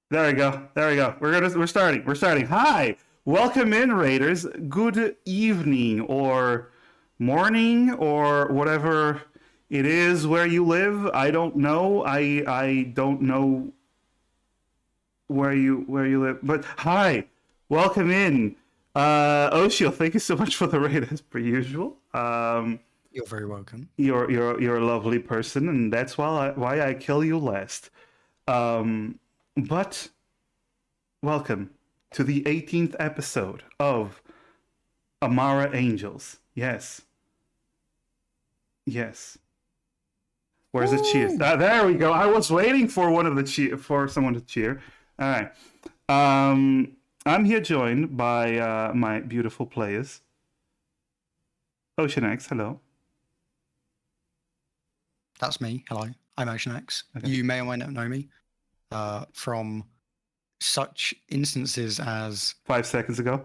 There we go. There we go. We're starting. We're starting. Hi. Welcome in, Raiders. Good evening or morning or whatever it is where you live. I don't know. I don't know where you live. But hi. Welcome in. Oshio, thank you so much for the raid as per usual. You're very welcome. You're a lovely person, and that's why I kill you last. But welcome to the 18th episode of Amara Angels. Yes. Yes. Where's the cheers? There we go. I was waiting for for someone to cheer. All right. I'm here joined by my beautiful players. Ocean X, hello. That's me. Hello. I'm Ocean X. Okay. You may or may not know me from such instances as 5 seconds ago.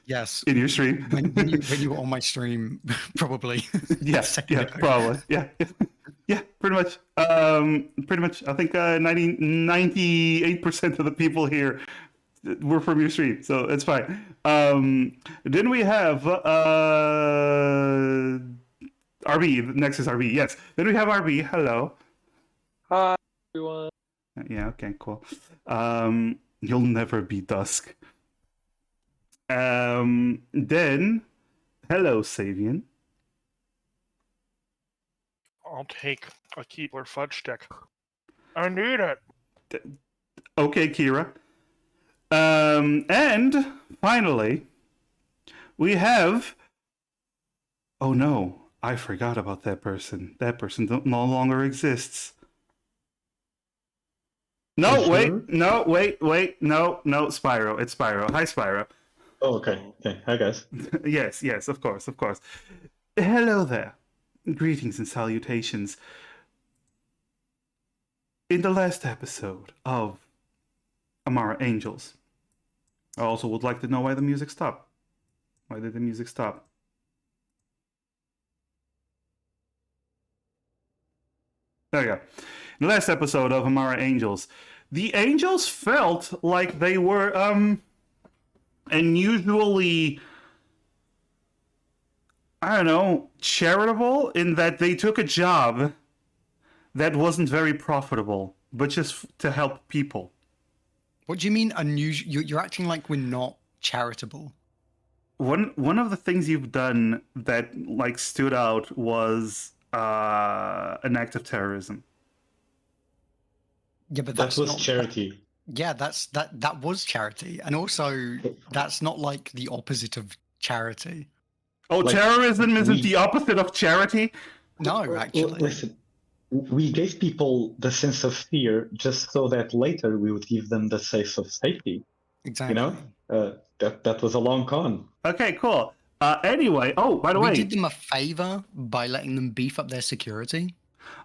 yes, In your stream. when you were on my stream, probably. Yes, second yeah, ago. probably. Yeah. Yeah, pretty much. Pretty much. I think 98% of the people here were from your stream, so it's fine. Then we have RB. Next is RB. Yes. Then we have RB. Hello. Hi, everyone. Yeah. Okay. Cool. You'll never be Dusk. Then, hello, Savian. I'll take a Keebler fudge stick. I need it. Okay, Kira. And finally, we have. Oh no, I forgot about that person. That person no longer exists. No, wait, sure? no, wait, no, Spyro. It's Spyro. Hi, Spyro. Oh, okay. Okay. Hi, guys. Yes, of course. Hello there. Greetings and salutations. In the last episode of Amara Angels, I also would like to know why the music stopped. Why did the music stop? There we go. In the last episode of Amara Angels, the angels felt like they were unusually, I don't know, charitable in that they took a job that wasn't very profitable, but just to help people. What do you mean unusual? You're acting like we're not charitable. One of the things you've done that like stood out was an act of terrorism. Yeah, but That that's was not charity. Yeah, that was charity, and also that's not like the opposite of charity. Oh, Like, terrorism isn't we- the opposite of charity? No, Well, actually. listen, we gave people the sense of fear just so that later we would give them the sense of safety. Exactly. You know, that was a long con. Okay, cool. Anyway, oh, by the We way. did them a favor by letting them beef up their security.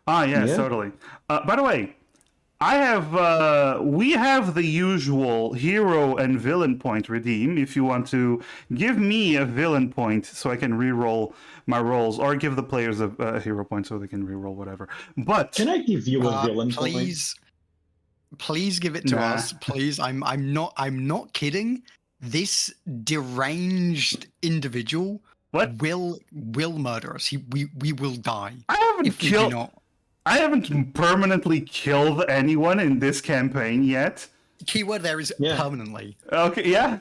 Ah, yes, Yeah. totally. By the way, we have the usual hero and villain point redeem. If you want to give me a villain point so I can re-roll my rolls, or give the players a hero point so they can re-roll whatever. But Can I give you a villain point? Please give it to Nah. us. Please, I'm not kidding. This deranged individual what? will murder us. We will die I haven't if we do killed. not. I haven't permanently killed anyone in this campaign yet. Keyword there is Yeah. permanently. Okay, yeah.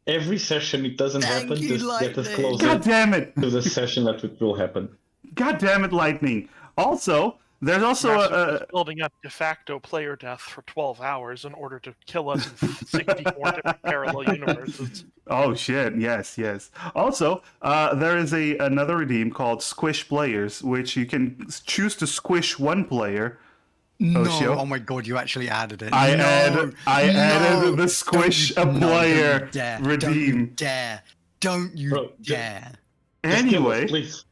Every session it doesn't Thank happen, you, just get us Lightning. closer God damn it! to the session that it will happen. God damn it, Lightning. Also, there's also Master is building up de facto player death for 12 hours in order to kill us in 64 different parallel universes. Oh shit! Yes. Also, there is another redeem called Squish Players, which you can choose to squish one player. No, Oshio? oh my god, you actually added it. I No, added the Squish a don't you- no, player don't you dare, redeem. Don't you Bro, dare. Just kill us, Anyway, please.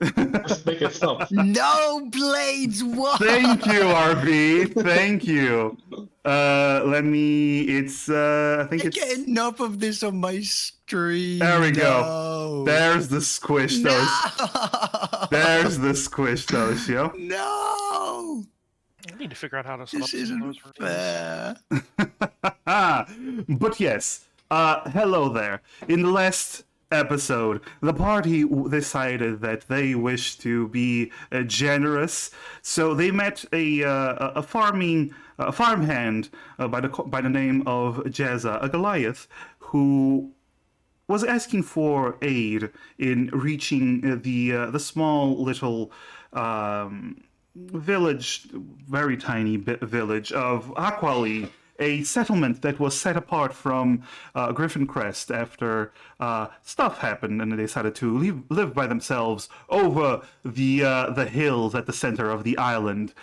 Just make it stop. No, Blades, what? thank you, RB. Thank you. Let me. It's. I think I it's. get enough of this on my stream. There we go. No. There's the squish, those. No. There's the squish, those, yo. No. I need to figure out how to set up This some of isn't those routines. fair. But yes, hello there. In the last episode, the party decided that they wish to be generous, so they met a farmhand by the name of Jezza, a Goliath, who was asking for aid in reaching the small little village, very tiny village of Aquali, a settlement that was set apart from Griffin Crest after stuff happened, and they decided to live by themselves over the hills at the center of the island.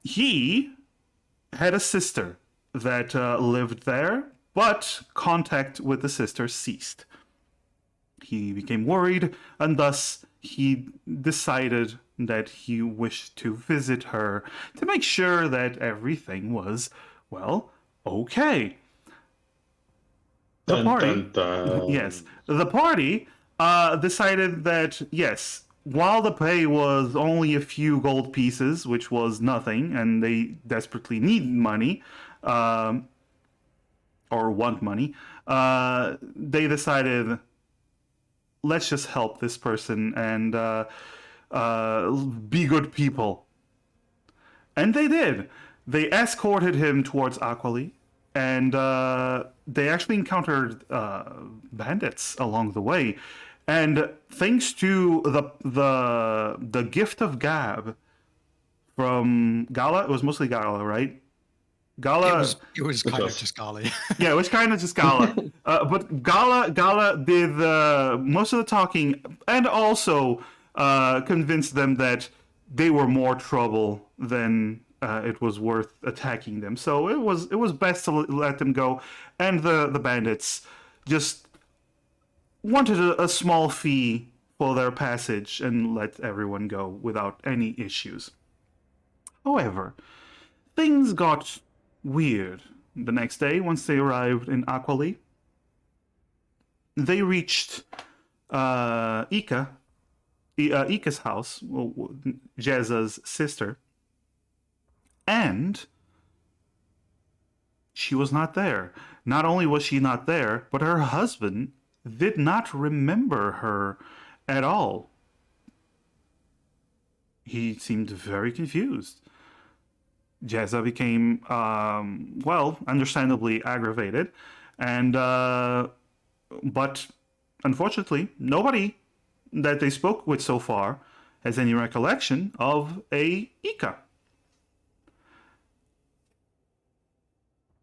He had a sister that lived there, but contact with the sister ceased. He became worried, and thus he decided that he wished to visit her to make sure that everything was, well, okay. The Dun, party, dun, dun. yes, the party decided that, yes, while the pay was only a few gold pieces, which was nothing, and they desperately need money, or want money, they decided, let's just help this person and be good people. And they did. They escorted him towards Aquali, and they actually encountered bandits along the way. And thanks to the gift of Gab from Gala, it was mostly Gala, right? Gala. It was kind of just Garly. Yeah, it was kind of just Gala. But Gala did most of the talking, and also convinced them that they were more trouble than it was worth attacking them. So it was best to let them go, and the bandits just wanted a small fee for their passage and let everyone go without any issues. However, things got weird. The next day, once they arrived in Aquali, they reached Ika's house, Jezza's sister, and she was not there. Not only was she not there, but her husband did not remember her at all. He seemed very confused. Jezza became, well, understandably aggravated, and but unfortunately, nobody that they spoke with so far has any recollection of a Ika.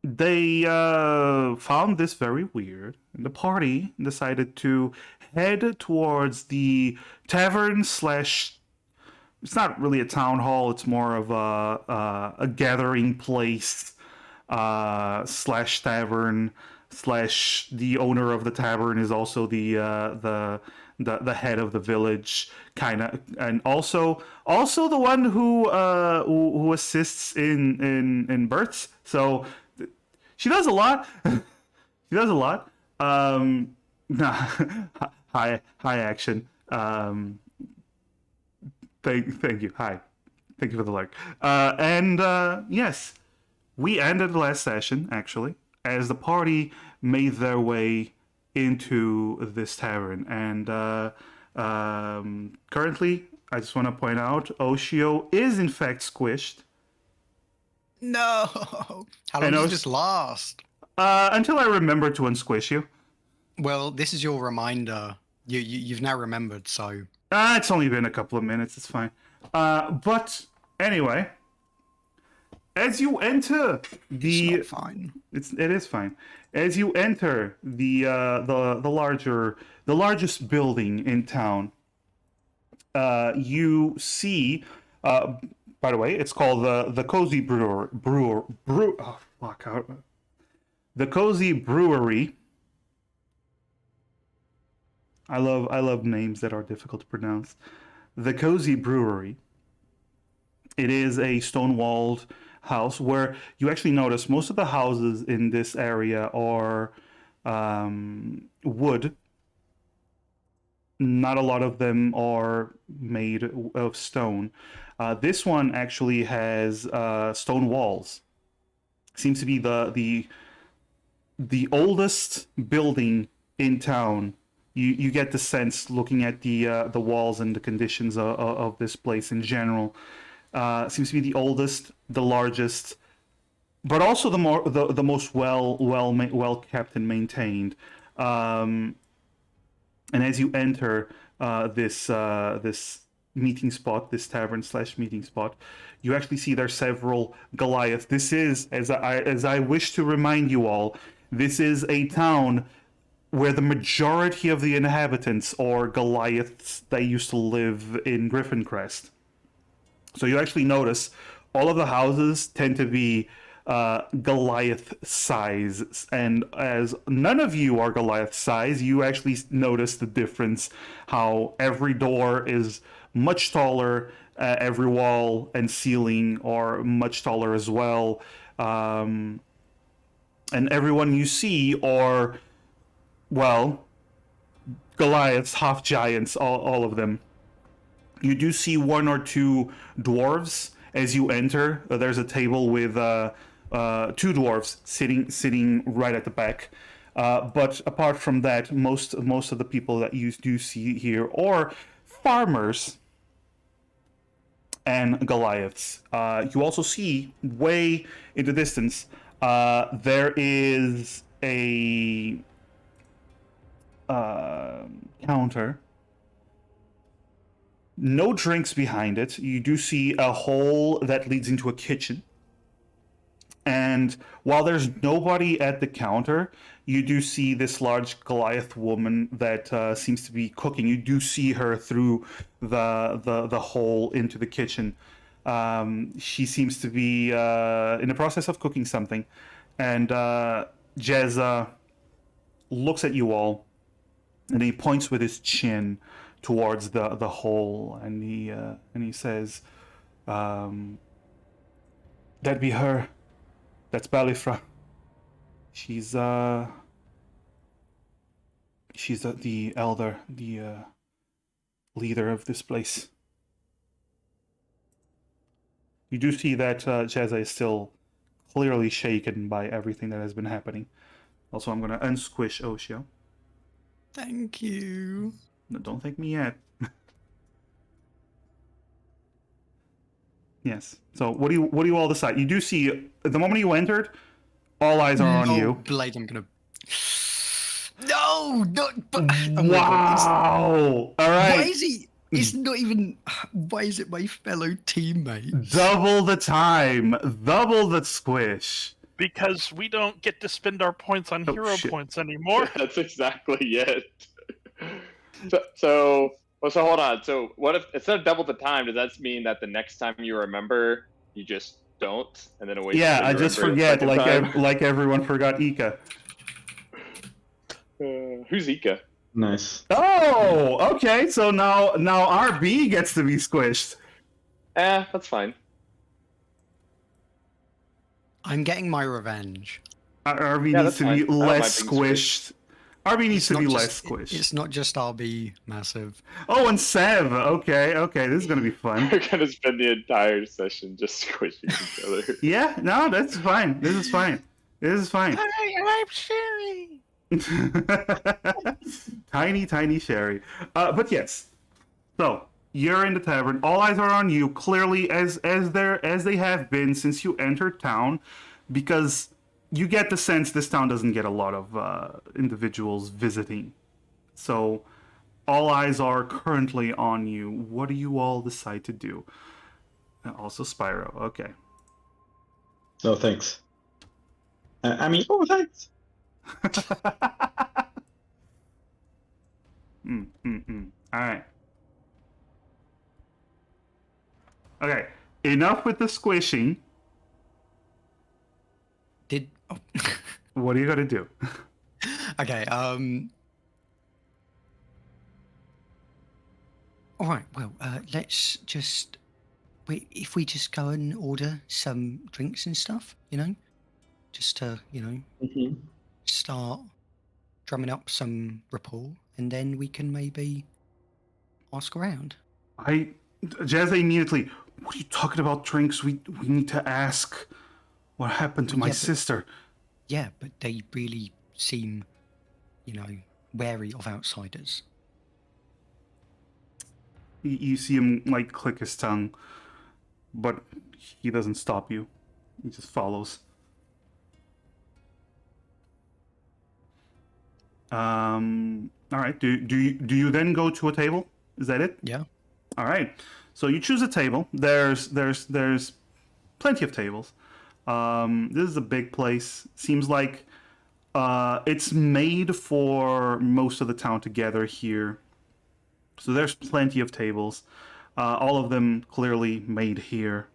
They found this very weird, and the party decided to head towards the tavern slash. It's not really a town hall. It's more of a gathering place slash tavern slash the owner of the tavern is also the head of the village kind of, and also the one who assists in births. So she does a lot. She does a lot. High action. Thank you. Hi. Thank you for the lurk. And yes, we ended the last session, actually, as the party made their way into this tavern. And currently, I just want to point out, Oshio is in fact squished. No. How long does this last? Until I remember to unsquish you. Well, this is your reminder. You've now remembered, so... It's only been a couple of minutes. It's fine. But anyway, as you enter the, It's not fine. It is fine. As you enter the largest building in town, you see. By the way, it's called the Cozy the Cozy Brewery. I love names that are difficult to pronounce. The Cozy Brewery. It is a stone-walled house where you actually notice most of the houses in this area are wood. Not a lot of them are made of stone. This one actually has stone walls. Seems to be the oldest building in town. You get the sense looking at the walls and the conditions of this place in general. Seems to be the oldest, the largest, but also the most well kept and maintained. And as you enter this meeting spot, this tavern/meeting spot, you actually see there are several Goliaths. This is, as I wish to remind you all, this is a town where the majority of the inhabitants are Goliaths that used to live in Griffincrest. So you actually notice all of the houses tend to be Goliath size, and as none of you are Goliath size, you actually notice the difference. How every door is much taller, every wall and ceiling are much taller as well, and everyone you see are, well, Goliaths, half giants, all of them. You do see one or two dwarves as you enter. There's a table with two dwarves sitting right at the back. But apart from that, most of the people that you do see here are farmers and Goliaths. You also see way in the distance there is a counter. No drinks behind it. You do see a hole that leads into a kitchen. And while there's nobody at the counter, you do see this large Goliath woman that seems to be cooking. You do see her through the hole into the kitchen. She seems to be in the process of cooking something. And Jezza looks at you all, and he points with his chin towards the hole, and he says, "That be her. That's Balifra. She's the elder, the leader of this place." You do see that Jezza is still clearly shaken by everything that has been happening. Also, I'm gonna unsquish Oshio. Thank you. No, don't thank me yet. Yes. So what do you all decide? You do see the moment you entered, all eyes are on you. Blade, I'm gonna. No, not. But, oh my Wow! God, All right. why is he? It's not even. Why is it my fellow teammate? Double the time, double the squish. Because we don't get to spend our points on hero shit. points anymore. That's exactly it. So hold on. So what if instead of double the time, does that mean that the next time you remember, you just don't, and then wait? Yeah, I just forget, like everyone forgot Ika. Who's Ika? Nice. Oh, okay. So now RB gets to be squished. That's fine. I'm getting my revenge. RB Yeah, needs that's to be fine. I don't mind less being squished. RB needs It's to not be just- less squished. It's not just RB massive. Oh, and Sev. Okay. This is gonna be fun. We're gonna spend the entire session just squishing each other. Yeah, no, that's fine. This is fine. Hi, I'm Sherry. Tiny Sherry. But yes. So you're in the tavern. All eyes are on you, clearly as they have been since you entered town, because you get the sense this town doesn't get a lot of individuals visiting. So all eyes are currently on you. What do you all decide to do? Also Spyro. Okay. No, thanks. Thanks. All right. Okay. Enough with the squishing. What are you gonna do? Okay. All right. Well, let's just. If we just go and order some drinks and stuff, just to Mhm. start drumming up some rapport, and then we can maybe ask around. Jazza immediately. What are you talking about, drinks? We need to ask what happened to my Yeah, but- sister. Yeah, but they really seem, wary of outsiders. You see him like click his tongue, but he doesn't stop you. He just follows. All right. Do you then go to a table? Is that it? Yeah. All right. So you choose a table. There's plenty of tables. This is a big place. Seems like it's made for most of the town to gather here. So there's plenty of tables. All of them clearly made here.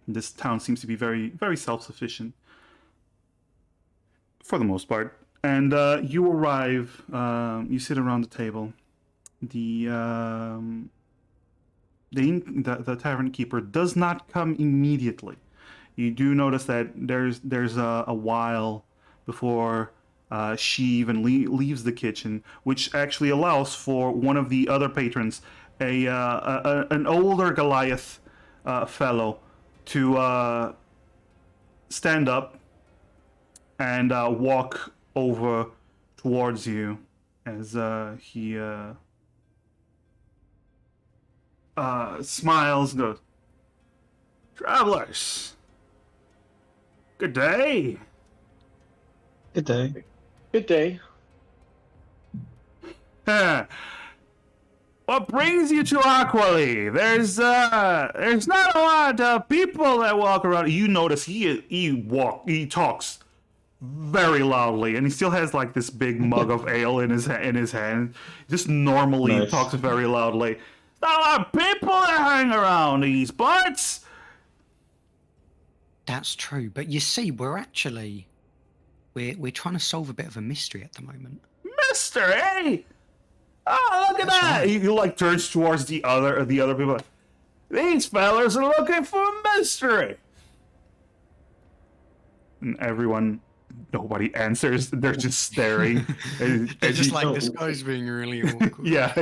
This town seems to be very, very self-sufficient for the most part. And you arrive. You sit around the table. The tavern keeper does not come immediately. You do notice that there's a while before she even leaves the kitchen, which actually allows for one of the other patrons, an older Goliath fellow, to stand up and walk over towards you as he smiles and goes, "Travelers, good day." Good day. Good day. What brings you to Aquali? There's not a lot of people that walk around. You notice he talks very loudly, and he still has like this big mug of ale in his hand. Just normally Nice. talks very loudly. Not a lot of people that hang around these parts. That's true, but you see, we're trying to solve a bit of a mystery at the moment. Mister, hey! Oh, look at That's that! right. He like turns towards the other people. Like, these fellas are looking for a mystery. And nobody answers. They're just staring. They're just like, No. this guy's being really awkward. yeah.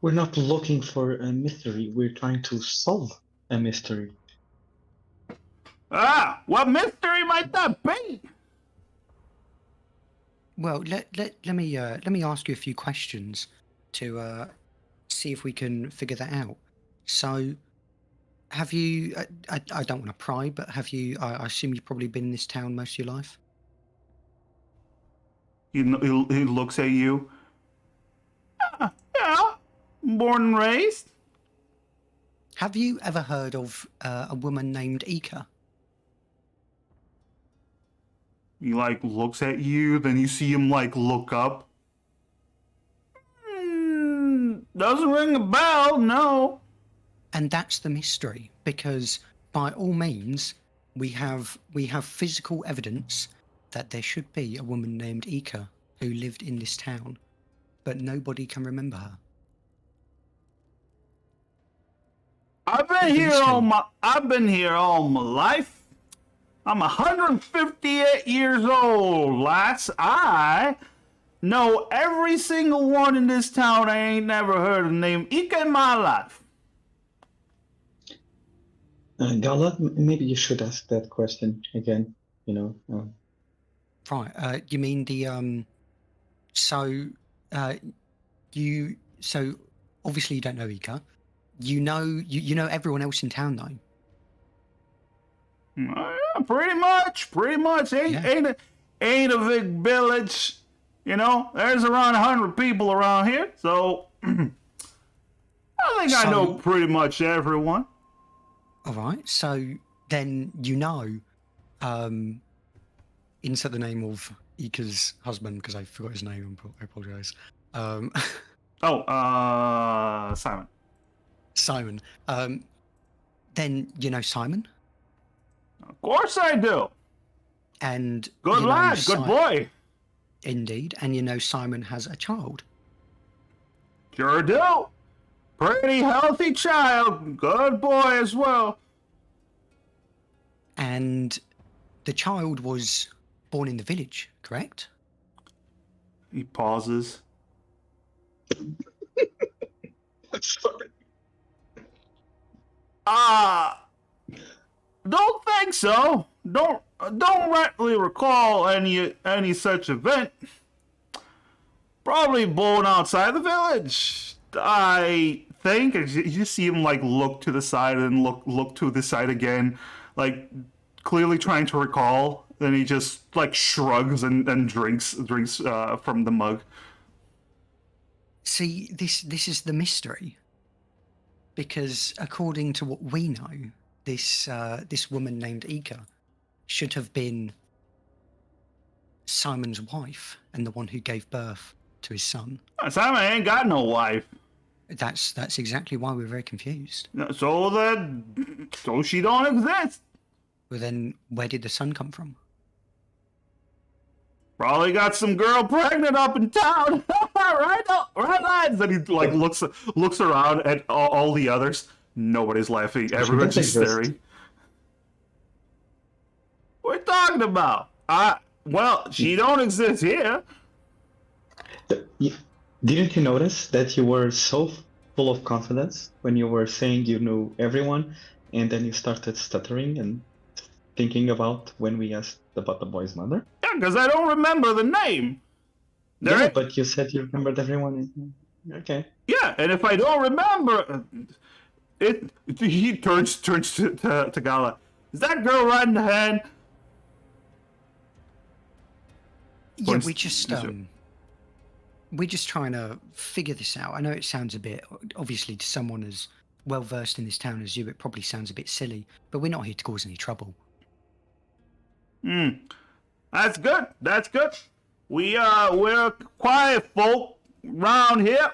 We're not looking for a mystery. We're trying to solve a mystery. Ah, what mystery might that be? Well, let me ask you a few questions to see if we can figure that out. So, have you? I don't want to pry, but have you? I assume you've probably been in this town most of your life. He looks at you. Yeah, born and raised. Have you ever heard of a woman named Ika? He like looks at you, then you see him like look up. Doesn't ring a bell, no. And that's the mystery, because by all means, we have physical evidence that there should be a woman named Ika who lived in this town, but nobody can remember her. I've been here all my life. I'm 158 years old, lads. I know every single one in this town. I ain't never heard the name Ika in my life. Gala, maybe you should ask that question again. Right. You mean the so obviously you don't know Ika. You know everyone else in town though. Yeah, pretty much. Ain't a big village. There's around 100 people around here, so I think I know pretty much everyone. All right. So then insert the name of Ika's husband because I forgot his name. I apologize. Simon. Simon. Then you know Simon. Of course I do. And Good lad, good boy. Indeed. And you know Simon has a child. Sure do. Pretty healthy child. Good boy as well. And the child was born in the village, correct? He pauses. Sorry. Don't think so. Don't rightly recall any such event. Probably born outside the village. I think you see him like look to the side and look to the side again, like clearly trying to recall. Then he just like shrugs and drinks from the mug. See, this is the mystery. Because according to what we know, this woman named Ika should have been Simon's wife and the one who gave birth to his son. Simon ain't got no wife. That's exactly why we're very confused. So she don't exist. Well, then where did the son come from? Probably got some girl pregnant up in town. right, lads. And he like looks around at all the others. Nobody's laughing. Everyone's just staring. What are you talking about? Well, she don't exist here. Didn't you notice that you were so full of confidence when you were saying you knew everyone, and then you started stuttering and thinking about when we asked about the boy's mother? Yeah, because I don't remember the name. Yeah, but you said you remembered everyone. Okay. Yeah, and if I don't remember, he turns to Gala. Is that girl right in the hand? Yeah, we're just trying to figure this out. I know it sounds a bit, obviously, to someone as well versed in this town as you, it probably sounds a bit silly, but we're not here to cause any trouble. That's good. That's good. We're quiet folk round here.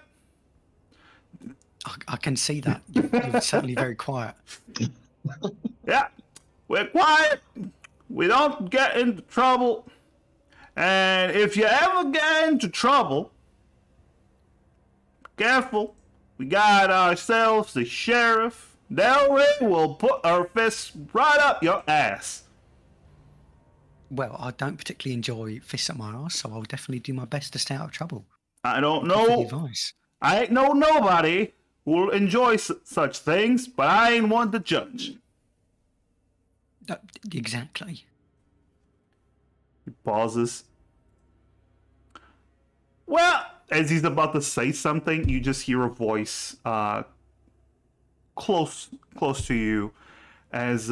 I can see that. You're certainly very quiet. Yeah, we're quiet. We don't get into trouble. And if you ever get into trouble, careful. We got ourselves the sheriff. Delray will put our fists right up your ass. Well, I don't particularly enjoy fists up my ass, so I'll definitely do my best to stay out of trouble. I don't Thank you for the know. advice. I ain't know nobody who'll enjoy such things, but I ain't one to judge. Exactly. He pauses. Well, as he's about to say something, you just hear a voice close to you, as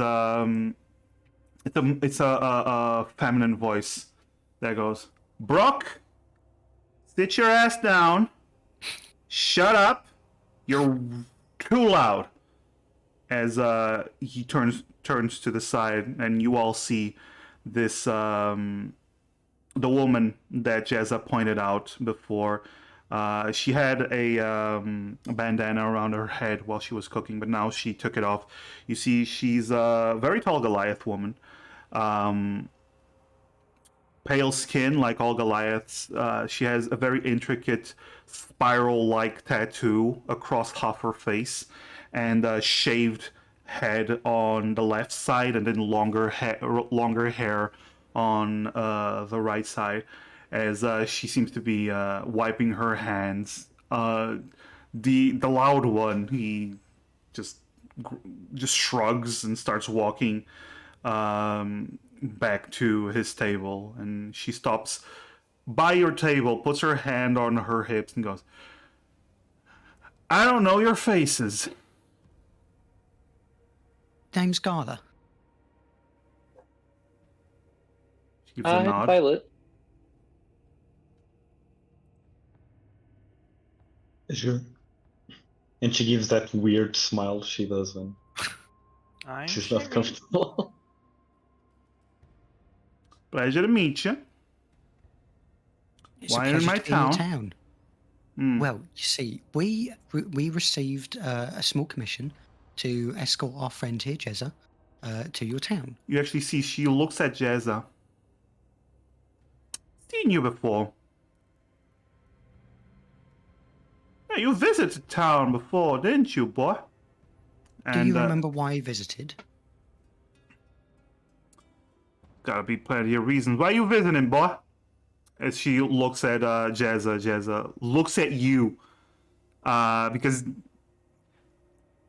it's a feminine voice that goes, "Brooke, sit your ass down. Shut up. You're too loud." As he turns to the side, and you all see this the woman that Jezza pointed out before. She had a bandana around her head while she was cooking, but now she took it off. You see, she's a very tall Goliath woman. Pale skin, like all Goliaths. She has a very intricate spiral-like tattoo across half her face, and a shaved head on the left side, and then longer hair on the right side, as she seems to be wiping her hands. The loud one, he just shrugs and starts walking back to his table, and she stops by your table, puts her hand on her hips, and goes, "I don't know your faces." Name's Gala. She gives a nod. Violet. Sure. And she gives that weird smile she does when she's not comfortable. Pleasure to meet you. It's Why a in pleasure my to be in your town? town. Well, you see, we received a small commission to escort our friend here, Jezza, to your town. You actually see she looks at Jezza. Seen you before. Yeah, you visited town before, didn't you, boy? Do you remember why you visited? Gotta be plenty of reasons. Why you visiting, boy? As she looks at Jezza looks at you. Because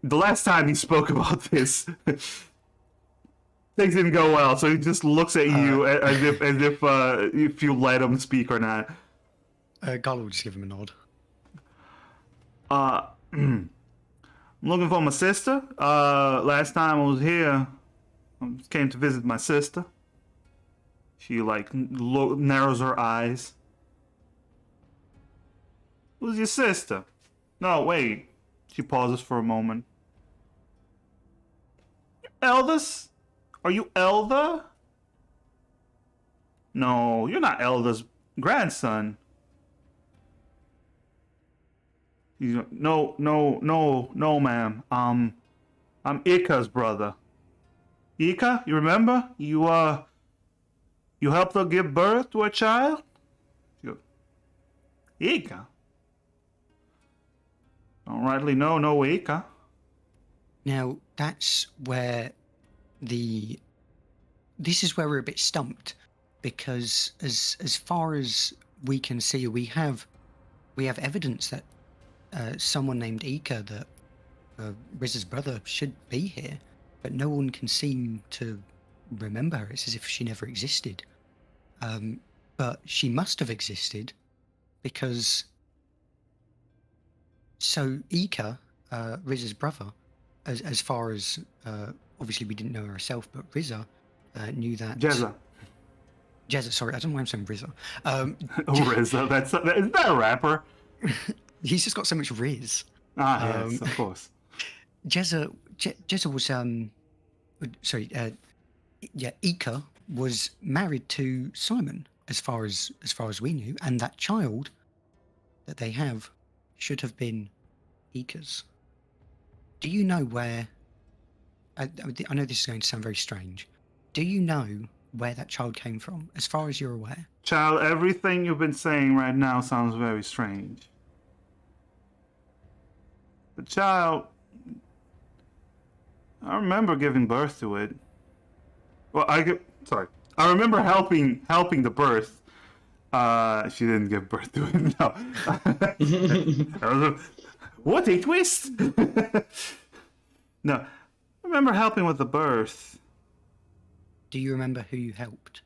the last time he spoke about this, things didn't go well. So he just looks at you as if you let him speak or not. Garl will just give him a nod. I'm looking for my sister. Last time I was here, I came to visit my sister. She narrows her eyes. Who's your sister? No, wait. She pauses for a moment. Eldest? Are you Elda? No, you're not Elda's grandson. No, ma'am. I'm Ika's brother. Ika, you remember? You helped her give birth to a child? She goes, Ika? Don't rightly know no Ika. Now, that's where this is where we're a bit stumped, because as far as we can see, we have evidence that someone named Ika, that Riz's brother, should be here, but no one can seem to remember her. It's as if she never existed. But she must have existed, because so Ika, Riz's brother, as far as obviously we didn't know her herself, but Rizza knew that. Jezza. Sorry, I don't know why I'm saying Rizza. Rizza, is that a rapper? He's just got so much Riz. Yes, of course. Jezza was Ika was married to Simon, as far as we knew, and that child that they have should have been Ika's. Do you know where? I know this is going to sound very strange. Do you know where that child came from, as far as you're aware? Child, everything you've been saying right now sounds very strange. The child, I remember giving birth to it. Well, I remember helping the birth. She didn't give birth to it. No. What a twist! No, I remember helping with the birth. Do you remember who you helped?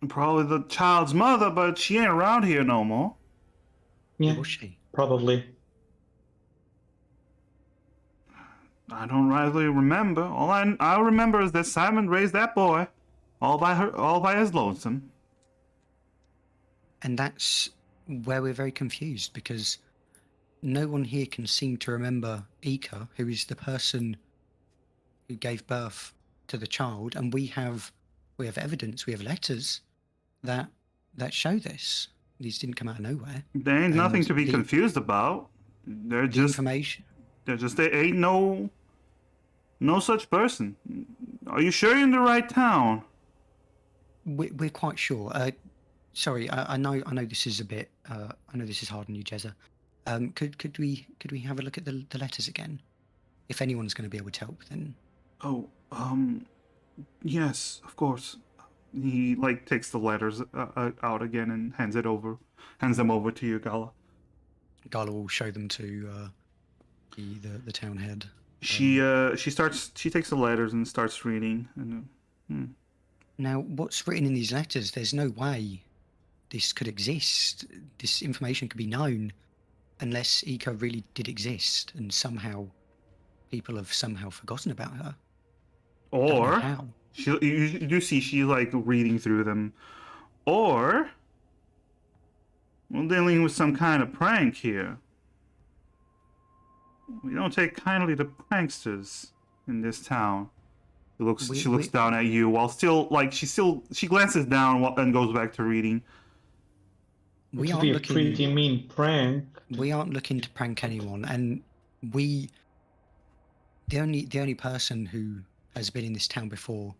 Probably the child's mother, but she ain't around here no more. Yeah, Was she? probably. I don't rightly remember. All I remember is that Simon raised that boy, all by his lonesome. And that's where we're very confused, because no one here can seem to remember Ika, who is the person who gave birth to the child, and we have evidence, we have letters that show this. These didn't come out of nowhere. There ain't nothing to be confused about. They're just information. There ain't no such person. Are you sure you're in the right town? We're quite sure. Sorry, I know this is a bit. I know this is hard on you, Jezza. Could we have a look at the letters again? If anyone's going to be able to help, then. Oh, yes, of course. He takes the letters out again and hands them over to you, Gala. Gala will show them to the town head. She takes the letters and starts reading. And Now, what's written in these letters? There's no way this could exist. This information could be known unless Ika really did exist, and somehow people have forgotten about her. Or how. you do see she reading through them, or we're dealing with some kind of prank here. We don't take kindly to pranksters in this town. She looks down at you while she glances down and goes back to reading. We It would be a pretty mean prank. We aren't looking to prank anyone, and the only person who has been in this town before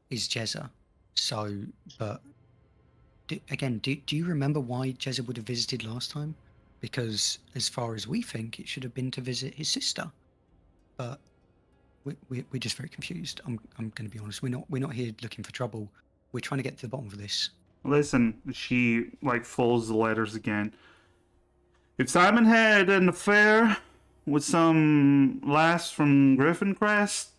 is Jezza. So, but again, do you remember why Jezza would have visited last time? Because as far as we think, it should have been to visit his sister. But we're just very confused. I'm going to be honest. We're not here looking for trouble. We're trying to get to the bottom of this. Listen, she folds the letters again. If Simon had an affair with some lass from Griffin Crest,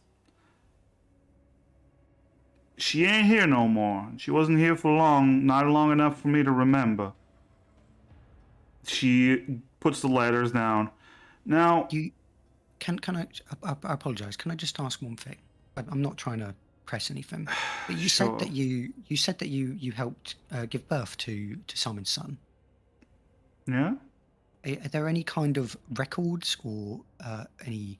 she ain't here no more. She wasn't here for long, not long enough for me to remember. She puts the letters down. Now, You can I apologize. Can I just ask one thing? I'm not trying to press anything, but you Sure. said that you helped give birth to Simon's son. yeah? Are there any kind of records or anything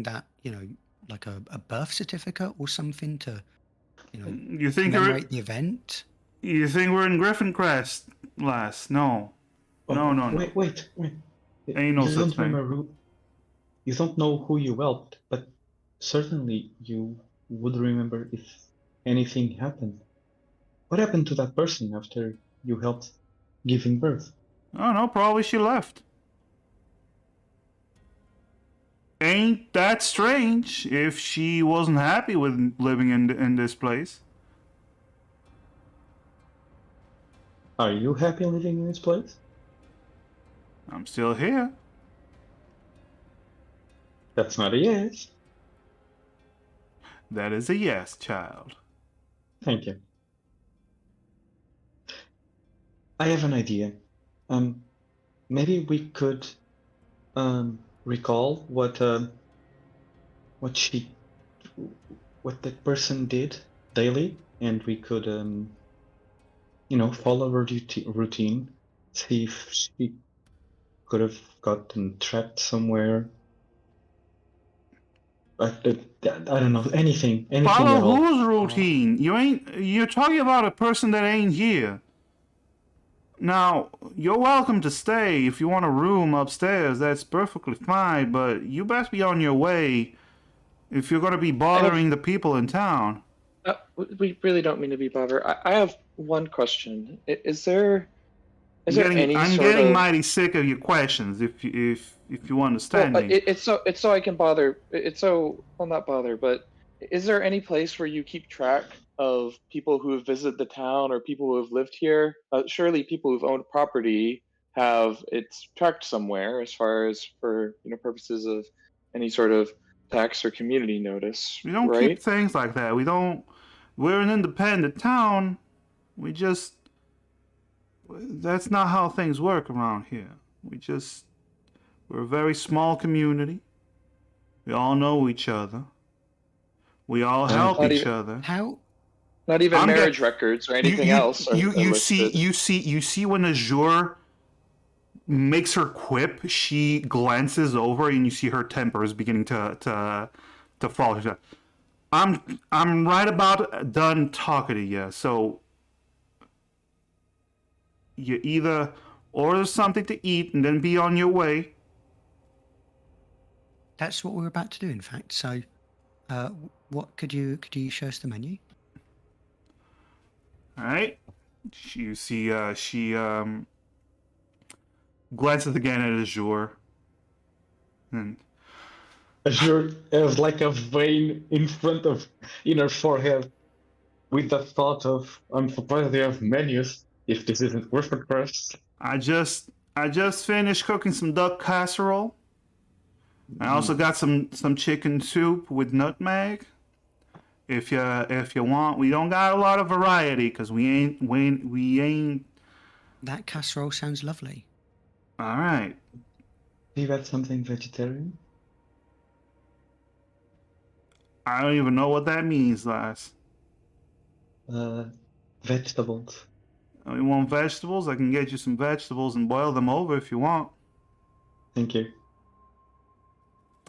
that, you know, like a birth certificate or something to, you know, You think commemorate the event? we're in Griffin Crest, lass? No. No. Wait. Ain't no You such don't thing. remember. You don't know who you helped, but certainly you would remember if anything happened. What happened to that person after you helped giving birth? Oh no, probably she left. Ain't that strange if she wasn't happy with living in this place? Are you happy living in this place? I'm still here. That's not a yes. That is a yes, child. Thank you. I have an idea. Maybe we could recall what that person did daily, and we could follow her routine, see if she could have gotten trapped somewhere. I don't know, anything Follow at all. whose routine? You're talking about a person that ain't here. Now, you're welcome to stay if you want a room upstairs. That's perfectly fine, but you best be on your way if you're going to be bothering the people in town. We really don't mean to be bothered. I have one question. Is there I'm getting mighty sick of your questions. If you understand me. It's so I can bother. It's so well, not bother, but is there any place where you keep track of people who have visited the town or people who have lived here? Surely people who've owned property have it's tracked somewhere as far as for purposes of any sort of tax or community notice. We don't right? keep things like that. We're an independent town. That's not how things work around here. We're a very small community. We all know each other. We all help Not each even- other. How? Not even I'm marriage records or anything else. You see when a juror makes her quip, she glances over and you see her temper is beginning to fall. I'm right about done talking to you. So you either order something to eat and then be on your way. That's what we're about to do, in fact. So, what could you show us the menu? All right. You see, she glances again at Azure. And Azure has like a vein in her forehead with the thought of, I'm surprised they have menus if this isn't Griffin Crest. I just finished cooking some duck casserole. I also got some chicken soup with nutmeg. If you want, we don't got a lot of variety because we ain't. That casserole sounds lovely. All right. Do you got something vegetarian? I don't even know what that means, lass. Vegetables. You want vegetables? I can get you some vegetables and boil them over if you want. Thank you.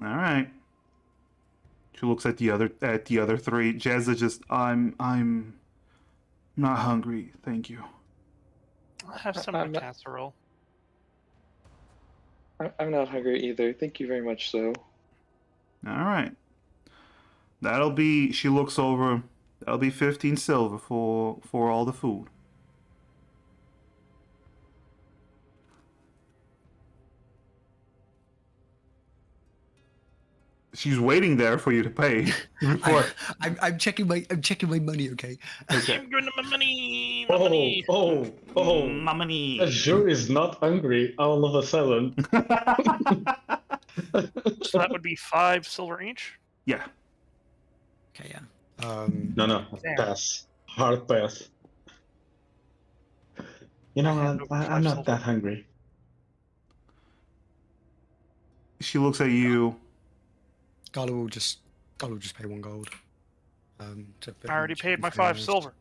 All right. She looks at the other three. Jezza just, I'm not hungry, thank you. I'll have some of the casserole. I'm not hungry either. Thank you very much. So. All right. That'll be. She looks over. That'll be 15 silver for all the food. She's waiting there for you to pay. Before. I'm checking my money. Okay. Okay. I'm giving my money. My money. My money. Azure is not hungry all of a sudden. So that would be 5 silver each. Yeah. Okay. Yeah. No, Damn. pass. Hard pass. You I know, hand over I'm 5 not silver. that hungry. She looks at you. Gala will just pay 1 gold. I already paid my 5 silver.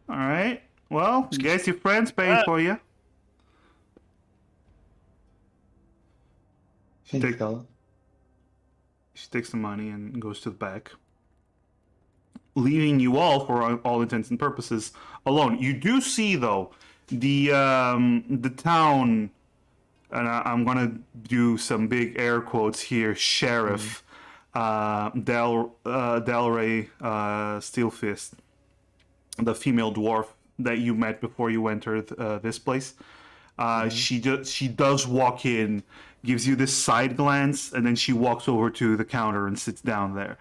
All right. Well, guess your friend's paying for you. She Thanks, Gala. She takes the money and goes to the back, leaving you all, for all intents and purposes, alone. You do see, though, the town, and I'm gonna do some big air quotes here. Sheriff Delray Steelfist, the female dwarf that you met before you entered this place. She does walk in, gives you this side glance, and then she walks over to the counter and sits down there.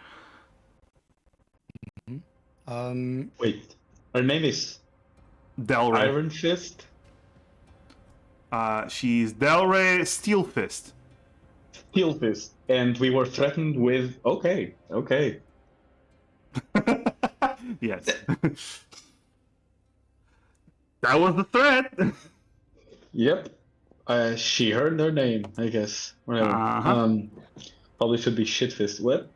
Wait, her name is Delray. Iron Fist? She's Delray Steelfist. Steel Fist. And we were threatened with... Okay. Yes. That was the threat. Yep. She heard her name, I guess. Whatever. Uh-huh. Probably should be Shitfist. What?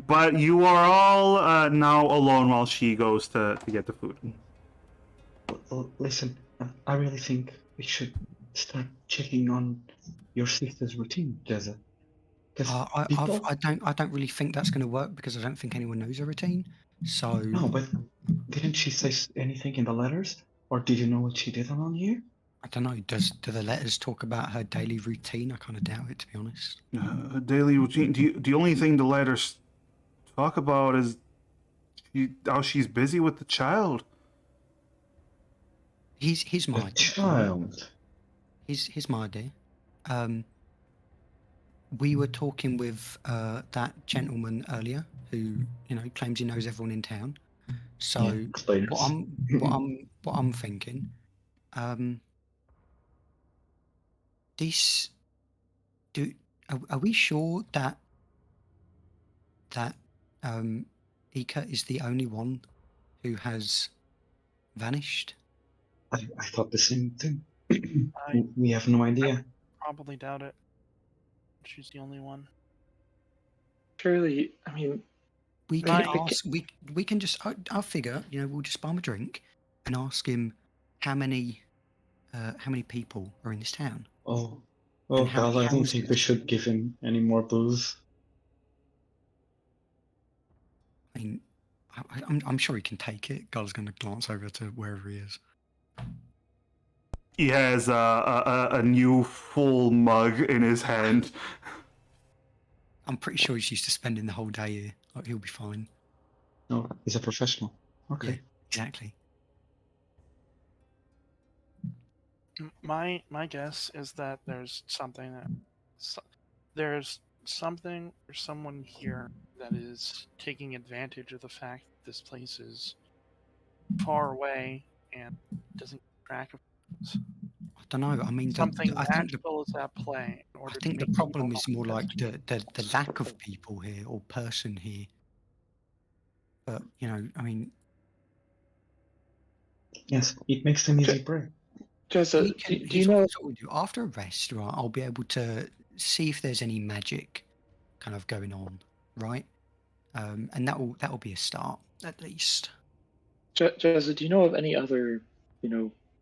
But you are all now alone while she goes to get the food. Listen, I really think we should start checking on your sister's routine, Jezza. I don't really think that's going to work because I don't think anyone knows her routine. So No, but didn't she say anything in the letters? Or did you know what she did around here? I don't know. Do the letters talk about her daily routine? I kind of doubt it, to be honest. Her daily routine. The only thing the letters talk about is how she's busy with the child. Here's my The idea. child. Here's my idea. We were talking with that gentleman earlier who, claims he knows everyone in town. So Yeah, explainers. what I'm thinking, are we sure that Ika is the only one who has vanished? I thought the same thing. I We have no idea. probably doubt it. She's the only one. Surely, I mean, We Right. can ask. We can just. I'll figure. We'll just buy him a drink and ask him how many people are in this town. Oh, And how Gal, many I don't think we houses? should give him any more booze. I mean, I'm sure he can take it. Gull's going to glance over to wherever he is. He has a new full mug in his hand. I'm pretty sure he's used to spending the whole day here. Like, he'll be fine. No, he's a professional. Okay. Yeah, exactly. My guess is that there's something there's something or someone here that is taking advantage of the fact that this place is far away and doesn't keep track of things. I don't know. I mean, Something I think magical is at play. In I order think to the make problem people is more like investigate. the lack of people here or person here. But I mean, Yes, it makes them easy prey. Jessa, we do can, you here's know? what we'll do. After a rest, right, I'll be able to see if there's any magic kind of going on, right? And that'll be a start at least. Jessa, do you know of any other,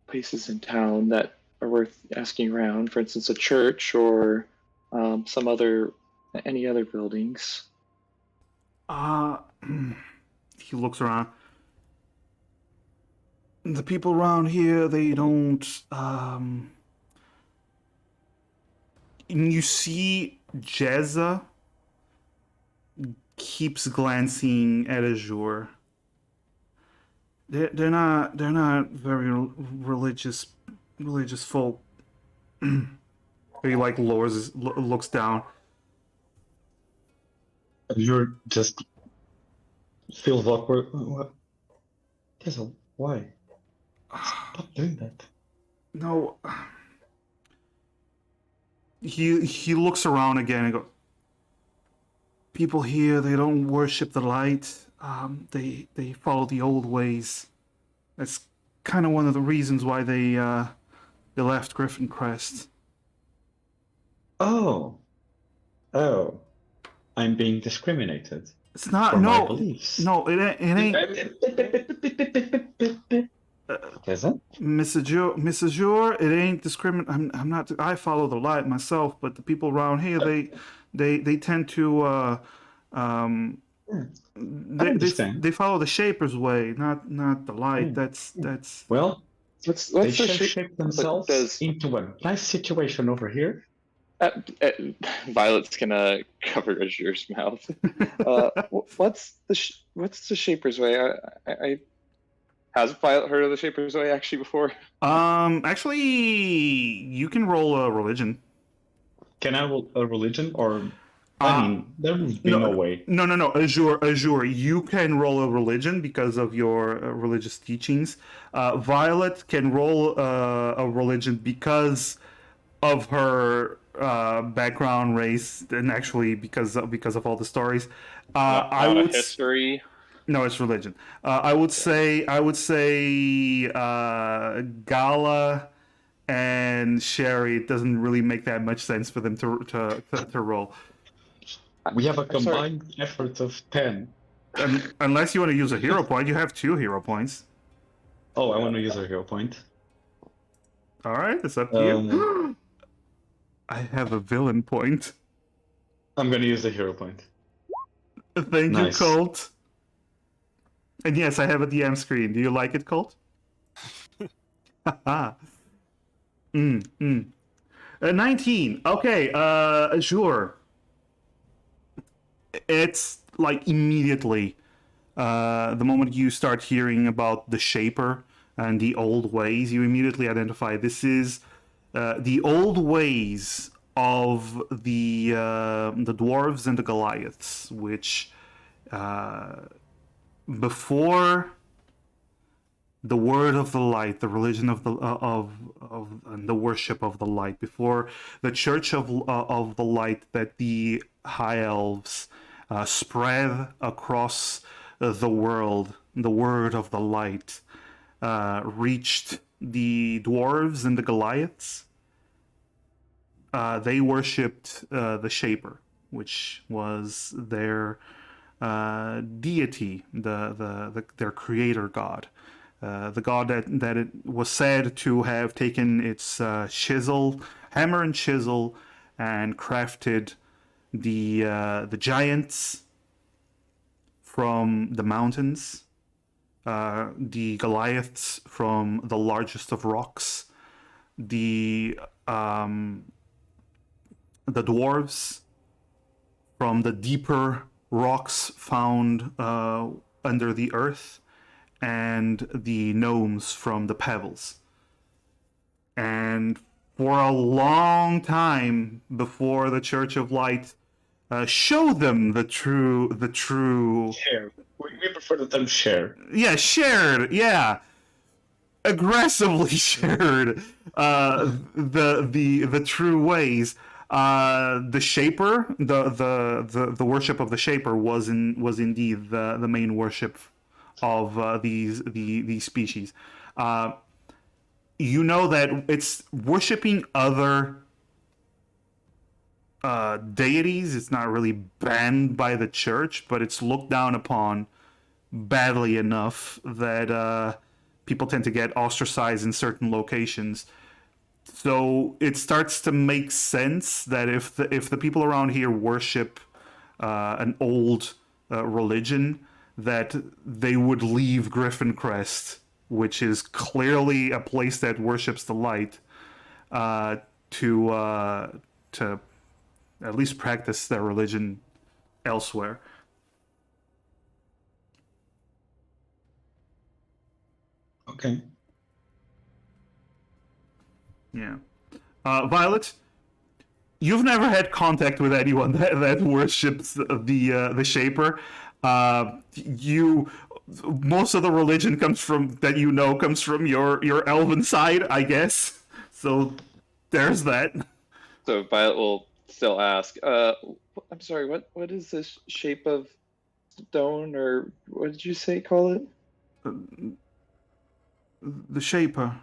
places in town that are worth asking around? For instance, a church or any other buildings? He looks around. The people around here, they don't. And you see Jezza keeps glancing at Azure. They're not very religious folk. He looks down. You're just feels awkward. What? There's a why? Stop doing that. No. He looks around again and goes, people here, they don't worship the light. They follow the old ways. That's kind of one of the reasons why they left Griffin Crest. Oh, oh, I'm being discriminated It's not. for my No, beliefs. no, it ain't. Is it? Mrs. Jure, it ain't discriminate. I'm not. I follow the light myself, but the people around here, they tend to. They follow the Shaper's way, not the light. That's. Well, What's they the should shape? shape themselves into a nice situation over here. Violet's gonna cover Azure's mouth. What's the Shaper's way? I has Violet heard of the Shaper's way actually before? Actually, you can roll a religion. Can I roll a religion or? I mean, there would be no way. No. Azure, you can roll a religion because of your religious teachings. Violet can roll a religion because of her background, race, and actually because of all the stories. I would history. No, it's religion. I would say Gala and Sherry. It doesn't really make that much sense for them to roll. We have a combined effort of 10. Unless you want to use a hero point, you have 2 hero points. Oh, I want to use a hero point. All right, it's up to you. I have a villain point. I'm going to use a hero point. Thank you, Colt. And yes, I have a DM screen. Do you like it, Colt? 19. Okay, Azure. It's like immediately, the moment you start hearing about the Shaper and the old ways, you immediately identify this is the old ways of the dwarves and the Goliaths, which before the word of the light, the religion of the and the worship of the light, before the church of the light that the high elves spread across the world, the word of the light reached the dwarves and the Goliaths. They worshipped the Shaper, which was their deity, their creator god. The god that it was said to have taken its hammer and chisel, and crafted the giants from the mountains, the Goliaths from the largest of rocks, the dwarves from the deeper rocks found under the earth, and the gnomes from the pebbles. And for a long time before the Church of Light showed them the true Share. We prefer the term share. Yeah, shared. Yeah, aggressively shared the true ways. The Shaper, the worship of the Shaper was indeed the main worship of these species. You know that it's worshiping other deities. It's not really banned by the church, but it's looked down upon badly enough that people tend to get ostracized in certain locations. So it starts to make sense that if the people around here worship an old religion, that they would leave Griffin Crest, which is clearly a place that worships the light, to at least practice their religion elsewhere. Okay. Yeah. Violet, you've never had contact with anyone that worships the Shaper. You most of the religion comes from your elven side, I guess. So there's that. So Violet will still ask, I'm sorry, what is this shape of stone, or what did you say call it? The Shaper.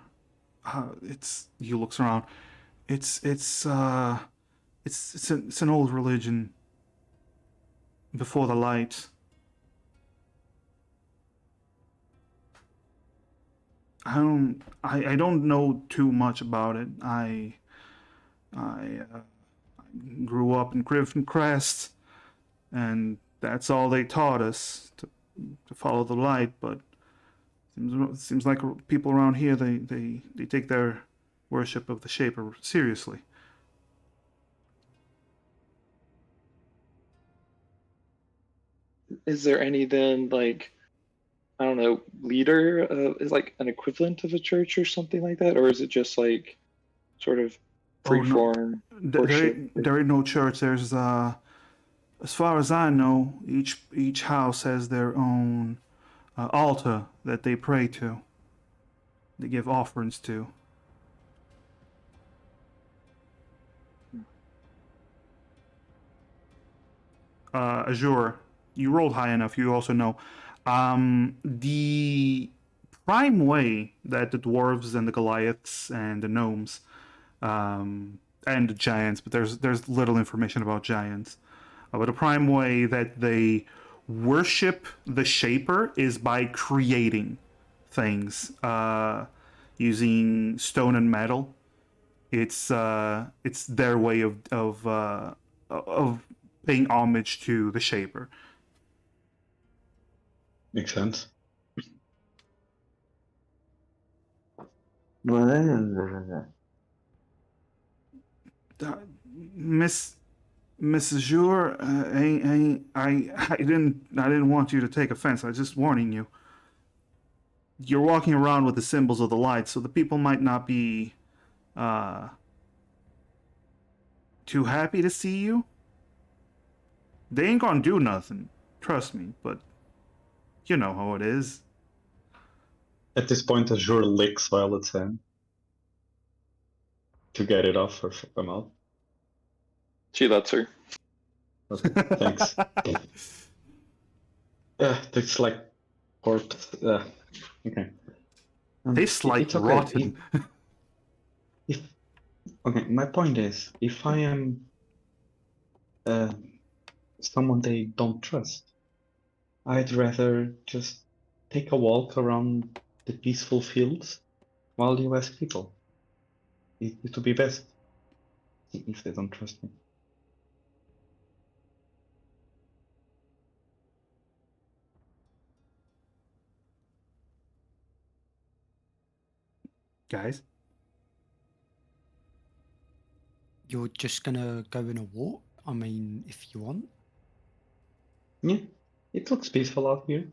He looks around. It's an old religion before the light. I don't know too much about it. I grew up in Griffin Crest, and that's all they taught us to follow the light. But seems like people around here they take their worship of the Shaper seriously. Is there any then, like, I don't know, leader, is like an equivalent of a church or something like that, or is it just like sort of Oh, no. freeform worship? There ain't no church. There's as far as I know, each house has their own altar that they pray to. They give offerings to. Azure, you rolled high enough. You also know the prime way that the dwarves and the Goliaths and the gnomes and the giants, but there's little information about giants. But the prime way that they worship the Shaper is by creating things using stone and metal. It's their way of paying homage to the Shaper. Makes sense. Miss Azure, I didn't want you to take offense. I was just warning you. You're walking around with the symbols of the light, so the people might not be too happy to see you. They ain't gonna do nothing, trust me, but you know how it is. At this point, Azure licks Violet's hand to get it off her mouth. She lets her. Okay, thanks. Tastes like corpse. Okay. Tastes like it's okay. rotten. Okay, my point is, if I am someone they don't trust, I'd rather just take a walk around the peaceful fields while you ask people. It would be best if they don't trust me. Guys, You're just gonna go in a walk? I mean, if you want. Yeah, it looks peaceful out here.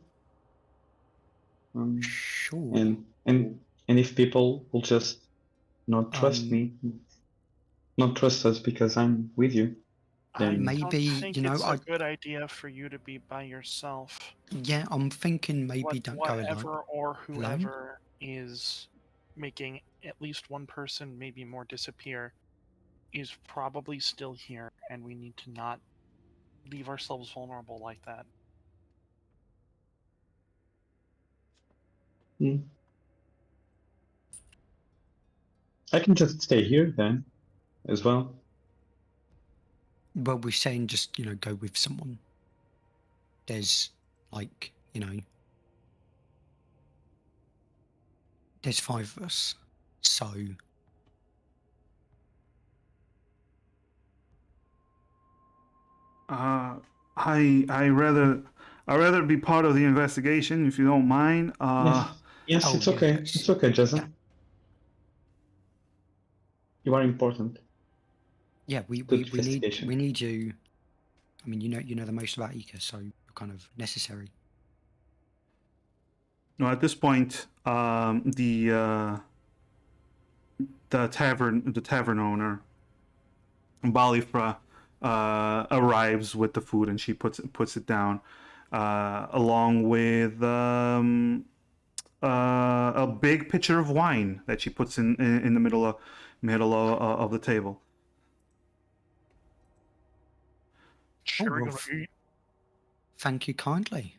Sure. And if people will just not trust me, not trust us because I'm with you, I then Maybe, don't think you know, it's a good idea for you to be by yourself. yeah, I'm thinking maybe don't go alone. Whatever or whoever is making at least one person, maybe more, disappear is probably still here, and we need to not leave ourselves vulnerable like that. I can just stay here then, as well. Well, we're saying just, you know, go with someone. There's, like, you know, there's 5 of us, so... I rather be part of the investigation if you don't mind. Yes, Oh, it's okay. yes. It's okay, Jason. Yeah. You are important. Yeah, we need you. I mean, you know the most about Ika, so you're kind of necessary. No, at this point, the tavern owner Balifra arrives with the food, and she puts it down, along with a big pitcher of wine that she puts in the middle of the table. Sure, well, gonna eat. Thank you kindly.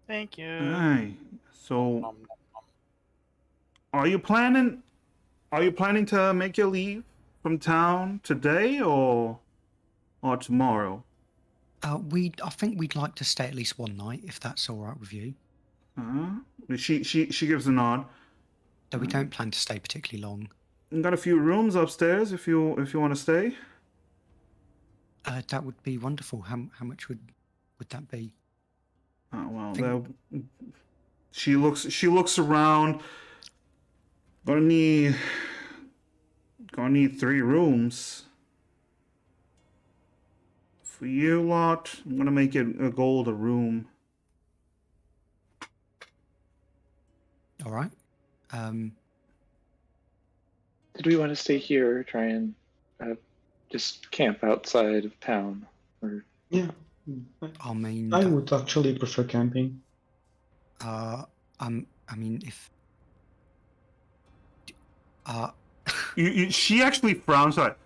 Thank you. Aye. So, Nom, nom, nom. are you planning to make your leave from town today or tomorrow? I think we'd like to stay at least one night, if that's all right with you. She gives a nod. Though we don't plan to stay particularly long. Got a few rooms upstairs if you want to stay. That would be wonderful. How much would that be? Oh well, Think- she looks around. Gonna need 3 rooms. For you lot, I'm gonna make it a gold a room. All right. Did we want to stay here or try and just camp outside of town? Or Yeah. I mean, I would actually prefer camping. I mean, if She actually frowns at.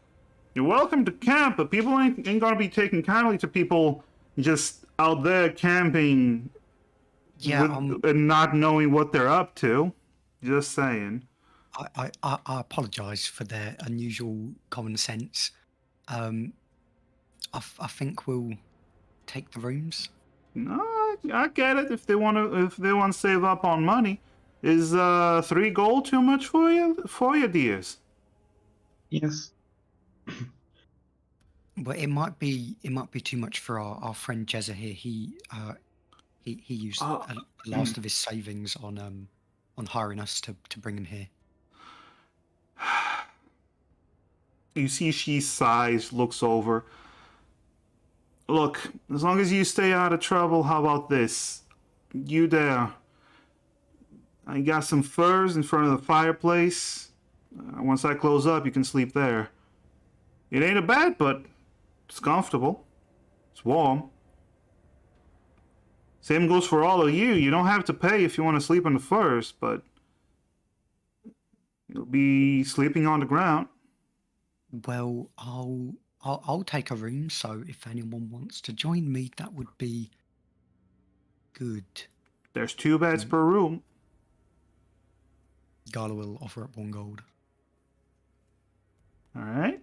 You're welcome to camp, but people ain't gonna be taking kindly to people just out there camping, yeah, and not knowing what they're up to. Just saying. I apologise for their unusual common sense. I think we'll take the rooms. No, I get it. If they want to save up on money, is 3 gold too much for you, dears? Yes. But it might be too much for our friend Jezza here. He used the last of his savings on hiring us to bring him here. You see, she sighs, looks over. Look, as long as you stay out of trouble, how about this? You there. I got some furs in front of the fireplace. Once I close up, you can sleep there. It ain't a bed, but it's comfortable. It's warm. Same goes for all of you. You don't have to pay if you want to sleep on the furs, but you'll be sleeping on the ground. Well, I'll take a room. So if anyone wants to join me, that would be good. There's 2 beds per room. Gala will offer up 1 gold. All right.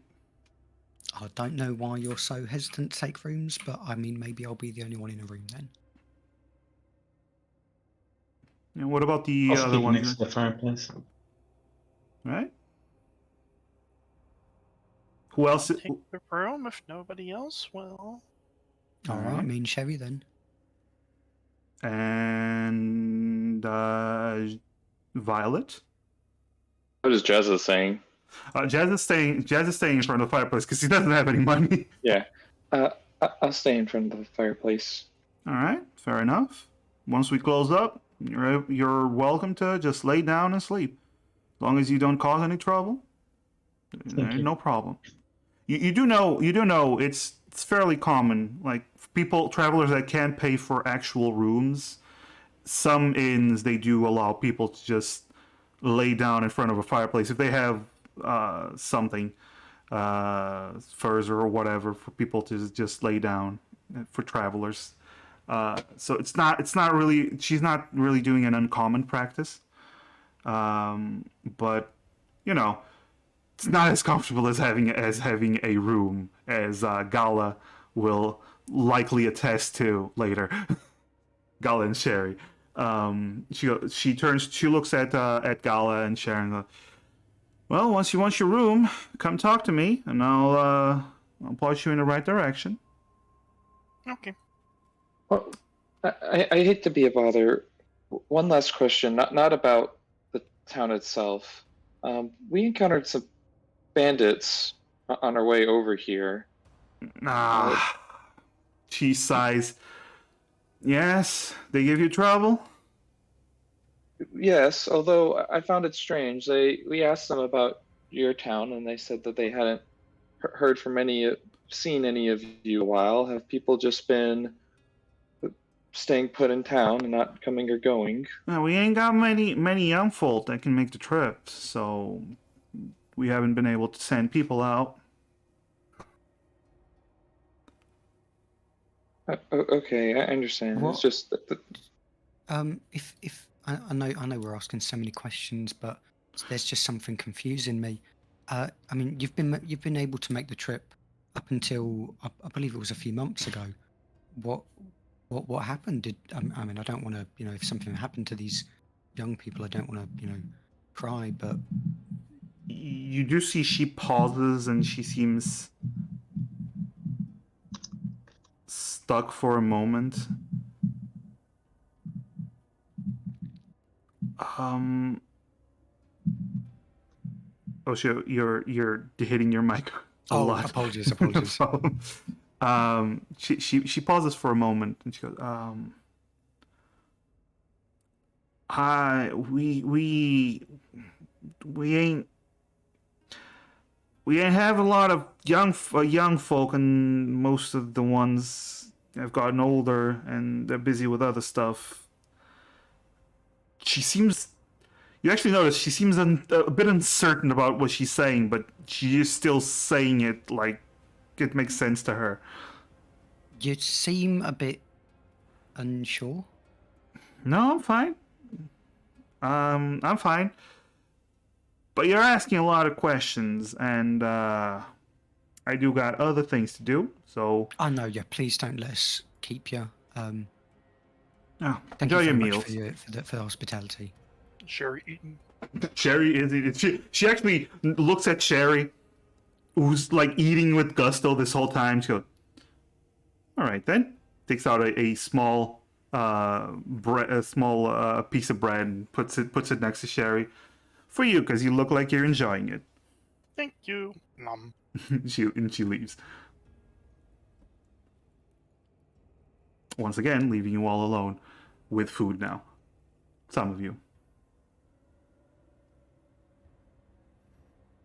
I don't know why you're so hesitant to take rooms, but I mean, maybe I'll be the only one in a room then. And what about the I'll other sleep ones? next to the fireplace. Right. Who else? Take the room if nobody else will. All right, me and Sherry then. And Violet. What is Jezza saying? Jazz is staying in front of the fireplace because he doesn't have any money. Yeah. I'll stay in front of the fireplace. All right, fair enough. Once we close up, you're welcome to just lay down and sleep, as long as you don't cause any trouble. There ain't no problem. You do know it's fairly common, like travelers that can't pay for actual rooms. Some inns, they do allow people to just lay down in front of a fireplace if they have something, furs or whatever, for people to just lay down for travelers. So it's not really, she's not really doing an uncommon practice, but it's not as comfortable as having a room, as Gala will likely attest to later. Gala and Sherry. She looks at Gala and Sharon. And well, once you want your room, come talk to me, and I'll point you in the right direction. Okay. Well, I hate to be a bother. One last question, not about the town itself. We encountered some bandits on our way over here. She sighs. Yes, they give you trouble? Yes, although I found it strange. We asked them about your town, and they said that they hadn't heard from seen any of you a while. Have people just been staying put in town and not coming or going? We ain't got many young folk that can make the trip, so we haven't been able to send people out. Okay, I understand. What? It's just that If I know we're asking so many questions, but there's just something confusing me. I mean, you've been able to make the trip up until I believe it was a few months ago. What happened? I mean, I don't want to, if something happened to these young people, I don't want to, pry, but You do see she pauses and she seems stuck for a moment. Oh, shit, you're hitting your mic a lot. Apologies. No problem. She pauses for a moment and she goes, "Hi, we ain't have a lot of young folk, and most of the ones have gotten older and they're busy with other stuff." She seems. You actually notice she seems a bit uncertain about what she's saying, but she is still saying it like it makes sense to her. you seem a bit unsure. No, I'm fine. I'm fine. But you're asking a lot of questions, and I do got other things to do. So. Oh no, yeah. Please don't let us keep you. Oh, Thank enjoy you your very much meals. for the hospitality. Sherry eating. Sherry she actually looks at Sherry, who's like eating with gusto this whole time. She goes, "All right then." Takes out a small piece of bread and puts it next to Sherry. For you, because you look like you're enjoying it. Thank you. Nom. she leaves. Once again, leaving you all alone with food now. Some of you.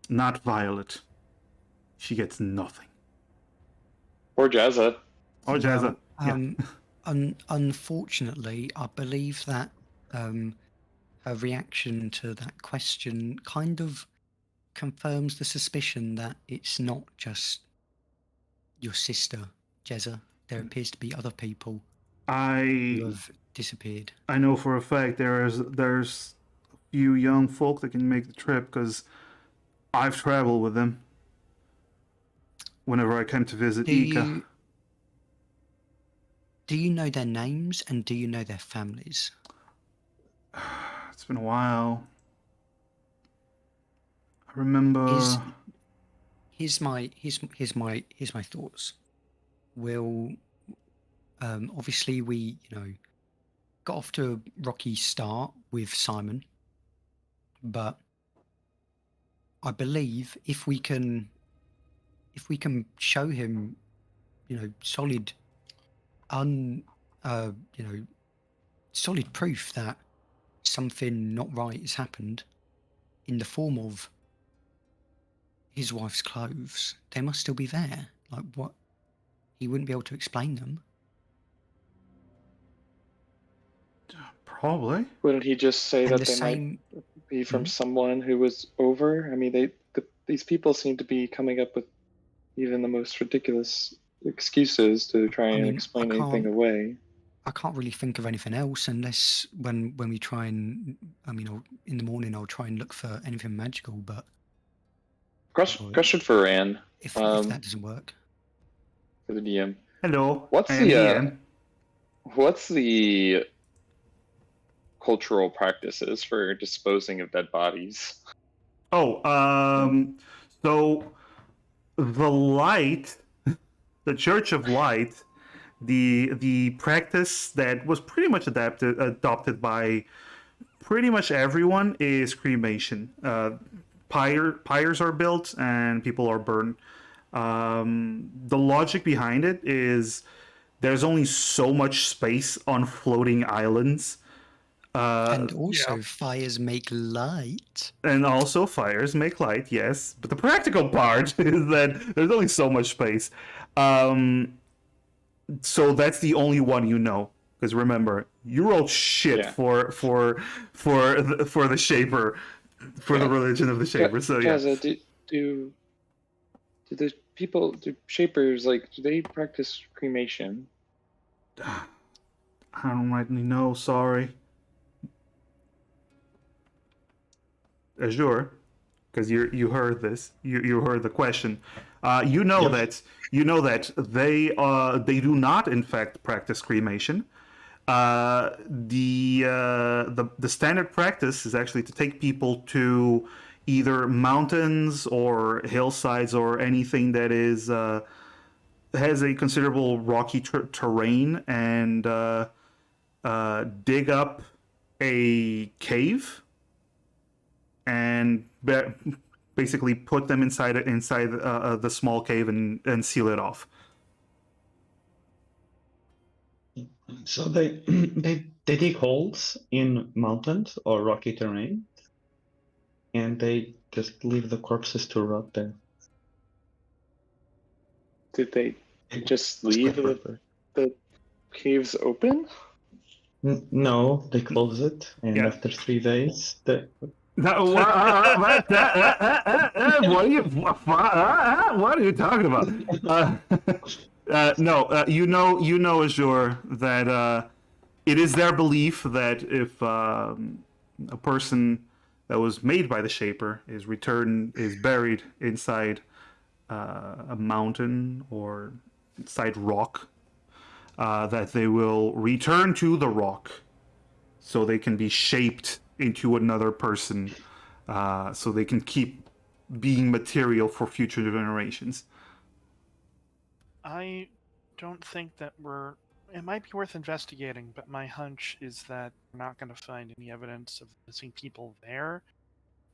Not Violet. She gets nothing. or Jazza. Oh, Jazza. Unfortunately, I believe that her reaction to that question kind of confirms the suspicion that it's not just your sister, Jezza. There appears to be other people who I have disappeared. know for a fact there's a few young folk that can make the trip because I've traveled with them whenever I came to visit Ika. Do you know their names and do you know their families? It's been a while. I remember. Here's my thoughts. We'll obviously we got off to a rocky start with Simon, but I believe if we can show him solid solid proof that something not right has happened in the form of his wife's clothes, they must still be there. Like, what? He wouldn't be able to explain them. Probably. Wouldn't he just say And that the they same, might be from someone who was over? I mean, these people seem to be coming up with even the most ridiculous excuses to try and explain anything away. I can't really think of anything else unless when we try and, in the morning I'll try and look for anything magical, but Question for Ran. if that doesn't work. For the DM. Hello. What's the cultural practices for disposing of dead bodies? Oh, so the light, the Church of Light, the practice that was pretty much adopted by pretty much everyone is cremation. Pyres are built and people are burned. The logic behind it is there's only so much space on floating islands. And also, fires make light. And also, fires make light, yes. But the practical part is that there's only so much space. So that's the only one you know. Because remember, you rolled shit Yeah. for the Shaper, for the religion of the Shaper. So yeah. Gaza, do the people, do Shapers, like, do they practice cremation? I don't rightly know. Sorry. Azure, because you heard this, you heard the question. You know Yes. that they do not in fact practice cremation. The standard practice is actually to take people to either mountains or hillsides or anything that is has a considerable rocky terrain and dig up a cave and basically put them inside the small cave and seal it off. So they they dig holes in mountains or rocky terrain, and they just leave the corpses to rot there. Did they just Most leave likely. the caves open? No, they close it, and Yeah. after 3 days, What are you talking about? No, you know, Azure, that it is their belief that if a person that was made by the Shaper is buried inside a mountain or inside rock, that they will return to the rock so they can be shaped into another person, so they can keep being material for future generations. I don't think that we're. It might be worth investigating, but my hunch is that we're not going to find any evidence of missing people there,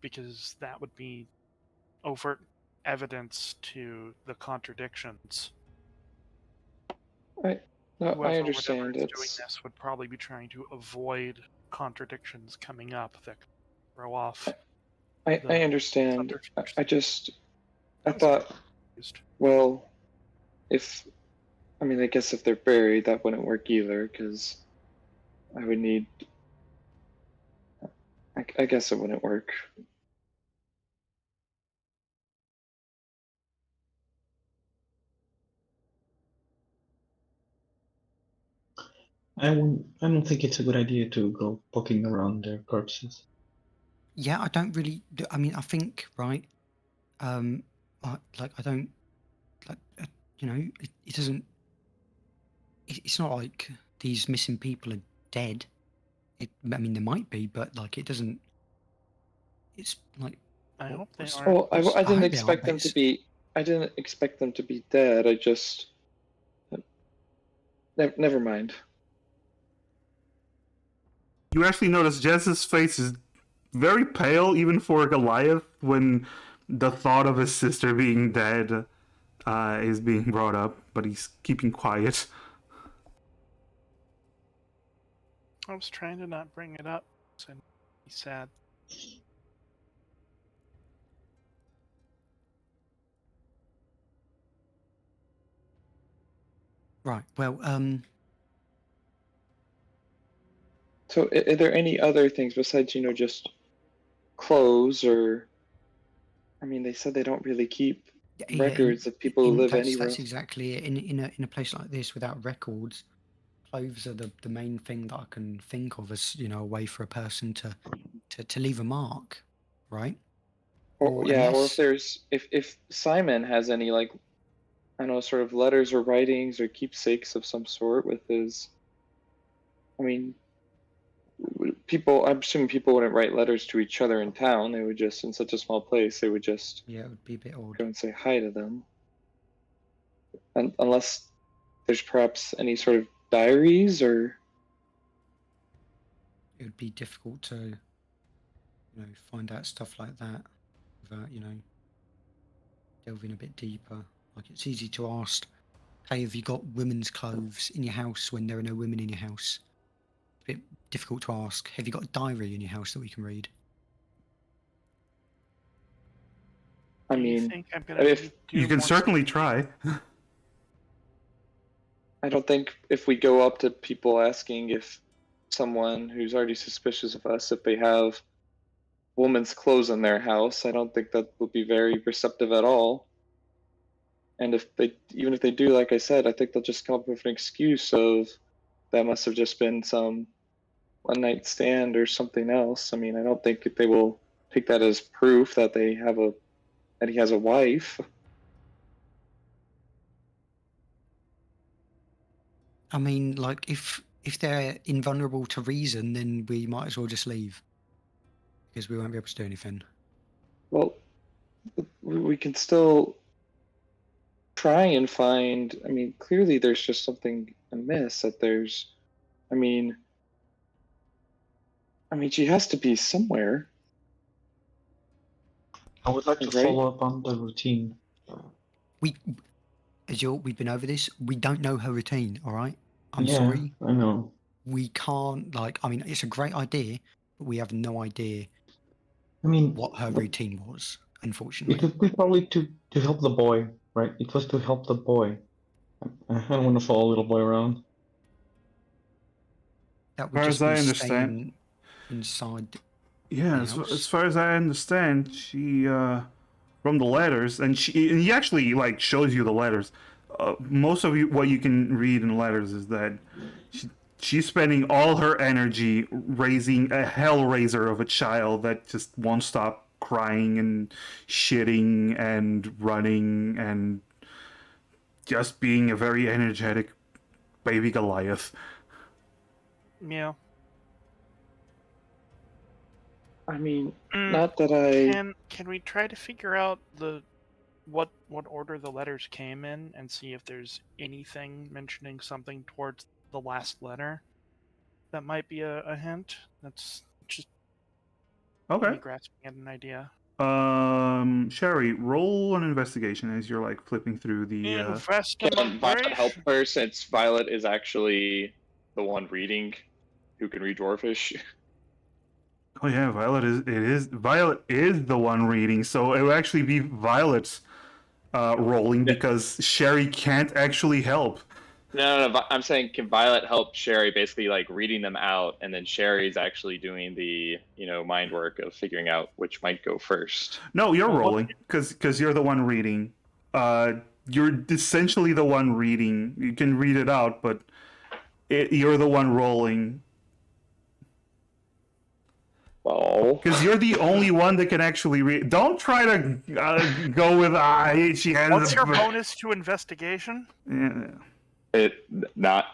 because that would be overt evidence to the contradictions. I Whoever understand. whatever is doing this would probably be trying to avoid contradictions coming up that could throw off. I understand. I thought, well, I guess if they're buried, that wouldn't work either, because I would need. I guess it wouldn't work. I don't think it's a good idea to go poking around their corpses. Yeah, I don't really. I mean, I think right. Like I don't like. It doesn't. It's not like these missing people are dead. I mean, there might be, but like it doesn't. It's like. I hope they what's- are. Well, I I didn't hope they expect are, them but to be. I didn't expect them to be dead. I just. Never mind. You actually notice Jess's face is very pale, even for Goliath, when the thought of his sister being dead is being brought up, but he's keeping quiet. I was trying to not bring it up, and he's sad. Right. Well, So, are there any other things besides, just clothes or? I mean, they said they don't really keep records of people who live anywhere. That's exactly it. In a place like this without records, clothes are the main thing that I can think of as a way for a person to leave a mark, right? Or if Simon has any, like, I don't know, sort of letters or writings or keepsakes of some sort with his. I mean, I'm assuming people wouldn't write letters to each other in town. They would just, in such a small place, they would just Yeah, it would be a bit odd. go and say hi to them. And unless there's perhaps any sort of diaries or. It would be difficult to find out stuff like that without delving a bit deeper. Like, it's easy to ask, hey, have you got women's clothes in your house when there are no women in your house? bit difficult to ask. Have you got a diary in your house that we can read? I Do you mean, think I'm gonna if need to do You can more certainly stuff? try. I don't think if we go up to people asking if someone who's already suspicious of us, if they have woman's clothes in their house, I don't think that would be very receptive at all. And even if they do, like I said, I think they'll just come up with an excuse of that must have just been some one night stand or something else. I mean, I don't think they will take that as proof that that he has a wife. I mean, like if they're invulnerable to reason, then we might as well just leave because we won't be able to do anything. Well, we can still try and find. I mean, clearly there's just something amiss. I mean, she has to be somewhere. I would like to Right? follow up on the routine. We've been over this. We don't know her routine. All right. I'm Yeah, sorry. I know. We can't. I mean, it's a great idea, but we have no idea I mean, what her routine was. Unfortunately. it would be probably to help the boy, right? It was to help the boy. I don't want to follow a little boy around. That As would far just as I be understand, staying inside. yeah, the as house. far as I understand, she from the letters, and he actually like shows you the letters. Most of what you can read in letters is that she's spending all her energy raising a hellraiser of a child that just won't stop crying and shitting and running and just being a very energetic baby Goliath. Yeah. I mean, Mm, not that Can we try to figure out what order the letters came in and see if there's anything mentioning something towards the last letter that might be a hint? That's just Okay. me grasping at an idea. Sherry, roll an investigation as you're like flipping through the. Can Violet help her since Violet is actually the one reading who can read Dwarfish? Oh yeah, Violet is the one reading, so it would actually be Violet's rolling Yeah. because Sherry can't actually help. No. I'm saying, can Violet help Sherry basically like reading them out, and then Sherry's actually doing the mind work of figuring out which might go first. No, you're Well, rolling because you're the one reading. You're essentially the one reading. You can read it out, but you're the one rolling. Well, Because you're the only one that can actually read. Don't try to go with she has. What's your bonus to investigation? Yeah. not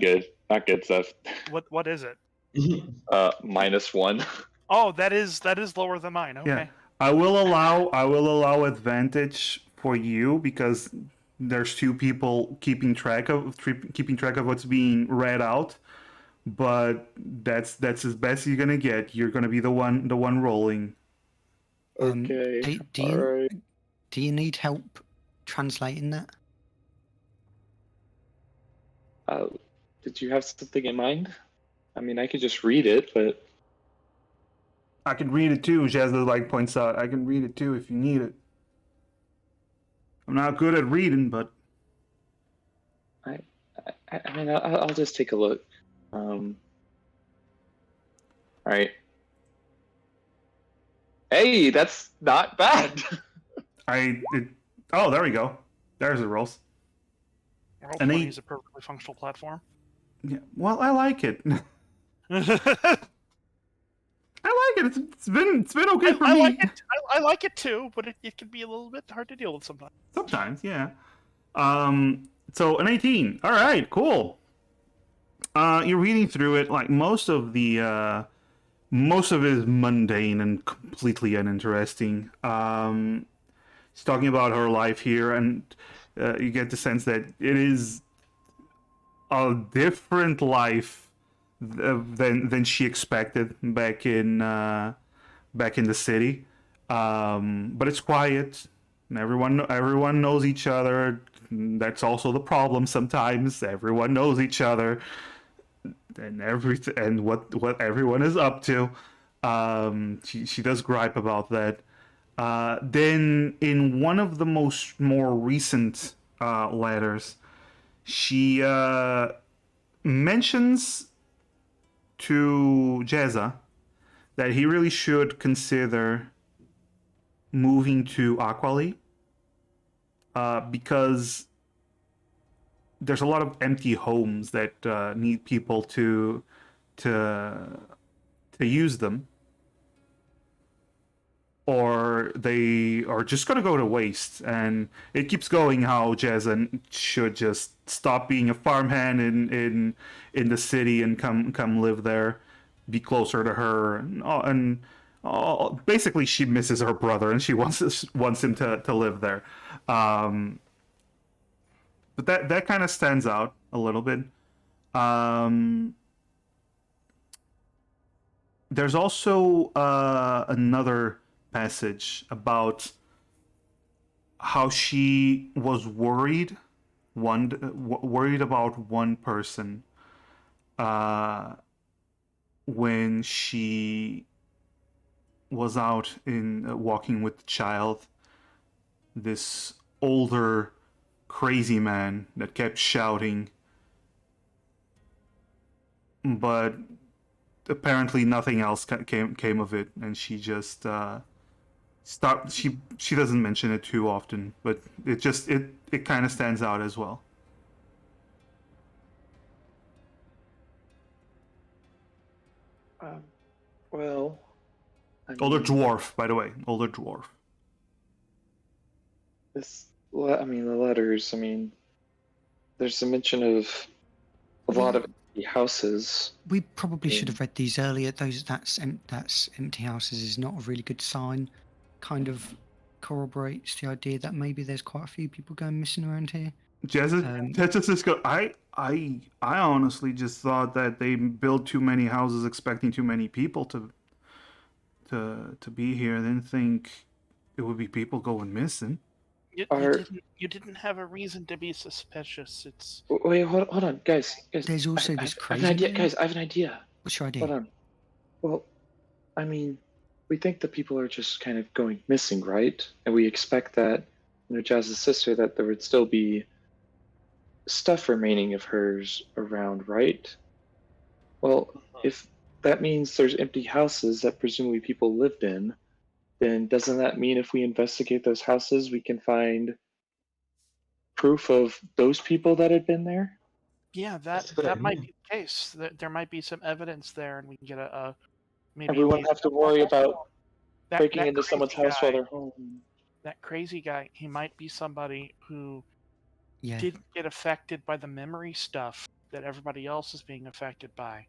good. Not good stuff. What is it? -1. Oh, that is lower than mine. Okay. Yeah. I will allow advantage for you because there's two people keeping track of what's being read out. But that's as best you're gonna get. You're gonna be the one rolling. Okay. Do you need help translating that? Did you have something in mind? I mean, I could just read it, but I can read it too. Jazza like points out. I can read it too if you need it. I'm not good at reading, but I mean, I'll just take a look. All right. Hey, that's not bad. oh, there we go. There's the rolls. Roll20 is a perfectly functional platform. Yeah, well, I like it. I like it. It's been okay for me. Like it. I like it too, but it can be a little bit hard to deal with sometimes. Sometimes, yeah. So an 18. All right, cool. You're reading through it. Like most of it is mundane and completely uninteresting. She's talking about her life here, and you get the sense that it is a different life than she expected back in the city. But it's quiet. And everyone knows each other. That's also the problem sometimes. Everyone knows each other. and everything and what everyone is up to. She does gripe about that. Then in one of the more recent letters, she mentions to Jezza that he really should consider moving to Aquali because there's a lot of empty homes that need people to use them, or they are just gonna go to waste. And it keeps going how Jason should just stop being a farmhand in the city and come live there, be closer to her, and basically she misses her brother and she wants him to live there. But that kind of stands out a little bit. There's also another passage about how she was worried about one person when she was out in walking with the child. This older crazy man that kept shouting, but apparently nothing else came of it, and she just stopped. She doesn't mention it too often, but it kind of stands out as well. Well, Older dwarf, by the way, older dwarf. I mean, the letters. I mean, there's a mention of a lot of empty houses. We probably should have read these earlier. That's empty houses is not a really good sign. Kind of corroborates the idea that maybe there's quite a few people going missing around here. I honestly just thought that they built too many houses expecting too many people to be here. I didn't think it would be people going missing. You didn't have a reason to be suspicious. It's Wait, hold on, guys. There's also this I have crazy an idea, man. guys. I have an idea. What's your idea? Hold on. Well, I mean, we think that people are just kind of going missing, right? And we expect that, Jazz's sister, that there would still be stuff remaining of hers around, right? Well, if that means there's empty houses that presumably people lived in, then doesn't that mean if we investigate those houses, we can find proof of those people that had been there? yeah, that might be the case. There might be some evidence there, and we can get a maybe. And we won't have to worry about breaking into crazy someone's house while guy- they're home. That crazy guy, he might be somebody who Yeah. didn't get affected by the memory stuff that everybody else is being affected by,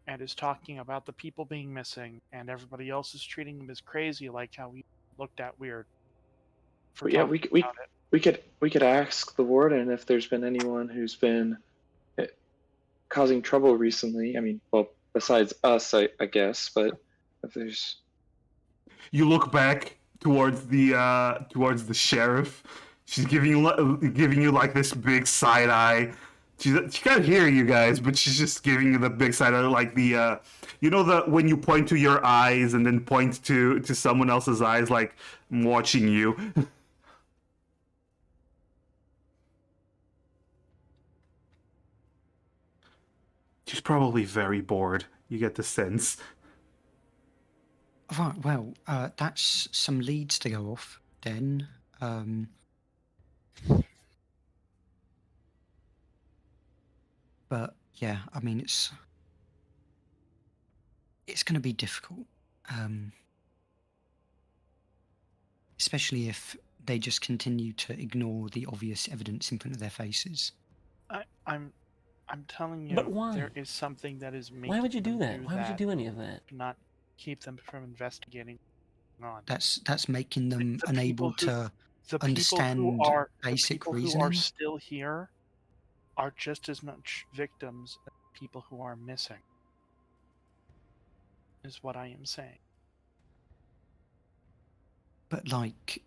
and is talking about the people being missing, and everybody else is treating him as crazy, like how we looked at weird. For Yeah, talking about it. we could ask the warden if there's been anyone who's been causing trouble recently. I mean, well, besides us, I guess, but if there's... You look back towards the sheriff. She's giving you like this big side eye. She can't hear you guys, but she's just giving you the big side eye, like the when you point to your eyes and then point to someone else's eyes, like I'm watching you. She's probably very bored. You get the sense. Right. Well, that's some leads to go off then. But yeah, I mean it's going to be difficult, especially if they just continue to ignore the obvious evidence in front of their faces. I'm telling you, But why? there is something that is making Why would you do them that? Why would you do any of that? not keep them from investigating on. That's making them The unable people to The understand people who are basic the people who reasoning. are still here are just as much victims as people who are missing. Is what I am saying. But like,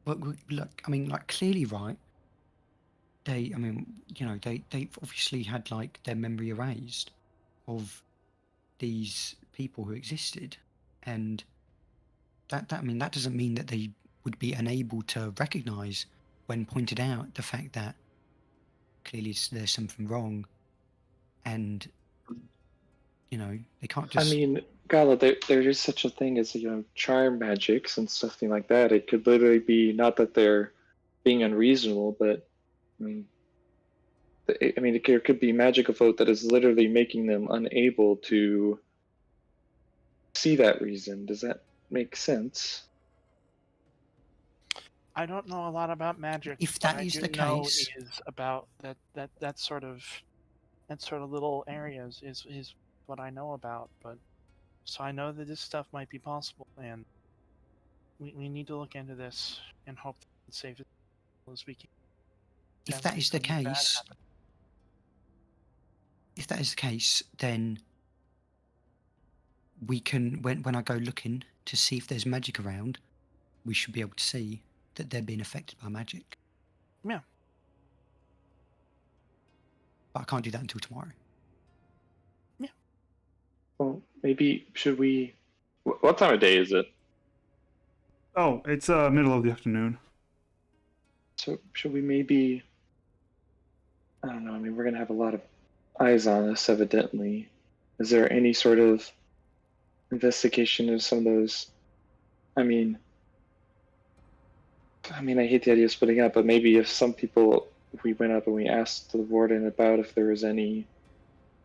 look, I mean, like clearly, right? They've obviously had like their memory erased, of these people who existed, and that doesn't mean that they would be unable to recognize when pointed out the fact that clearly there's something wrong, and they can't I just. mean, Gala, there is such a thing as charm magics and something like that. It could literally be not that they're being unreasonable, but there could be magic afoot that is literally making them unable to see that reason. Does that make sense? I don't know a lot about magic. If but that I is do the know case- is about that sort of little areas is what I know about. But so I know that this stuff might be possible, and we need to look into this and hope that it's safe as we can. If that is the case, then we can, when I go looking to see if there's magic around, we should be able to see that they're being affected by magic. Yeah. But I can't do that until tomorrow. Well, maybe should we? What time of day is it? Oh, it's middle of the afternoon. So should we maybe? I don't know. I mean, we're gonna have a lot of eyes on us, evidently. Is there any sort of investigation of some of those? I mean, I hate the idea of splitting up, but maybe if we went up and we asked the warden about if there was the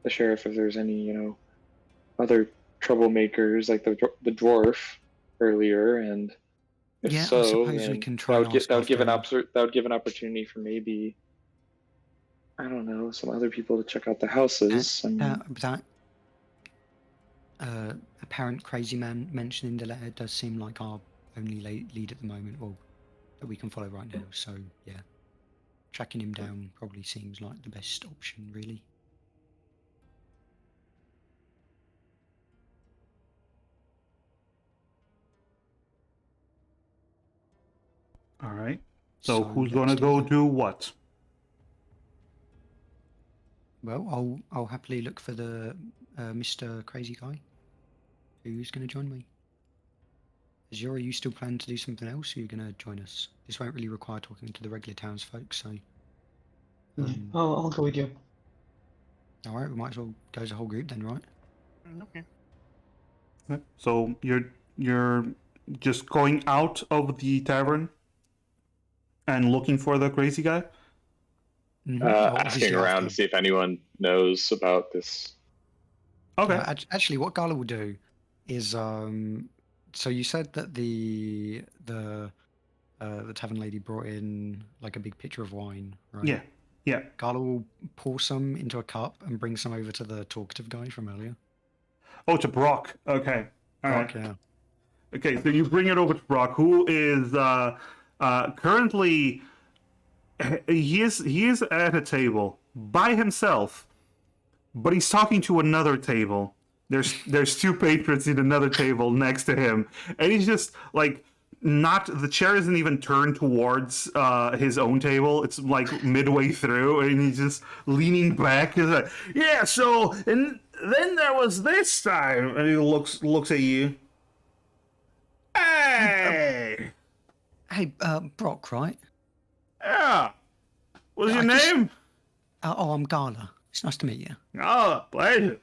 sheriff, if there's any, other troublemakers like the dwarf earlier, and if Yeah, I so, suppose we then can try and ask that would give after him. that would give an opportunity for maybe, I don't know, some other people to check out the houses. That apparent crazy man mentioned in the letter does seem like our only lead at the moment, well, that we can follow right now. So yeah, tracking him down probably seems like the best option, really. All right. So who's let's gonna go that. do what? Well, I'll happily look for the Mr. Crazy Guy. Who's going to join me? Azura, you still plan to do something else, or are you going to join us? This won't really require talking to the regular townsfolk, so... I'll go with you. Alright, we might as well go as a whole group then, right? Okay. Okay. So you're just going out of the tavern and looking for the crazy guy? Mm-hmm. Asking around to see if anyone knows about this. Okay. Actually, what Gala will do is, so you said that the tavern lady brought in like a big pitcher of wine, right? Yeah. Gala will pour some into a cup and bring some over to the talkative guy from earlier. Oh, to Brock. Okay. All right. Yeah. Okay, so you bring it over to Brock, who is currently he is at a table by himself, but he's talking to another table. There's two patrons in another table next to him, and he's just like the chair isn't even turned towards his own table. It's like midway through, and he's just leaning back. He's like, yeah. So and then there was this time, and he looks at you. Hey! Hey, Brock, right? Yeah. What's your I just- name? I'm Gala. It's nice to meet you. Oh, pleasure.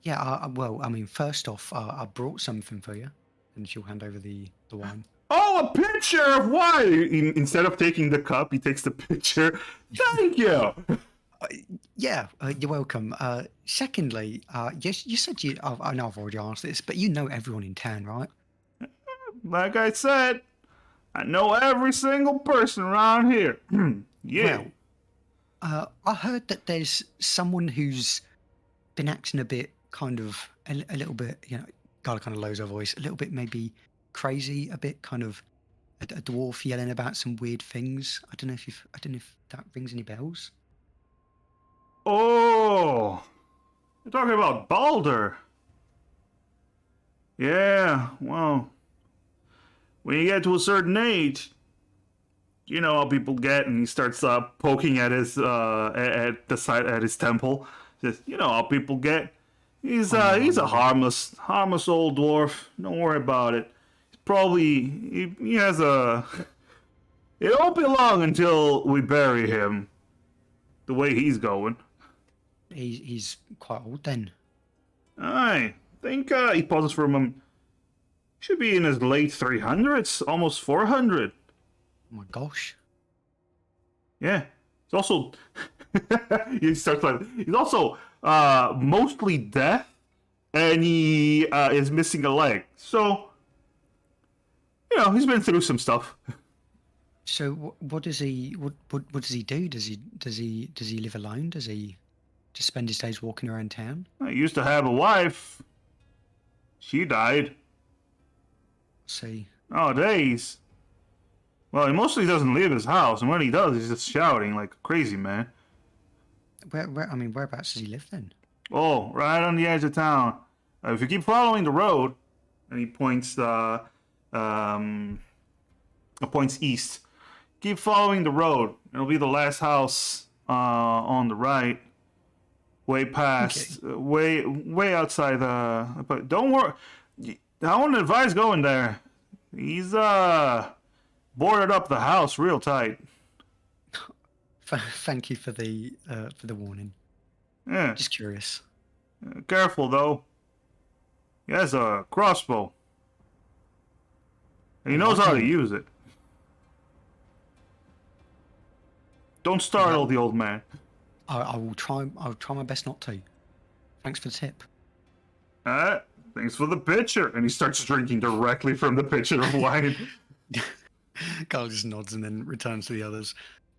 Yeah, well, I mean, first off, I brought something for you, and she'll hand over the wine. Oh, a pitcher of wine! Instead of taking the cup, he takes the pitcher. Thank you! Yeah, you're welcome. Secondly, yes, you said I know I've already asked this, but you know everyone in town, right? Like I said, I know every single person around here. Yeah. Well, I heard that there's someone who's been acting a bit kind of, a little bit, Gala kind of lowers her voice, a little bit maybe crazy, a bit kind of a dwarf yelling about some weird things. I don't know if that rings any bells. Oh, you're talking about Balder. Yeah, well, when you get to a certain age, you know how people get, and he starts poking at his at his temple. Just, you know how people get. He's a harmless old dwarf. Don't worry about it. He's probably he has a. It won't be long until we bury him. The way he's going. He's quite old then. I think he pauses for a moment. Should be in his late 300s, almost 400. Oh my gosh. Yeah. He's also he starts like he's also mostly deaf, and he is missing a leg. So you know, he's been through some stuff. So what does he what does he do? Does he live alone? Does he just spend his days walking around town? I used to have a wife. She died. See. Nowadays, well, he mostly doesn't leave his house, and when he does, he's just shouting like a crazy man. Whereabouts does he live then? Oh, right on the edge of town. If you keep following the road, and he points east. Keep following the road. It'll be the last house on the right. Way past, way outside the. But don't worry. I wouldn't advise going there. He's boarded up the house real tight. Thank you for the warning. Yeah. Just curious. Careful though. He has a crossbow. And he knows how to use it. Don't startle the old man. I will try. I'll try my best not to. Thanks for the tip. Thanks for the pitcher. And he starts drinking directly from the pitcher of wine. Carl just nods and then returns to the others.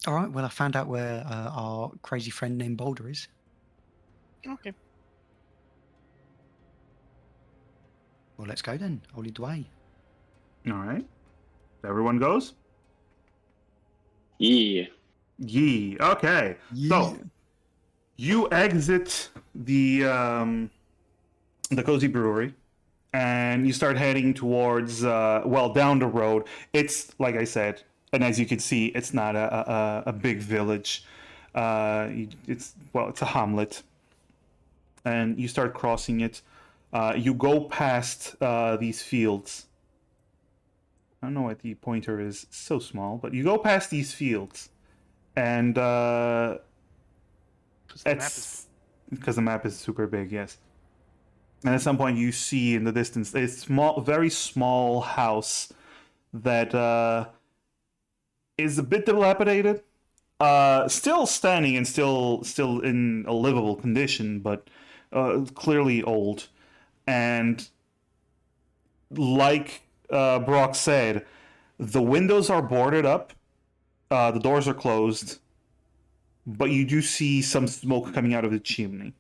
All right. Well, I found out where our crazy friend named Boulder is. Okay. Well, let's go then. I'll lead the way. All right. Everyone goes? Yeah. Yee. Okay. So you exit the cozy brewery, and you start heading towards down the road. It's like I said, and as you can see, it's not a big village. It's a hamlet, and you start crossing it. You go past these fields. I don't know why the pointer is so small, but you go past these fields. And because the map is super big, yes. And at some point, you see in the distance a very small house that is a bit dilapidated, still standing and still in a livable condition, but clearly old. And like Brock said, the windows are boarded up. The doors are closed, but you do see some smoke coming out of the chimney.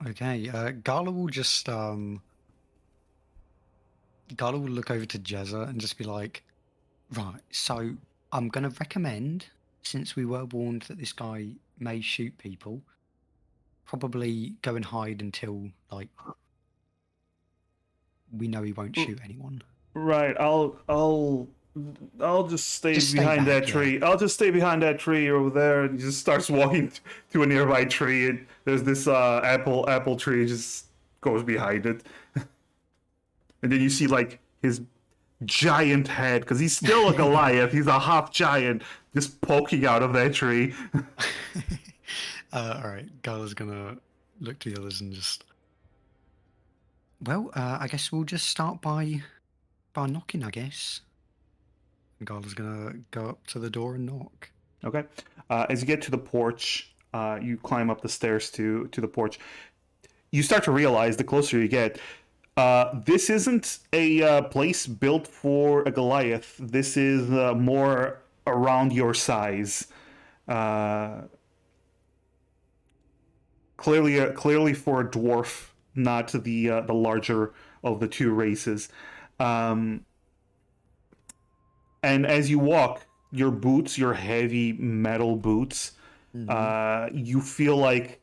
Okay, Gala will just Gala will look over to Jezza and just be like, right, so I'm gonna recommend, since we were warned that this guy may shoot people, probably go and hide until like we know he won't shoot anyone. Right. I'll just stay behind that tree. Yeah. I'll just stay behind that tree over there, and he just starts walking to a nearby tree. And there's this apple tree just goes behind it, and then you see like his giant head, because he's still a Goliath. He's a half giant, just poking out of that tree. All right, Gala's gonna look to the others and just. Well, I guess we'll just start by knocking, I guess. And Gala's gonna go up to the door and knock. Okay. As you get to the porch, you climb up the stairs to the porch. You start to realize the closer you get, this isn't a place built for a Goliath. This is more around your size. Clearly for a dwarf, not the larger of the two races. And as you walk, your boots, your heavy metal boots, you feel like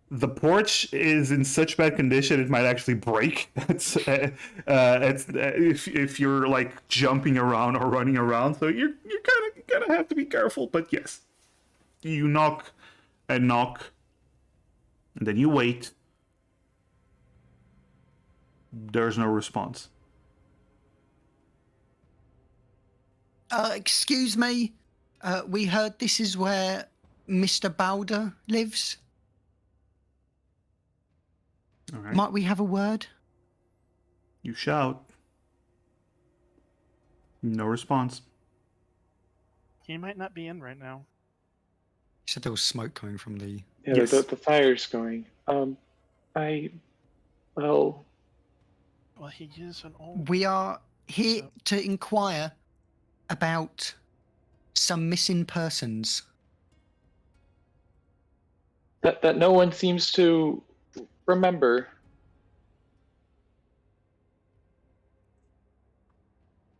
The porch is in such bad condition it might actually break. If you're like jumping around or running around, so you're gonna have to be careful. But yes, you knock and knock, and then you wait. There's no response. Excuse me. We heard this is where Mr. Balder lives. All right. Might we have a word? You shout. No response. He might not be in right now. You said there was smoke coming from the. Yeah, Yes. the fire's going. Well, Well, he is an old. We are here to inquire about some missing persons. that no one seems to remember.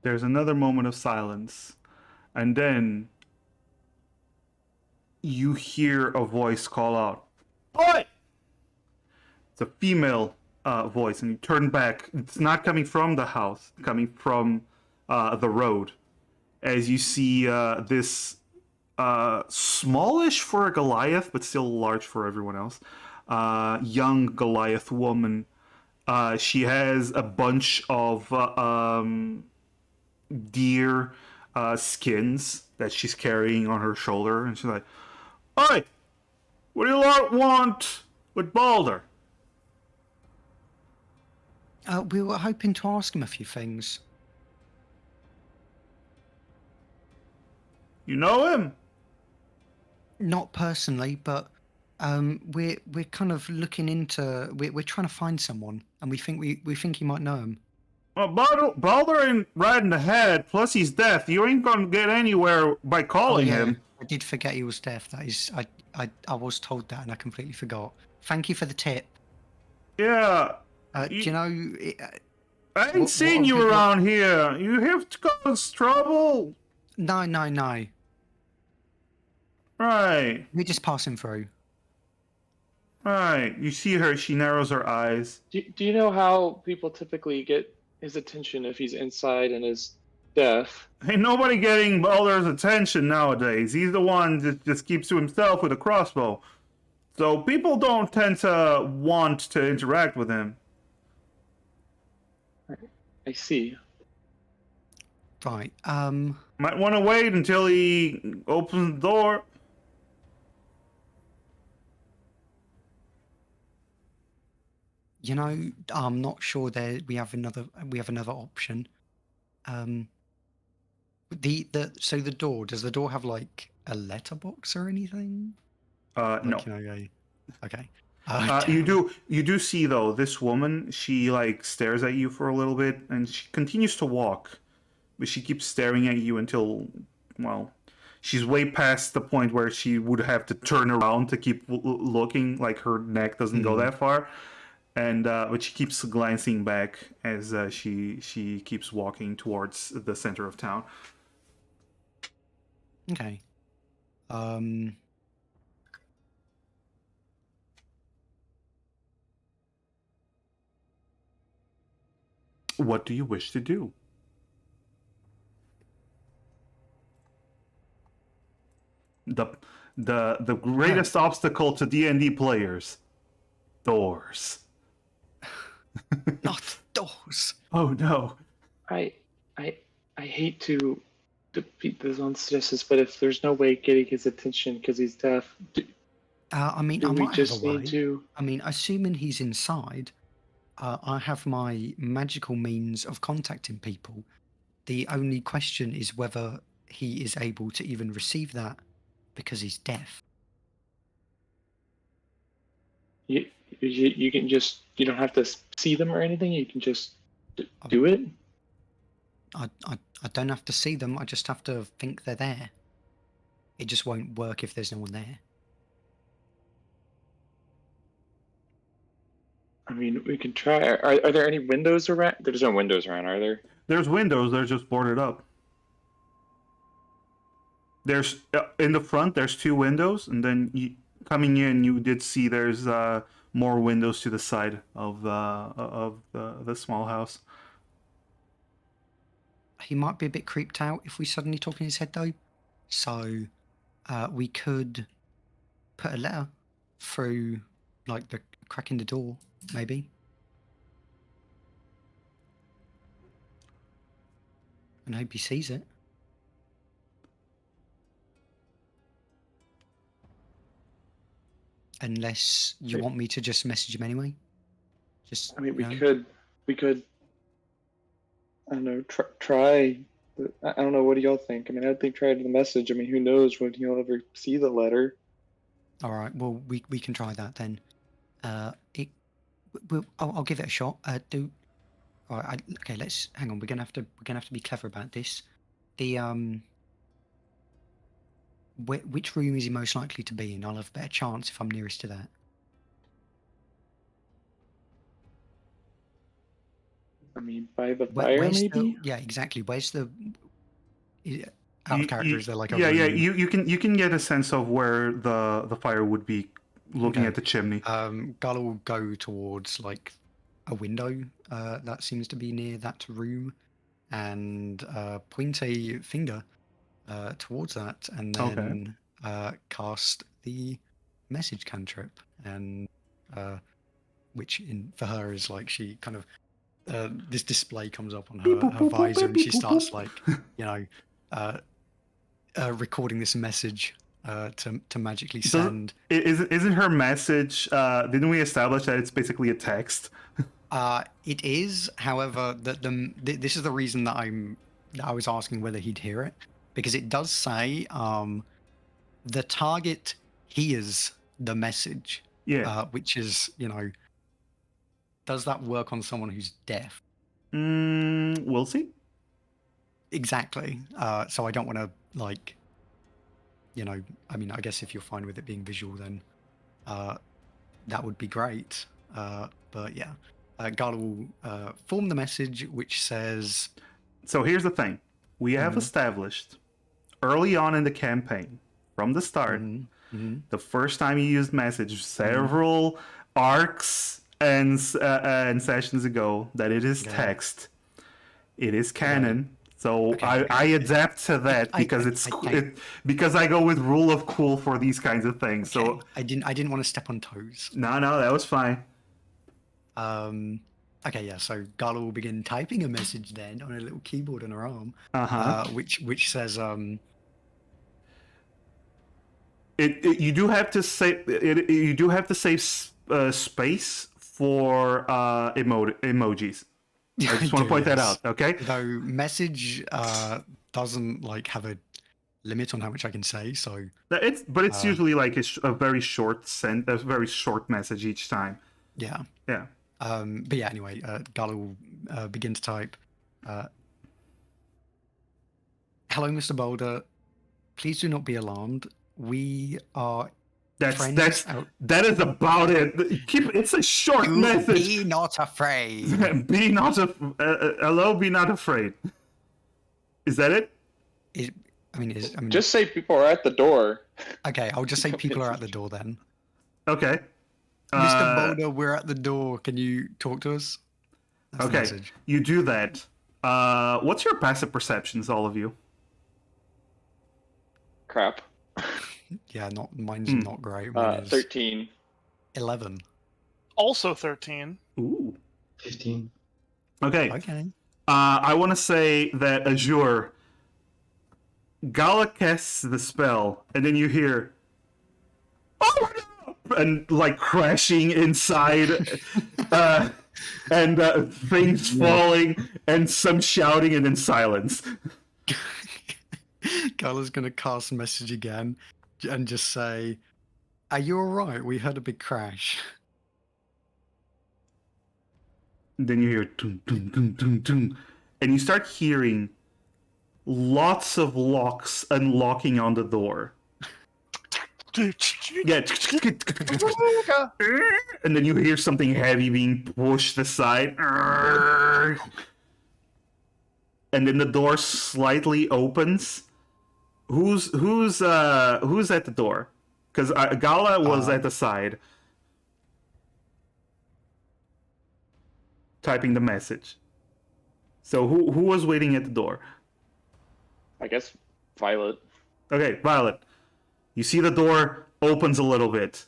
There's another moment of silence, and then you hear a voice call out, "Oi!" It's a female voice, and you turn back. It's not coming from the house, it's coming from the road. As you see this smallish for a Goliath, but still large for everyone else, young Goliath woman. She has a bunch of deer skins that she's carrying on her shoulder, and she's like, "Oi, what do you lot want with Balder?" We were hoping to ask him a few things. You know him? Not personally, but we're kind of looking into. We're trying to find someone, and we think he might know him. Well, Balder ain't riding ahead, plus he's deaf. You ain't gonna get anywhere by calling him. I did forget he was deaf. That is, I was told that, and I completely forgot. Thank you for the tip. Yeah, Do you know? I ain't what seen have you we got? around here. You have to cause trouble. No. Right, We're just passing through. right. You see her, she narrows her eyes. Do you know how people typically get his attention if he's inside and is deaf? Ain't nobody getting Balder's attention nowadays. He's the one that just keeps to himself with a crossbow. So people don't tend to want to interact with him. I see. Right. Might want to wait until he opens the door. You know, I'm not sure there we have another option. So the door, does the door have like a letterbox or anything? No. Like, you know, okay. You do see though this woman. She like stares at you for a little bit, and she continues to walk, but she keeps staring at you until, well, she's way past the point where she would have to turn around to keep looking. Like her neck doesn't go that far, and but she keeps glancing back as she keeps walking towards the center of town. Okay. What do you wish to do? The greatest obstacle to D&D players, doors. Not doors. Oh no. I hate to beat this on justice, but if there's no way getting his attention because he's deaf, I mean, I do we might just have a way. need to? I mean, assuming he's inside, I have my magical means of contacting people. The only question is whether he is able to even receive that because he's deaf. You can just, you don't have to see them or anything. You can just do it. I don't have to see them. I just have to think they're there. It just won't work if there's no one there. I mean, we can try. Are there any windows around? There's no windows around, are there? There's windows. They're just boarded up. There's in the front. There's two windows, and then coming in, you did see there's more windows to the side of the small house. He might be a bit creeped out if we suddenly talk in his head, though. So we could put a letter through, like, the crack in the door, maybe. And hope he sees it. Unless you want me to just message him anyway. Just, I mean, we you know. could. I don't know. Try. I don't know. What do y'all think? I mean, I think try the message. I mean, who knows when he'll ever see the letter? All right. Well, we can try that then. I'll give it a shot. All right. Okay. Let's hang on. We're gonna have to be clever about this. The which room is he most likely to be in? I'll have a better chance if I'm nearest to that. I mean, by the fire, maybe. Yeah, exactly. Where's the? Out of character, is there like a yeah, room? you can get a sense of where the fire would be looking Okay. at the chimney. Gala will go towards like a window that seems to be near that room, and point a finger towards that, and then cast the message cantrip, and which for her is like she kind of this display comes up on her visor, and she starts like recording this message to magically send. Isn't her message? Didn't we establish that it's basically a text? It is. However, this is the reason that I was asking whether he'd hear it, because it does say the target hears the message. Yeah. Which is, does that work on someone who's deaf? We'll see. Exactly. So I don't want to I mean, I guess if you're fine with it being visual, then that would be great. But yeah, Gala will form the message which says. So here's the thing: we have established early on in the campaign, from the start, the first time you used message, several arcs and sessions ago, that it is text. It is canon. So I adapt to that because because I go with rule of cool for these kinds of things. So I didn't want to step on toes. No, that was fine. Okay, yeah. So Gala will begin typing a message then on a little keyboard on her arm, which says you do have to say you do have to save space for emojis. I just want to point that out, okay? Though message doesn't have a limit on how much I can say, so it's usually like a very short message each time. Yeah. Yeah. But yeah, anyway, Gala will begin to type. Hello, Mr. Boulder. Please do not be alarmed. We are. That is about it. It's a short message. Be not afraid. Be not hello. Be not afraid. Is that it? I mean, just say people are at the door. Okay, I'll just say people are at the door then. Okay. Mr. Boulder, we're at the door. Can you talk to us? That's okay. The message. You do that. What's your passive perceptions, all of you? Crap. Yeah, mine's not great. Mine is 13. 11. Also 13. Ooh. 15. Okay. I want to say that Azure, Gala casts the spell, and then you hear, "Oh no!" and crashing inside, and things falling, and some shouting, and then silence. Gala's gonna cast message again. And just say, "Are you all right? We heard a big crash." Then you hear tung, tung, tung, tung, tung, and you start hearing lots of locks unlocking on the door. Yeah, and then you hear something heavy being pushed aside, and then the door slightly opens. Who's at the door? because Gala was at the side typing the message. So who was waiting at the door? I guess Violet. Okay, Violet. You see the door opens a little bit.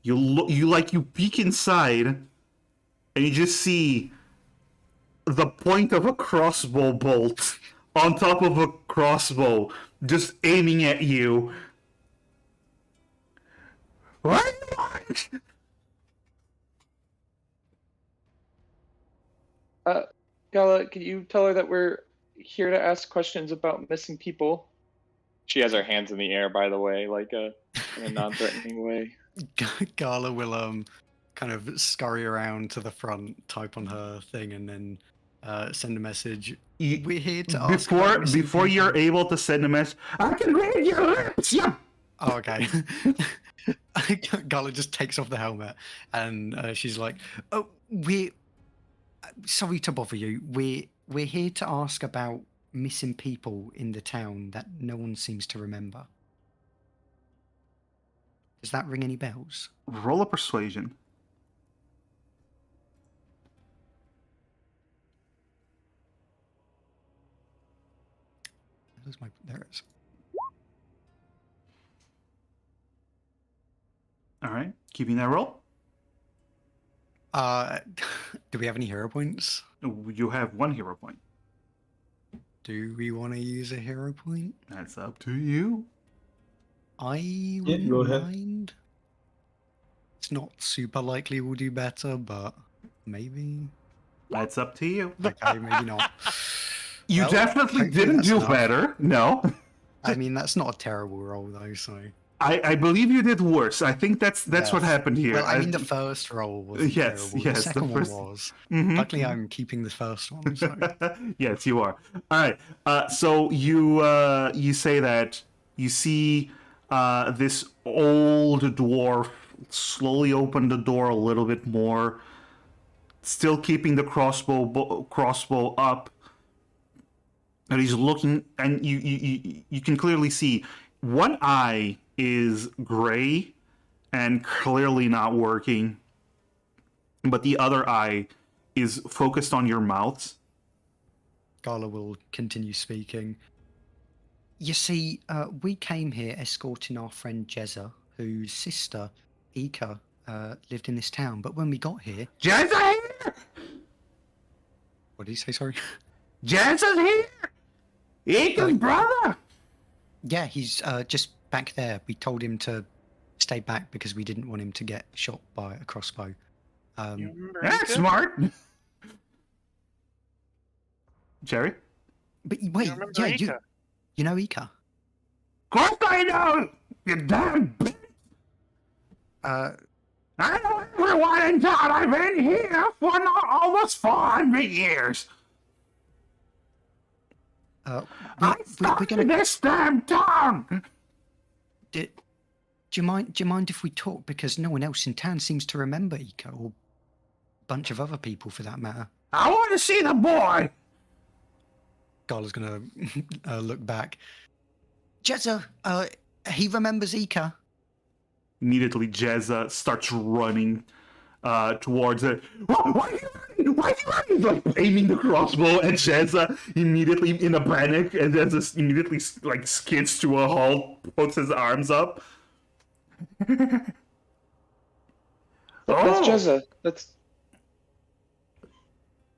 You peek inside, and you just see the point of a crossbow bolt on top of a crossbow, just aiming at you. What do you want? Gala, can you tell her that we're here to ask questions about missing people? She has her hands in the air, by the way, like in a non-threatening way. Gala will kind of scurry around to the front, type on her thing, and then send a message. We're here to ask Before you're able to send a message, I can read your lips. Yeah. Oh, okay. Gala just takes off the helmet, and she's like, "Oh, we're sorry to bother you. We're here to ask about missing people in the town that no one seems to remember." Does that ring any bells? Roll a persuasion. There it is. All right, keeping that roll. Do we have any hero points? You have 1 hero point. Do we want to use a hero point? That's up to you. I go wouldn't ahead. mind. It's not super likely we'll do better, but maybe. That's up to you. Okay, maybe not. You Well, definitely hopefully didn't that's do enough. better. No. I mean, that's not a terrible roll though, so. I believe you did worse. I think that's what Yes. happened here. Well, I mean, the first roll was Yes, terrible. yes, The the second first- one was. Mhm. Luckily, I'm keeping the first one. So. Yes, you are. All right. So you say that you see this old dwarf slowly open the door a little bit more, still keeping the crossbow up, and he's looking, and you can clearly see one eye is gray and clearly not working, but the other eye is focused on your mouth. Gala will continue speaking. You see, we came here escorting our friend Jezza, whose sister, Ika, lived in this town. But when we got here... Jezza here! What did he say, sorry? Jezza's here! Ika's brother! Yeah, he's just back there. We told him to stay back because we didn't want him to get shot by a crossbow. You remember That's Ika? smart. Jerry? But wait, You remember yeah, Ika? you know Ika? Of course I know! You damn bitch! Uh, I know everyone in town. I've been here for almost 400 years. I we're started gonna... this damn town! Do you mind if we talk? Because no one else in town seems to remember Ika, or a bunch of other people for that matter. I want to see the boy! Gala's gonna look back. Jezza, he remembers Ika. Immediately, Jezza starts running towards it. Why are you running? Like aiming the crossbow at Jezza immediately in a panic, and Jezza immediately like skids to a halt, puts his arms up. That's Oh, Jezza. That's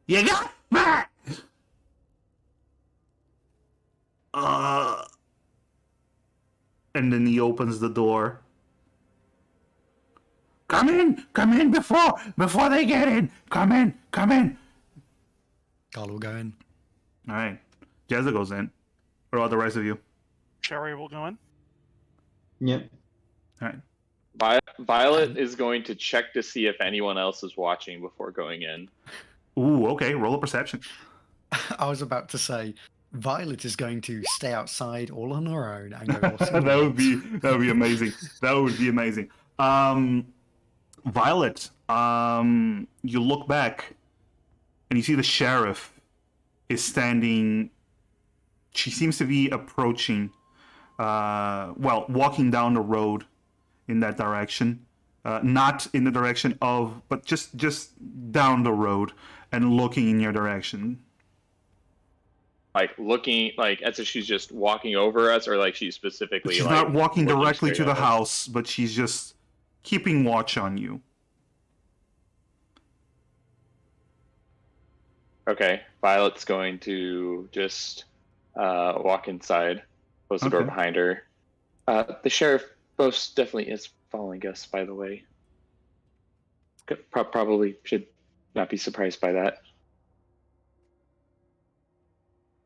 you got that! And then he opens the door. Come in before they get in. Come in. Gala will go in. All right, Jezza goes in. What about the rest of you? Cherry will go in. Yep. All right. Violet is going to check to see if anyone else is watching before going in. Ooh, okay. Roll a perception. I was about to say, Violet is going to stay outside all on her own and go. that would be amazing. That would be amazing. Violet, you look back and you see the sheriff is standing. She seems to be approaching, walking down the road, in that direction. Not in the direction of, but just down the road and looking in your direction. Like looking, like as if she's just walking over us, or like she's specifically She's like not walking looking directly to straight the at us? house, but she's just keeping watch on you. Okay, Violet's going to just walk inside, close the door Okay. behind her. The sheriff most definitely is following us, by the way. Probably should not be surprised by that.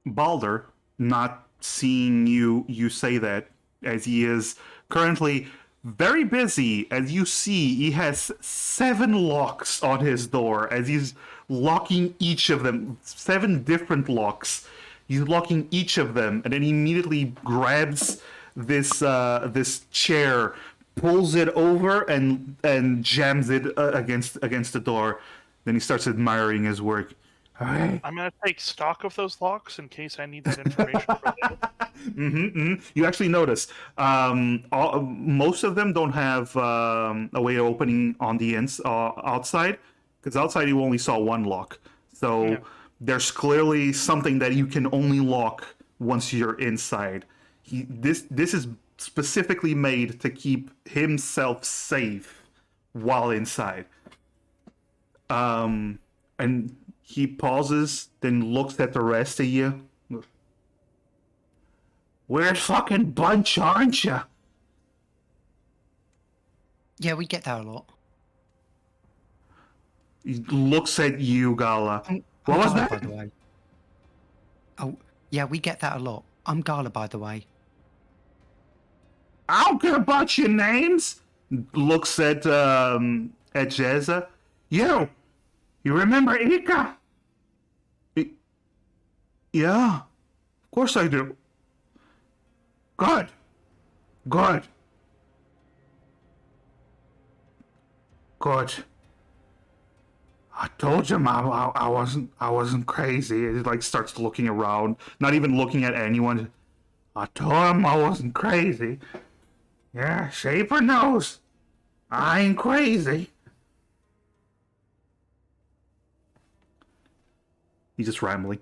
Balder, not seeing you say that, as he is currently very busy, as you see, he has 7 locks on his door, as he's locking each of them, 7 different locks. He's locking each of them, and then he immediately grabs this this chair, pulls it over, and jams it against the door. Then he starts admiring his work. Hey. I'm gonna take stock of those locks in case I need that information for later. You actually notice most of them don't have a way of opening on the outside, because outside you only saw 1 lock. So Yeah. there's clearly something that you can only lock once you're inside. This is specifically made to keep himself safe while inside. And he pauses, then looks at the rest of you. Weird fucking bunch, aren't you? Yeah, we get that a lot. He looks at you, Gala. I'm What was Gala, that? by the way. Oh, yeah, we get that a lot. I'm Gala, by the way. I don't care about your names. Looks at Jezza. You remember Ika? Yeah, of course I do. Good. I told him I wasn't crazy. He like starts looking around, not even looking at anyone. I told him I wasn't crazy. Yeah, Shaper knows. I ain't crazy. He's just rambling.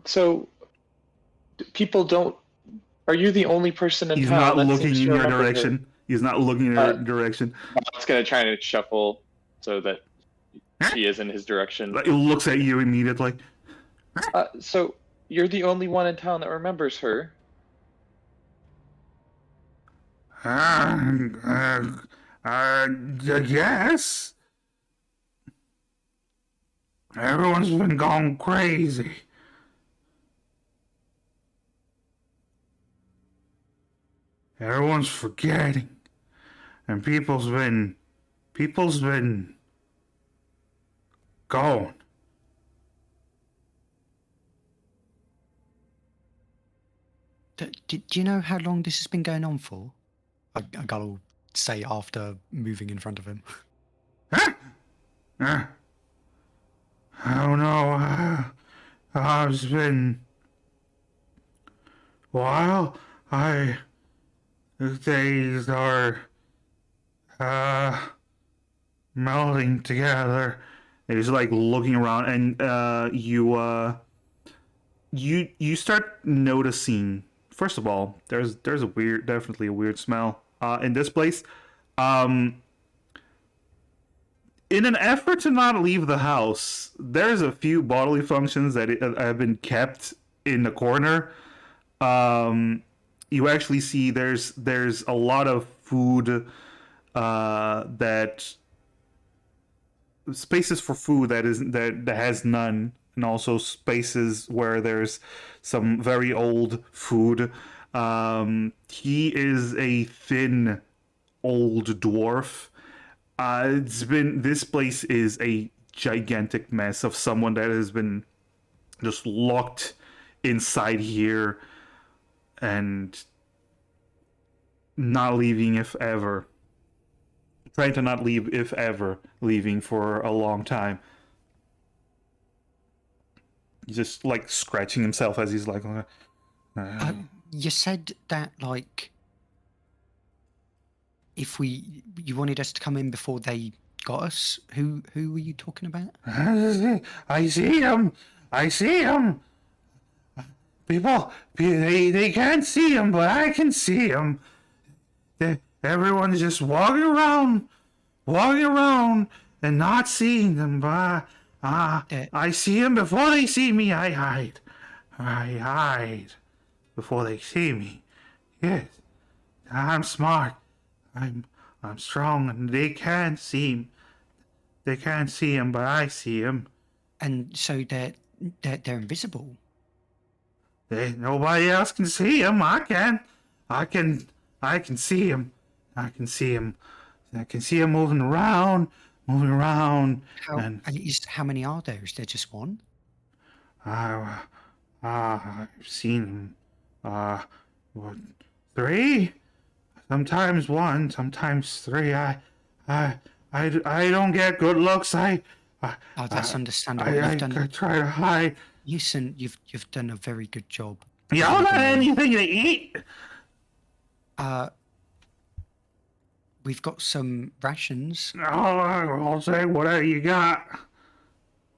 So people don't. Are you the only person in He's town not that looking seems in to your remember her? direction. He's not looking in your direction. Violet's gonna try to shuffle so that she is in his direction. Like, it looks at you immediately. So you're the only one in town that remembers her. Yes. Everyone's been going crazy. Everyone's forgetting. And people's been gone. Do you know how long this has been going on for? I gotta say after moving in front of him. Huh? I don't know. It's been a while. The days are melding together. He's like looking around, and you start noticing. First of all, there's definitely a weird smell in this place. In an effort to not leave the house, there's a few bodily functions that have been kept in the corner. You actually see there's a lot of food that spaces for food that has none, and also spaces where there's some very old food. He is a thin old dwarf. This place is a gigantic mess of someone that has been just locked inside here and not leaving if ever. Trying to not leave if ever, leaving for a long time. He's just like scratching himself as he's like, You said that, like, if you wanted us to come in before they got us. Who were you talking about? I see him. I see him. People, they can't see him, but I can see him. Everyone's just walking around and not seeing them. But I see them before they see me. I hide before they see me. Yes, I'm smart. I'm strong, and they can't see him. They can't see him, but I see him. And so they're invisible. Nobody else can see him. I can. I can see him. I can see him. I can see him moving around. How many are there? Is there just one? I've seen him. What, 3? Sometimes 1, sometimes 3. I don't get good looks. That's understandable. I try to hide. Listen, you've done a very good job. Y'all got anything to eat? We've got some rations. Oh, I'll say whatever you got.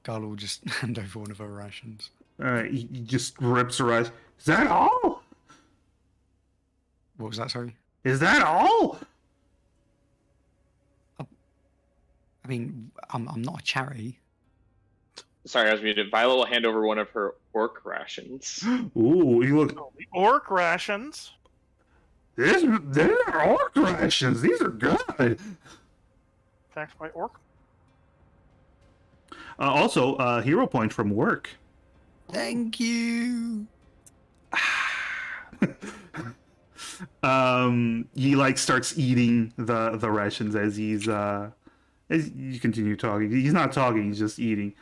Garl will just hand over one of her rations. He just rips her eyes. Is that all? What was that, sorry? Is that all? I mean, I'm not a charity. Sorry, I was muted. Violet will hand over one of her orc rations. Ooh, you look. Oh, the orc rations. These are orc rations. These are good. Packed by orc. Also, hero point from work. Thank you. He like starts eating the rations as he's as you continue talking. He's not talking. He's just eating.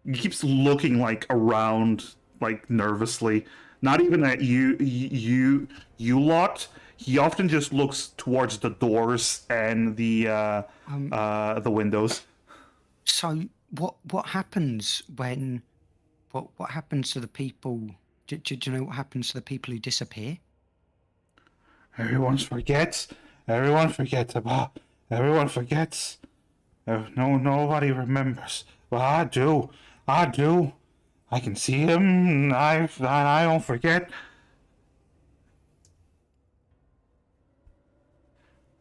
He keeps looking like around, like nervously. Not even at you lot. He often just looks towards the doors and the windows. So what happens when what happens to the people? Do you know what happens to the people who disappear? Everyone forgets. Everyone forgets about. Everyone forgets. Nobody remembers. Well, I do. I can see him. I don't forget.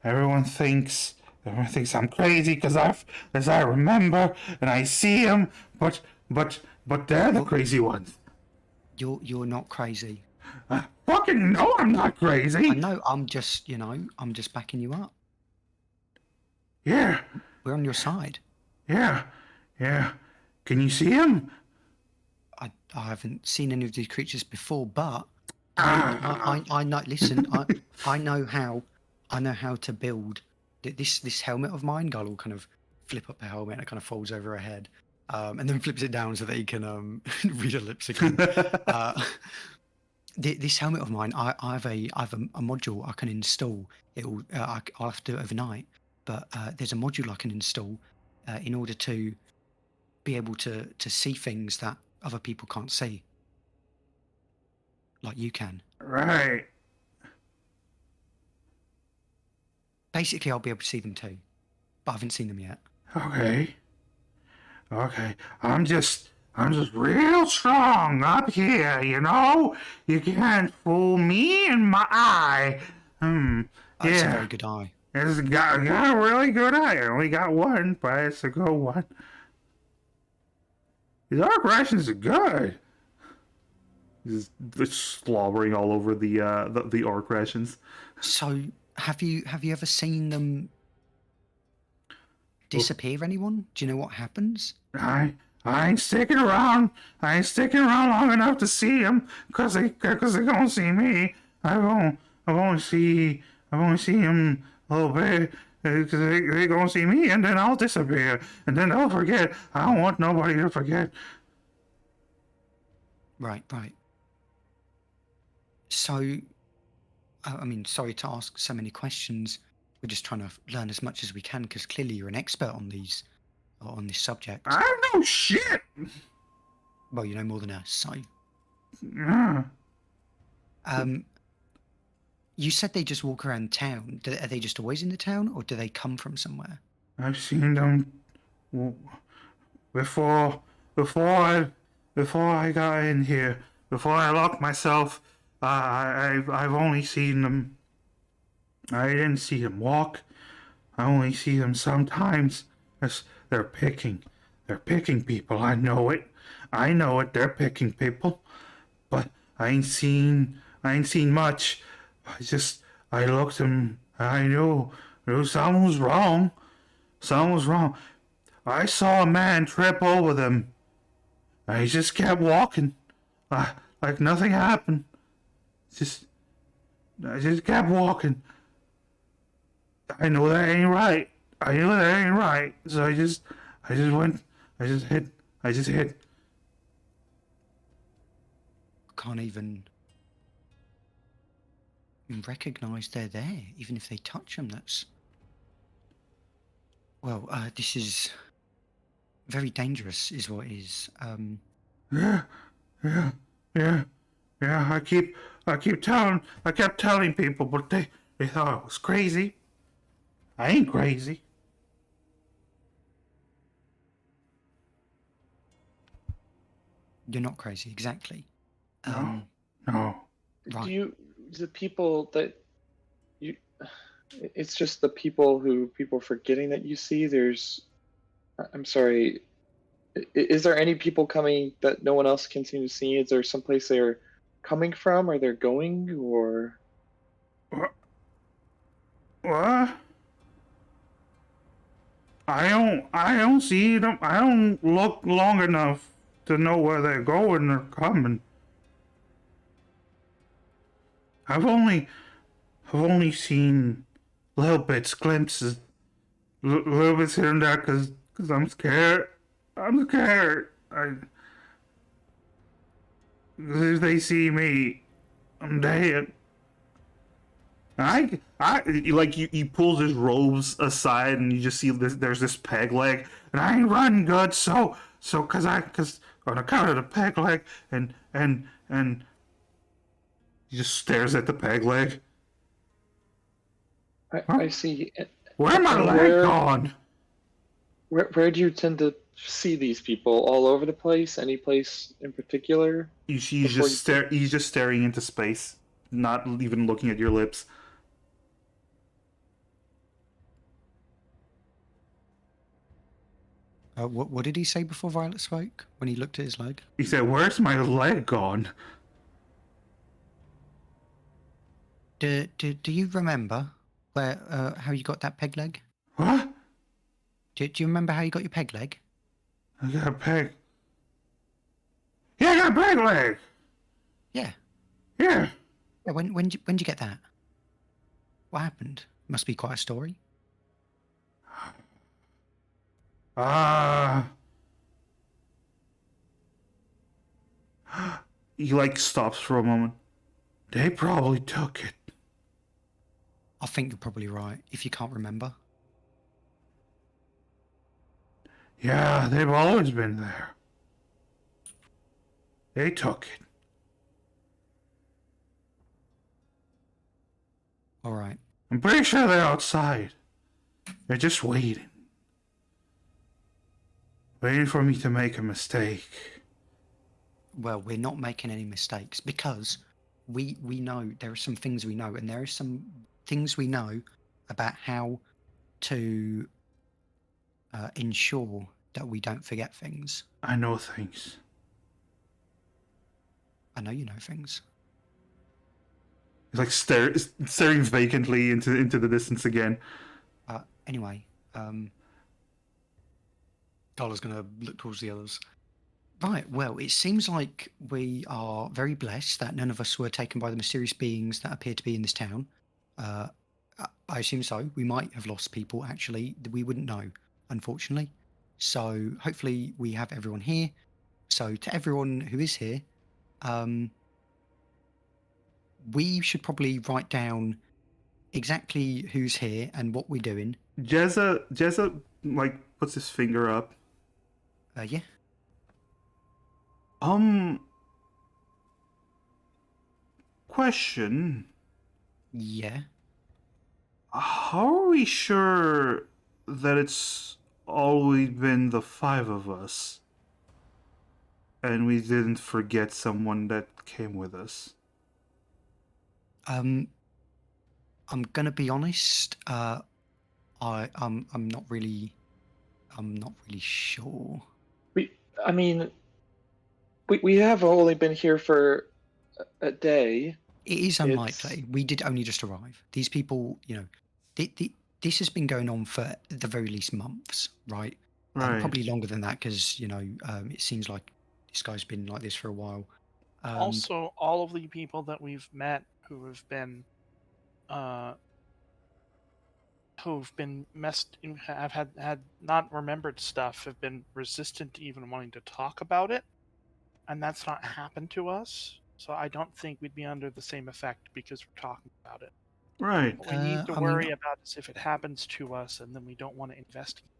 Everyone thinks I'm crazy because I remember and I see him, but they're the crazy ones. You're not crazy. Fucking no, I'm not crazy. I know. I'm just backing you up. Yeah. We're on your side. Yeah. Can you see him? I haven't seen any of these creatures before, but I know. Listen, I know how to build this helmet of mine. Guy will kind of flip up the helmet and it kind of folds over her head, and then flips it down so that he can read her lips again. This helmet of mine, I have a module I can install. I'll have to do it overnight, but there's a module I can install in order to be able to see things that other people can't see, like you can. Right. Basically, I'll be able to see them too, but I haven't seen them yet. Okay. I'm just real strong up here, you know? You can't fool me in my eye. That's yeah. a very good eye. It's got a really good eye. I only got one, but it's a good one. These arc rations are good. He's slobbering all over the orc rations. So, have you ever seen them disappear? Anyone? Do you know what happens? I ain't sticking around. I ain't sticking around long enough to see them, cause they gonna see me. I've only see them a little bit. Cause they gonna see me, and then I'll disappear, and then they'll forget. I don't want nobody to forget. Right. So, I mean, sorry to ask so many questions. We're just trying to learn as much as we can, because clearly you're an expert on this subject. I know shit. Well, you know more than us, so. Yeah. You said they just walk around town. Are they just always in the town, or do they come from somewhere? I've seen them before before I before I got in here. Before I locked myself, I've only seen them. I didn't see them walk. I only see them sometimes. As they're picking people. I know it. I know it. They're picking people. But I ain't seen much. I looked and I knew something was wrong. Something was wrong. I saw a man trip over them. And he just kept walking, like nothing happened. Just, I just kept walking. I know that ain't right. I knew that ain't right. So I just went. I just hit. I just hit. Can't even recognize they're there, even if they touch them. That's well. This is very dangerous, is what it is. Yeah, yeah, yeah, yeah. I kept telling people, but they thought I was crazy. I ain't crazy. You're not crazy, exactly. No, no. Right. The people that you, it's just the people who people forgetting that you see. I'm sorry, is there any people coming that no one else can seem to see? Is there someplace they're coming from, or they're going, or? What? I don't see them. I don't look long enough to know where they're going or coming. I've only seen little bits, glimpses, little bits here and there, cause I'm scared. I'm scared. Cause if they see me, I'm dead. He pulls his robes aside, and you just see this. There's this peg leg, and I ain't running good. Cause on account of the peg leg, and he just stares at the peg leg. I see. Where my And leg gone? Where do you tend to see these people? All over the place? Any place in particular? He's Before just He's just staring into space, not even looking at your lips. What did he say before Violet spoke? When he looked at his leg? He said, "Where's my leg gone?" Do you remember where how you got that peg leg? What? Do you remember how you got your peg leg? I got a peg. Yeah, I got a peg leg. Yeah. Yeah. Yeah. When did you get that? What happened? Must be quite a story. He like stops for a moment. They probably took it. I think you're probably right. If you can't remember. Yeah, they've always been there. They took it. All right. I'm pretty sure they're outside. They're just waiting. Waiting for me to make a mistake. Well, we're not making any mistakes because we know there are some things we know, and there are some things we know about how to ensure that we don't forget things. I know things. I know you know things. He's like staring vacantly into the distance again. Anyway, Dollar's going to look towards the others. Right, well, it seems like we are very blessed that none of us were taken by the mysterious beings that appear to be in this town. I assume so. We might have lost people, actually. We wouldn't know, unfortunately. So hopefully we have everyone here. So to everyone who is here, we should probably write down exactly who's here and what we're doing. Jezza like puts his finger up. Yeah. question. Yeah. How are we sure that it's always been the 5 of us? And we didn't forget someone that came with us? I'm gonna be honest. I'm not really sure. I mean, we have only been here for a day. It is unlikely. We did only just arrive. These people, this has been going on for at the very least months, right? Right. Probably longer than that because it seems like this guy's been like this for a while. Also, all of the people that we've met who've been have had not remembered stuff, have been resistant to even wanting to talk about it, and that's not happened to us. So I don't think we'd be under the same effect because we're talking about it. Right. What we need to I mean- worry about is if it happens to us, and then we don't want to investigate.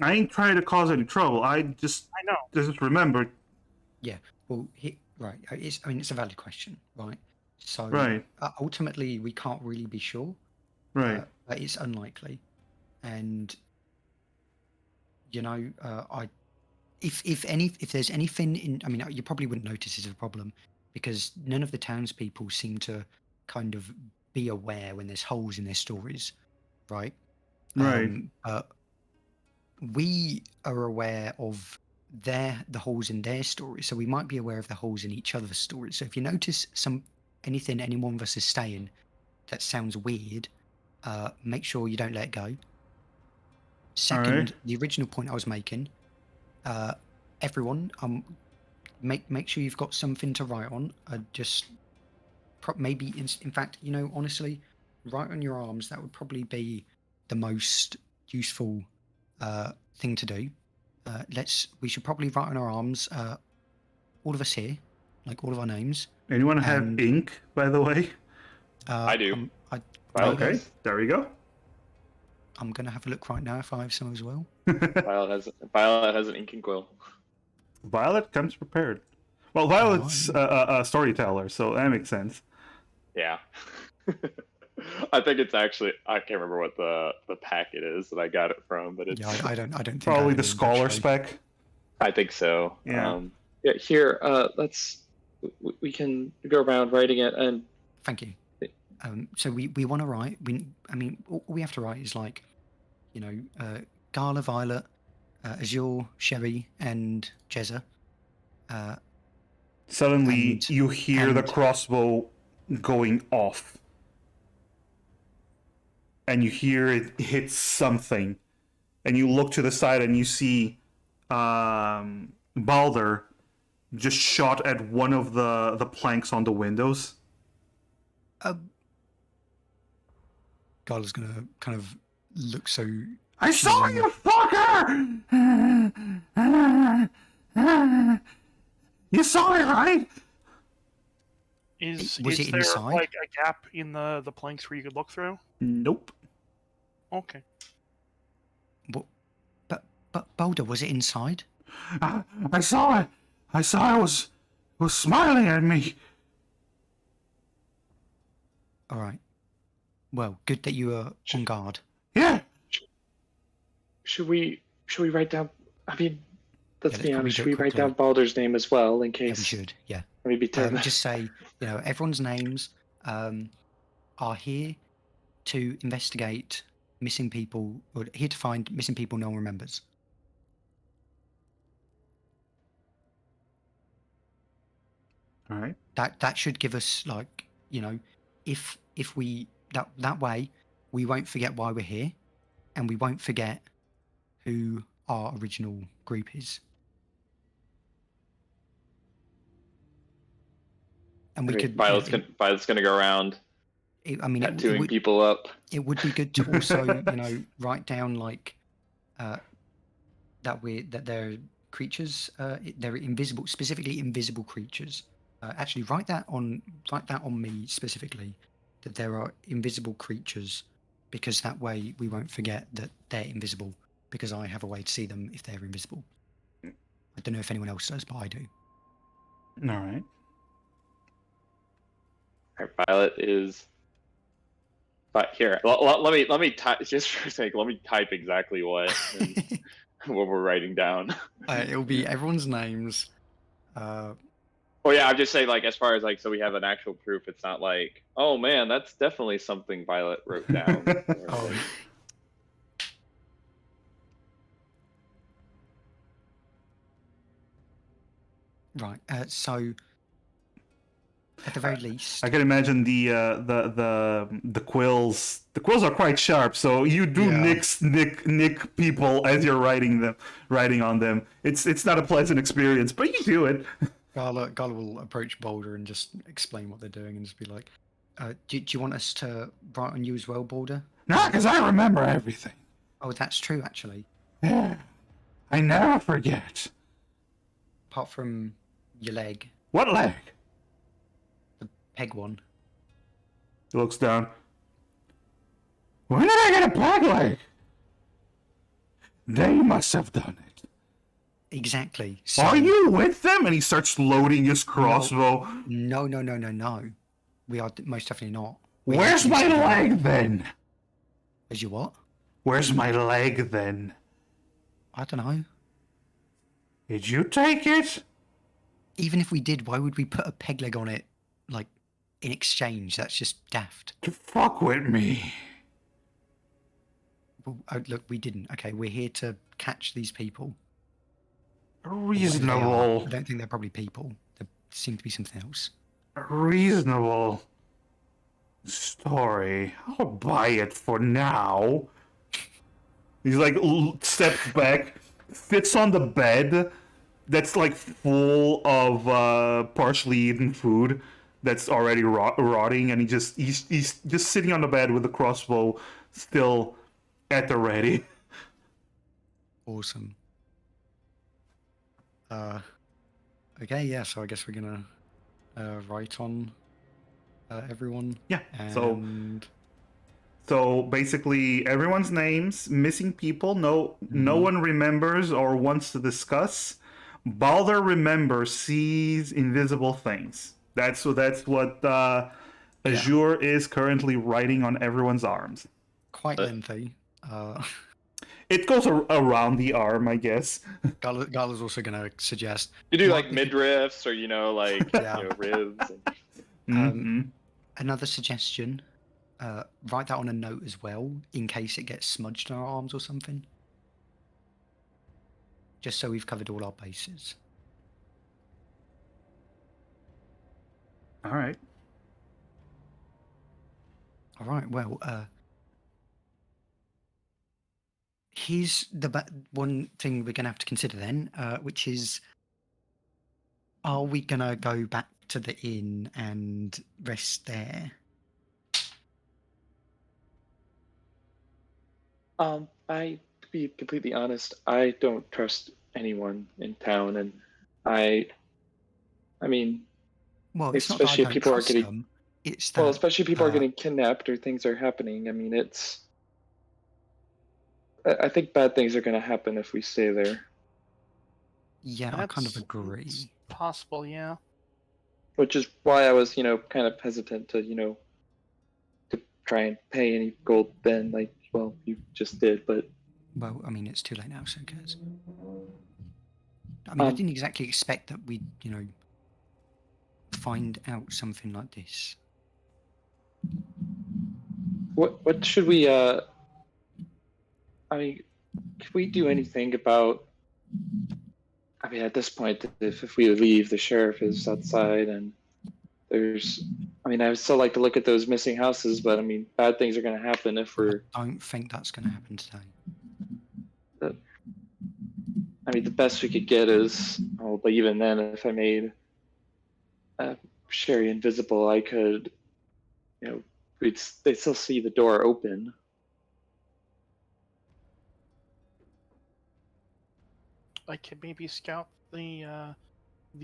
I ain't trying to cause any trouble. I I know. just remembered. Well, right. It's a valid question, right? So Right. Ultimately, we can't really be sure. Right. But it's unlikely, and if there's anything in, I mean, you probably wouldn't notice it's a problem because none of the townspeople seem to kind of be aware when there's holes in their stories, right? Right. But we are aware of the holes in their stories, so we might be aware of the holes in each other's stories. So if you notice anything any one of us is saying that sounds weird, make sure you don't let it go. Second, the original point I was making, everyone, make sure you've got something to write on. Just maybe, in fact, honestly, write on your arms. That would probably be the most useful thing to do. We should probably write on our arms, all of us here, like all of our names. Anyone have And- ink, by the way? I do. Violet Okay, does. there we go. I'm gonna have a look right now if I have some as well. Violet has an ink and quill. Violet comes prepared. Well, Violet's a storyteller, so that makes sense. Yeah. I think it's actually, I can't remember what the packet is that I got it from, but it's Yeah, I don't think I Probably have the any, scholar actually. spec. I think so. Yeah. Yeah, here, we can go around writing it, and Thank you. So we want to write. All we have to write is like, Gala, Violet, Azure, Sherry, and Jezza. Suddenly, And- you hear the and- crossbow going off. And you hear it hit something. And you look to the side and you see Balder just shot at one of the planks on the windows. Gala's gonna kind of look so. I saw you, fucker! You saw it, right? Was it there inside? like a gap in the planks where you could look through? Nope. Okay. But Balder, was it inside? I saw it. I saw it was smiling at me. All right. Well, good that you are on guard. Yeah. should we write down? I mean, let's let's be probably honest. do Should it we write quickly. down Balder's name as well in Yeah, we case? should. Yeah. Maybe Just say, everyone's names are here to investigate missing people, or here to find missing people no one remembers. All right. That should give us, like, if we that way we won't forget why we're here, and we won't forget who our original group is. And we Okay, could. Violet's gonna go around tattooing people up. It would be good to also, write down like that they're creatures. They're invisible, specifically invisible creatures. Actually, write that on me specifically, that there are invisible creatures, because that way we won't forget that they're invisible, because I have a way to see them if they're invisible. I don't know if anyone else does, but I do. All right. All right, Violet is. But here, let me type just for a sake. Let me type exactly what what we're writing down. It'll be everyone's names. Oh yeah, I'm just saying like as far as like so we have an actual proof. It's not like oh man, that's definitely something Violet wrote down. Or, Oh. like, Right. So, at the very least, I can imagine the quills. The quills are quite sharp, so you do Yeah. nick people as you're writing on them. It's not a pleasant experience, but you do it. Gala will approach Boulder and just explain what they're doing and just be like, do you want us to write on you as well, Boulder? Nah, because I remember everything. Oh, that's true, actually. Yeah, I never forget. Apart from your leg, What leg? peg one. He looks down. When did I get a peg leg? They must have done it. Exactly. So, Are you with them? And he starts loading his crossbow. No. We are most definitely not. We're Where's here to my do something. leg then? Is your what? Where's my leg then? I don't know. Did you take it? Even if we did, why would we put a peg leg on it, like, in exchange? That's just daft. To fuck with me. Well, look, we didn't. Okay, we're here to catch these people. Whatever they are. Reasonable. I don't think they're probably people. They seem to be something else. Reasonable story. I'll buy it for now. He's like steps back, sits on the bed that's like full of partially eaten food that's already rotting, and he's just sitting on the bed with the crossbow still at the ready. Awesome. Okay, yeah, so I guess we're gonna write on everyone. Yeah. And So basically, everyone's names, missing people, no one remembers or wants to discuss. Balder remembers, sees invisible things. That's what Azure is currently writing on everyone's arms. quite lengthy. It goes around the arm, I guess. Gala's also gonna suggest you do What like if it- midriffs or like Yeah. ribs. Another suggestion. Write that on a note as well, in case it gets smudged on our arms or something. Just so we've covered all our bases. All right. All right. Well, here's the one thing we're gonna have to consider then, which is, are we gonna go back to the inn and rest there? I, to be completely honest, I don't trust anyone in town, and I mean, Well, it's not that I especially if don't people are trust getting them. It's that well, especially if people are getting kidnapped or things are happening. I mean, I think bad things are going to happen if we stay there. yeah, I kind of That's- agree. It's possible, yeah. Which is why I was, kind of hesitant to, to try and pay any gold then, like, well, you just did, but Well, I mean, it's too late now, so who cares? I mean, I didn't exactly expect that we'd, find out something like this. what should we, I mean, could we do anything about, I mean, at this point, if we leave, the sheriff is outside and I mean, I would still like to look at those missing houses, but I mean, bad things are going to happen if we're, I don't think that's going to happen today. I mean, the best we could get is, oh, but even then, if I made Sherry invisible, I could, they'd still see the door open. I could maybe scout the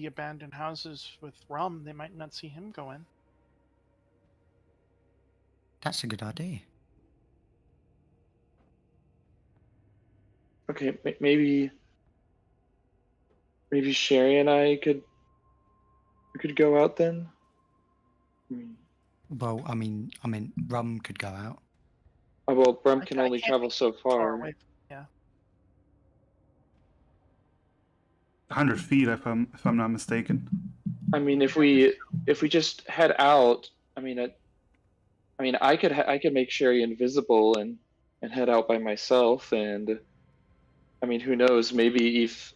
abandoned houses with Rum. They might not see him go in. That's a good idea. Okay, maybe Sherry and I could go out then. I mean, Well, I mean, Rum could go out. Oh, well, Brum I can I only can't travel be so far far. away. Yeah. 100 feet, if I'm not mistaken. I mean, if we just head out, I mean, I could make Sherry invisible and head out by myself, and I mean, who knows? Maybe if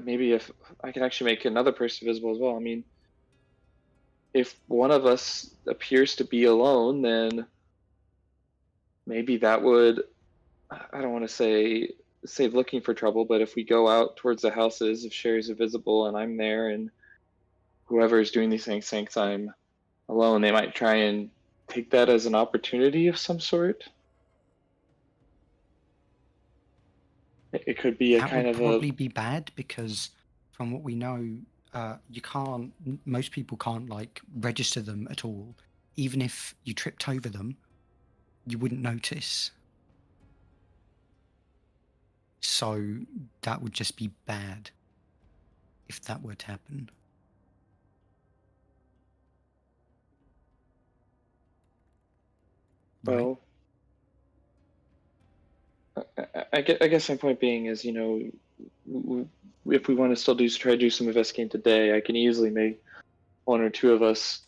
maybe if I can actually make another person visible as well. I mean, if one of us appears to be alone, then maybe that would, I don't want to say save looking for trouble, but if we go out towards the houses, if Sherry's invisible and I'm there, and whoever is doing these things thinks I'm alone, they might try and take that as an opportunity of some sort. It could be a That kind would of probably be bad because, from what we know, you can't. Most people can't like register them at all. Even if you tripped over them, you wouldn't notice. So that would just be bad if that were to happen. Right? well, I guess my point being is, you know, if we want to still try to do some investigating today, I can easily make one or two of us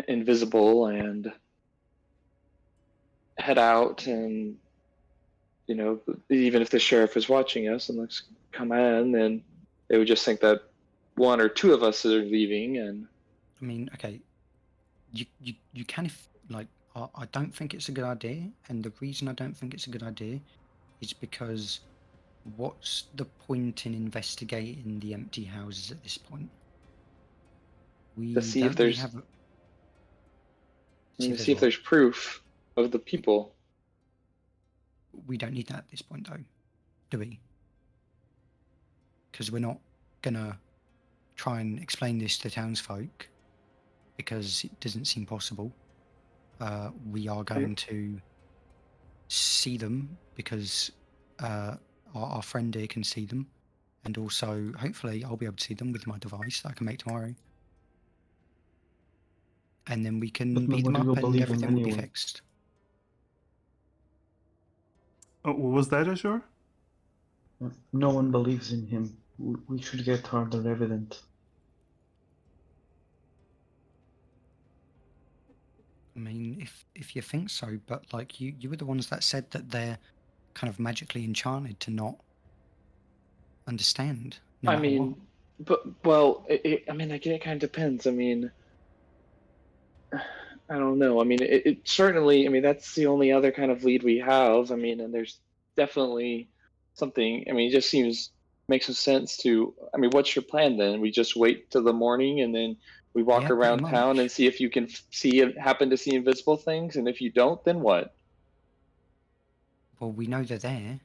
invisible and head out, and you know, even if the sheriff is watching us and looks come in, then they would just think that one or two of us are leaving. And I mean, okay, you can if like I don't think it's a good idea, and the reason I don't think it's a good idea is because what's the point in investigating the empty houses at this point? We to see don't if really there's have. see if what? there's proof of the people. We don't need that at this point, though, do we? Because we're not gonna try and explain this to townsfolk because it doesn't seem possible. We are going to see them because our friend here can see them, and also hopefully I'll be able to see them with my device that I can make tomorrow. And then we can But beat them nobody will up and believe him everything will be anyway. fixed. Oh, what was that, Azure? No one believes in him. We should get harder evidence. I mean, if you think so, but like you were the ones that said that they're kind of magically enchanted to not understand. No I matter what. mean, well, I mean, it kind of depends. I mean, I don't know. I mean, it certainly. I mean, that's the only other kind of lead we have. I mean, and there's definitely something. I mean, it just makes some sense to. I mean, what's your plan then? We just wait till the morning and then we walk Yeah, pretty around town and much. see if you can happen to see invisible things, and if you don't, then what? Well, we know they're there.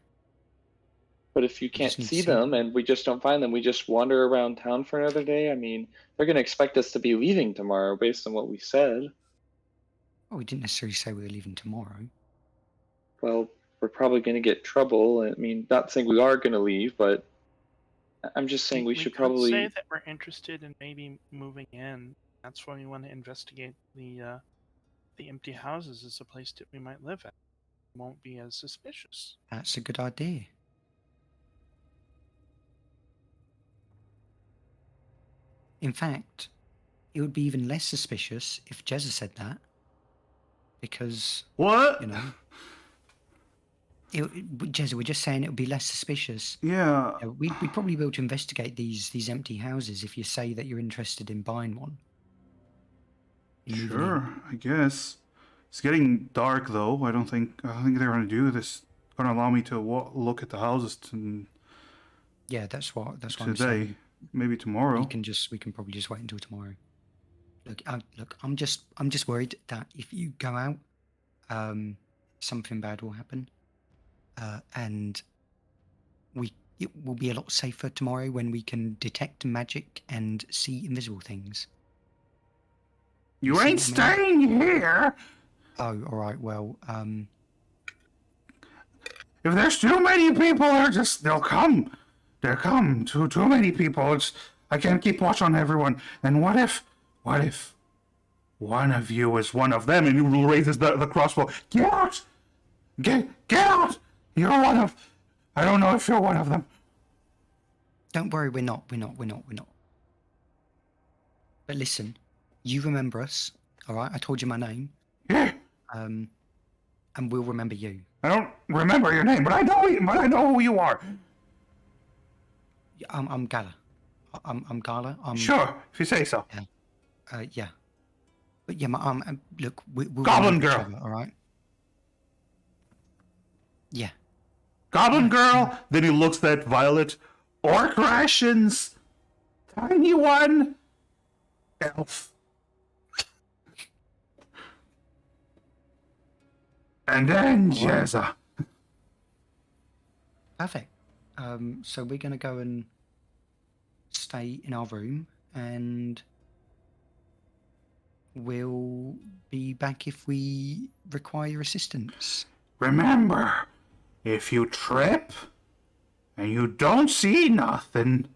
But if you We just can't need to see see them them. and we just don't find them, we just wander around town for another day. I mean, they're going to expect us to be leaving tomorrow based on what we said. Well, we didn't necessarily say we were leaving tomorrow. Well, we're probably going to get trouble. I mean, not saying we are going to leave, but I'm just saying we should could say probably. that we're interested in maybe moving in. That's why we want to investigate the empty houses as a place that we might live at. Won't be as suspicious. That's a good idea. In fact, it would be even less suspicious if Jezza said that, because What? you know, Jezza, we're just saying it would be less suspicious. Yeah. You know, we'd probably be able to investigate these empty houses if you say that you're interested in buying one. In moving in. Sure, I guess. It's getting dark though. I don't think they're gonna do this. Gonna allow me to look at the houses Yeah, that's what I'm today. saying. Maybe tomorrow. We can probably just wait until tomorrow. Look, I'm just worried that if you go out, something bad will happen, and it will be a lot safer tomorrow when we can detect magic and see invisible things. You see ain't what I mean? staying here. Oh, all right. Well, If there's too many people, they'll come. They'll come. Too many people. I can't keep watch on everyone. And what if one of you is one of them, and he raises the crossbow. Get out! Get out! You're one of... I don't know if you're one of them. Don't worry, we're not. But listen, you remember us, all right? I told you my name. Yeah. And we'll remember you. I don't remember your name, but I know who you are. I'm Gala. I'm Gala. Sure, if you say so. Yeah. But yeah, look, we'll Goblin remember each girl. other, all right? Yeah. Goblin girl. Then he looks at Violet. Orc rations. Tiny one. Elf. And then Jezza. Perfect. So we're gonna go and stay in our room, and we'll be back if we require your assistance. Remember, if you trip and you don't see nothing...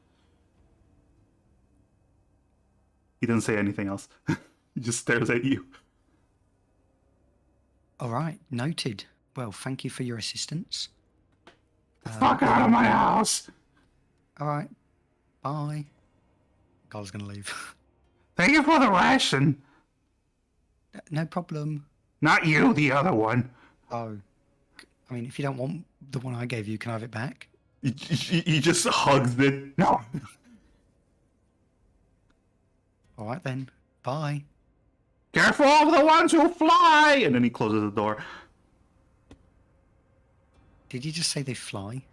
He doesn't say anything else. He just stares at you. All right, noted. Well, thank you for your assistance. Fuck out of my house! All right, bye. Gala's gonna leave. Thank you for the ration. No problem. Not you, the other one. Oh, I mean, if you don't want the one I gave you, can I have it back? He just hugs it. No. All right then. Bye. Careful of the ones who fly! And then he closes the door. Did you just say they fly?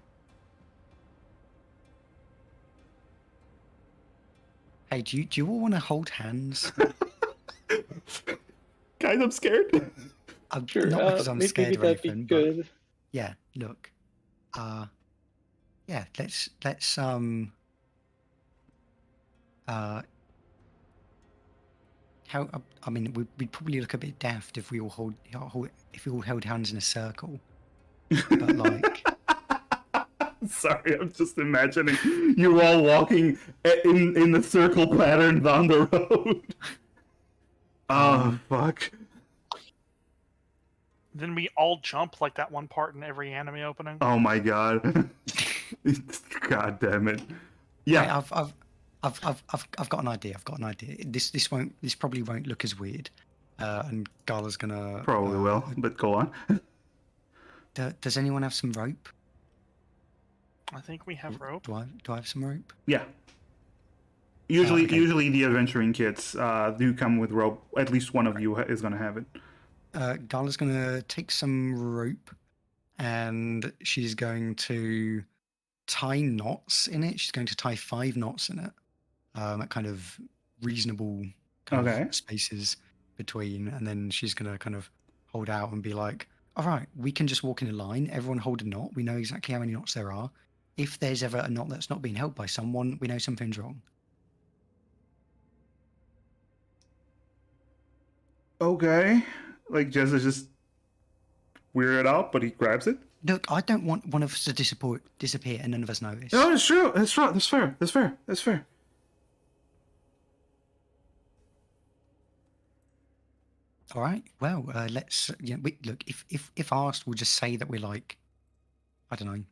Hey, do you all want to hold hands? Guys, I'm scared. I'm Sure. not because I'm maybe scared or that'd anything. be good. But yeah, look. Yeah, let's how I mean we'd probably look a bit daft if we all held hands in a circle. But like Sorry, I'm just imagining you all walking in the circle pattern down the road. Oh, fuck. Then we all jump like that one part in every anime opening. Oh my god. God damn it. Yeah. Wait, I've got an idea. This probably won't look as weird. And Gala's gonna Probably will, but go on. Does anyone have some rope? I think we have rope. Do I have some rope? Yeah. Usually, okay. usually the adventuring kits do come with rope. At least one of you is gonna have it. Gala's gonna take some rope, and she's going to tie knots in it. She's going to tie 5 knots in it, at kind of reasonable kind of spaces between, and then she's gonna kind of hold out and be like, "All right, we can just walk in a line. Everyone hold a knot. We know exactly how many knots there are. If there's ever a knot that's not being held by someone, we know something's wrong." Okay. Like Jezza just weirded out, but he grabs it. Look, I don't want one of us to disappear and none of us notice. No, it's true. That's right. That's fair. That's fair. That's fair. All right. Well, let's. Yeah. Look. If asked, we'll just say that we're like, I don't know.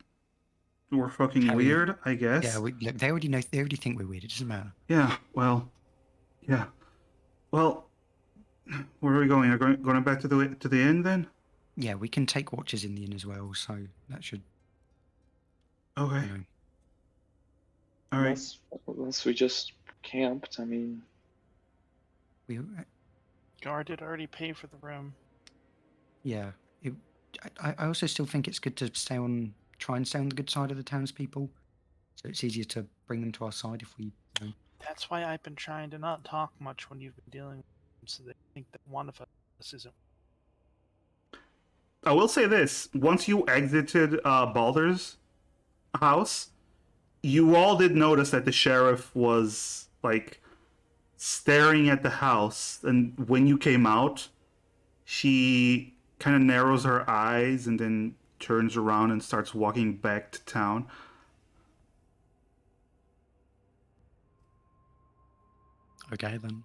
We're fucking weird, I guess. Yeah. Look, they already know. They already think we're weird. It doesn't matter. Yeah. Well. Yeah. Well. Where are we going? Are we going back to the inn then? Yeah, we can take watches in the inn as well, so that should. Okay. You know. All right. Unless we just camped. I mean, We. Gar did already pay for the room. Yeah. I also still think it's good to try and stay on the good side of the townspeople, so it's easier to bring them to our side if we. You know. That's why I've been trying to not talk much when you've been dealing with them, so they think that one of us isn't. I will say this: once you exited Baldur's house, you all did notice that the sheriff was like staring at the house, and when you came out, she kind of narrows her eyes and then turns around and starts walking back to town. Okay then.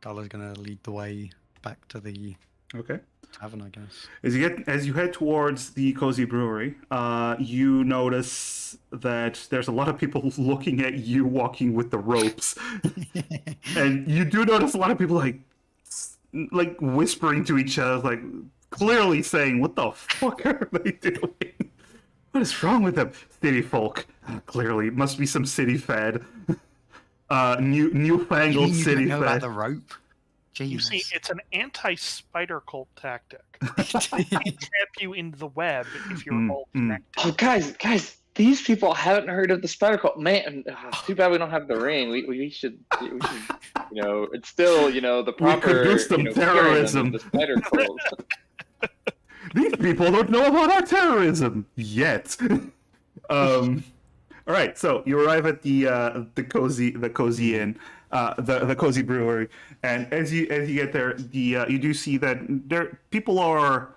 Gala's gonna lead the way back to the Okay. tavern, I guess. As you head towards the Cozy Brewery, you notice that there's a lot of people looking at you walking with the ropes, and you do notice a lot of people like whispering to each other, like clearly saying, "What the fuck are they doing? What is wrong with them, city folk? Clearly, it must be some city fad, newfangled You mean you city don't know about fad." the rope? You see, Jesus. it's an anti-spider cult tactic. They can't trap you in the web if you're all connected. Oh, guys, these people haven't heard of the spider cult. Man, too bad we don't have the ring. We should, it's still, the We could do proper, some curing them terrorism. of the spider cult. These people don't know about our terrorism yet. All right, so you arrive at the cozy inn, the cozy brewery, and as you get there, you do see that there people are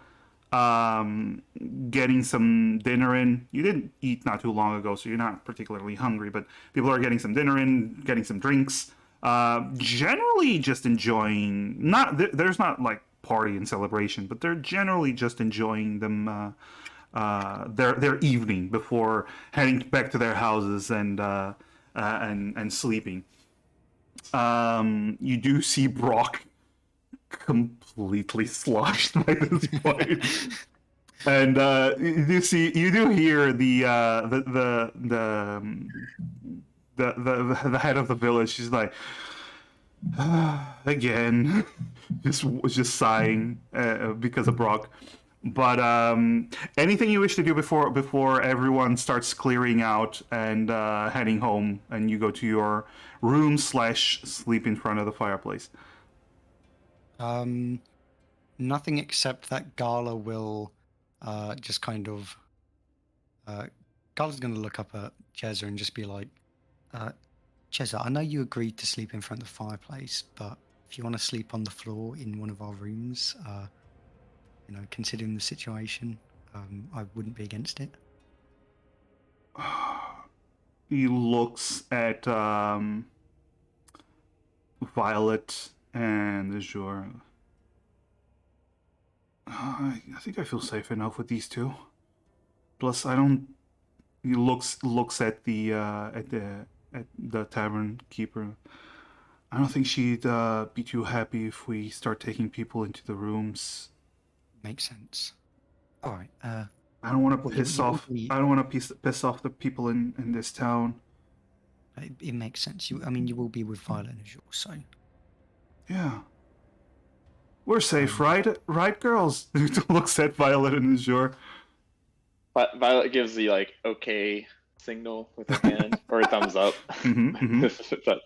getting some dinner in. You didn't eat not too long ago, so you're not particularly hungry, but people are getting some dinner in, getting some drinks. Generally, just enjoying. There's not like party and celebration, but they're generally just enjoying them. Their evening before heading back to their houses and sleeping. You do see Brock completely sloshed by this point, and you do hear the head of the village. She's like, again, just sighing because of Brock. But anything you wish to do before everyone starts clearing out and heading home, and you go to your room / sleep in front of the fireplace. Nothing except that Gala will just kind of. Gala's going to look up at Cheza and just be like, Cheza, I know you agreed to sleep in front of the fireplace, but if you want to sleep on the floor in one of our rooms, considering the situation, I wouldn't be against it. He looks at Violet and Azure. I think I feel safe enough with these two. Plus, I don't. He looks at the tavern keeper. I don't think she'd be too happy if we start taking people into the rooms. Makes sense. All right. I don't want to Well, piss you will off. be- I don't want to piss off the people in this town. It makes sense. You will be with Violet and Azure, so. Yeah. We're safe, right, girls? Looks at Violet and Azure. But Violet gives the okay signal with her hand or a thumbs up. But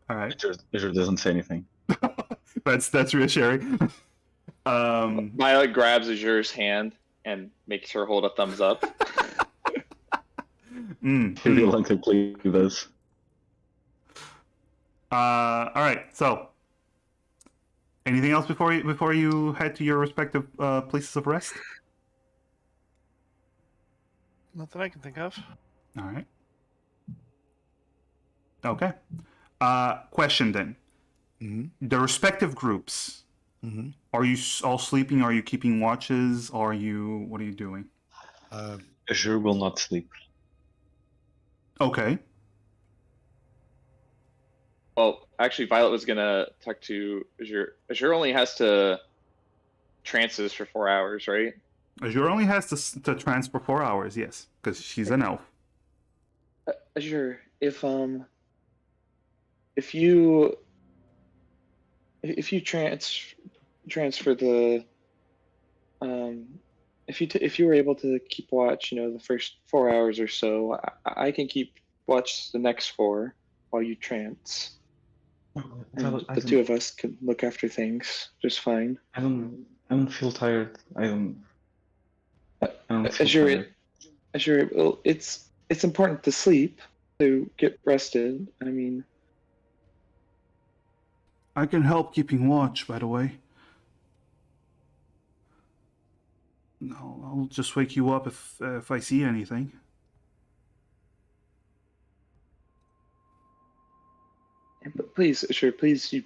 All right. Azure doesn't say anything. That's reassuring. Violet grabs Azure's hand and makes her hold a thumbs up. He reluctantly does. All right. So, anything else before you head to your respective places of rest? Not that I can think of. All right. Okay. Question then. Mm-hmm. The respective groups. Mm-hmm. Are you all sleeping? Are you keeping watches? What are you doing? Azure will not sleep. Okay. Well, actually, Violet was gonna talk to Azure. Azure only has to trances for 4 hours, right? Azure only has to trance for 4 hours, yes, because she's an elf. Azure, if you transfer the if you were able to keep watch, the first 4 hours or so, I can keep watch the next 4 while you trance. And the two of us can look after things just fine. I don't feel tired. I don't feel Azure, tired. well, it's important to sleep, to get rested. I mean, I can help keeping watch, by the way. No, I'll just wake you up if I see anything. please, sure, please, you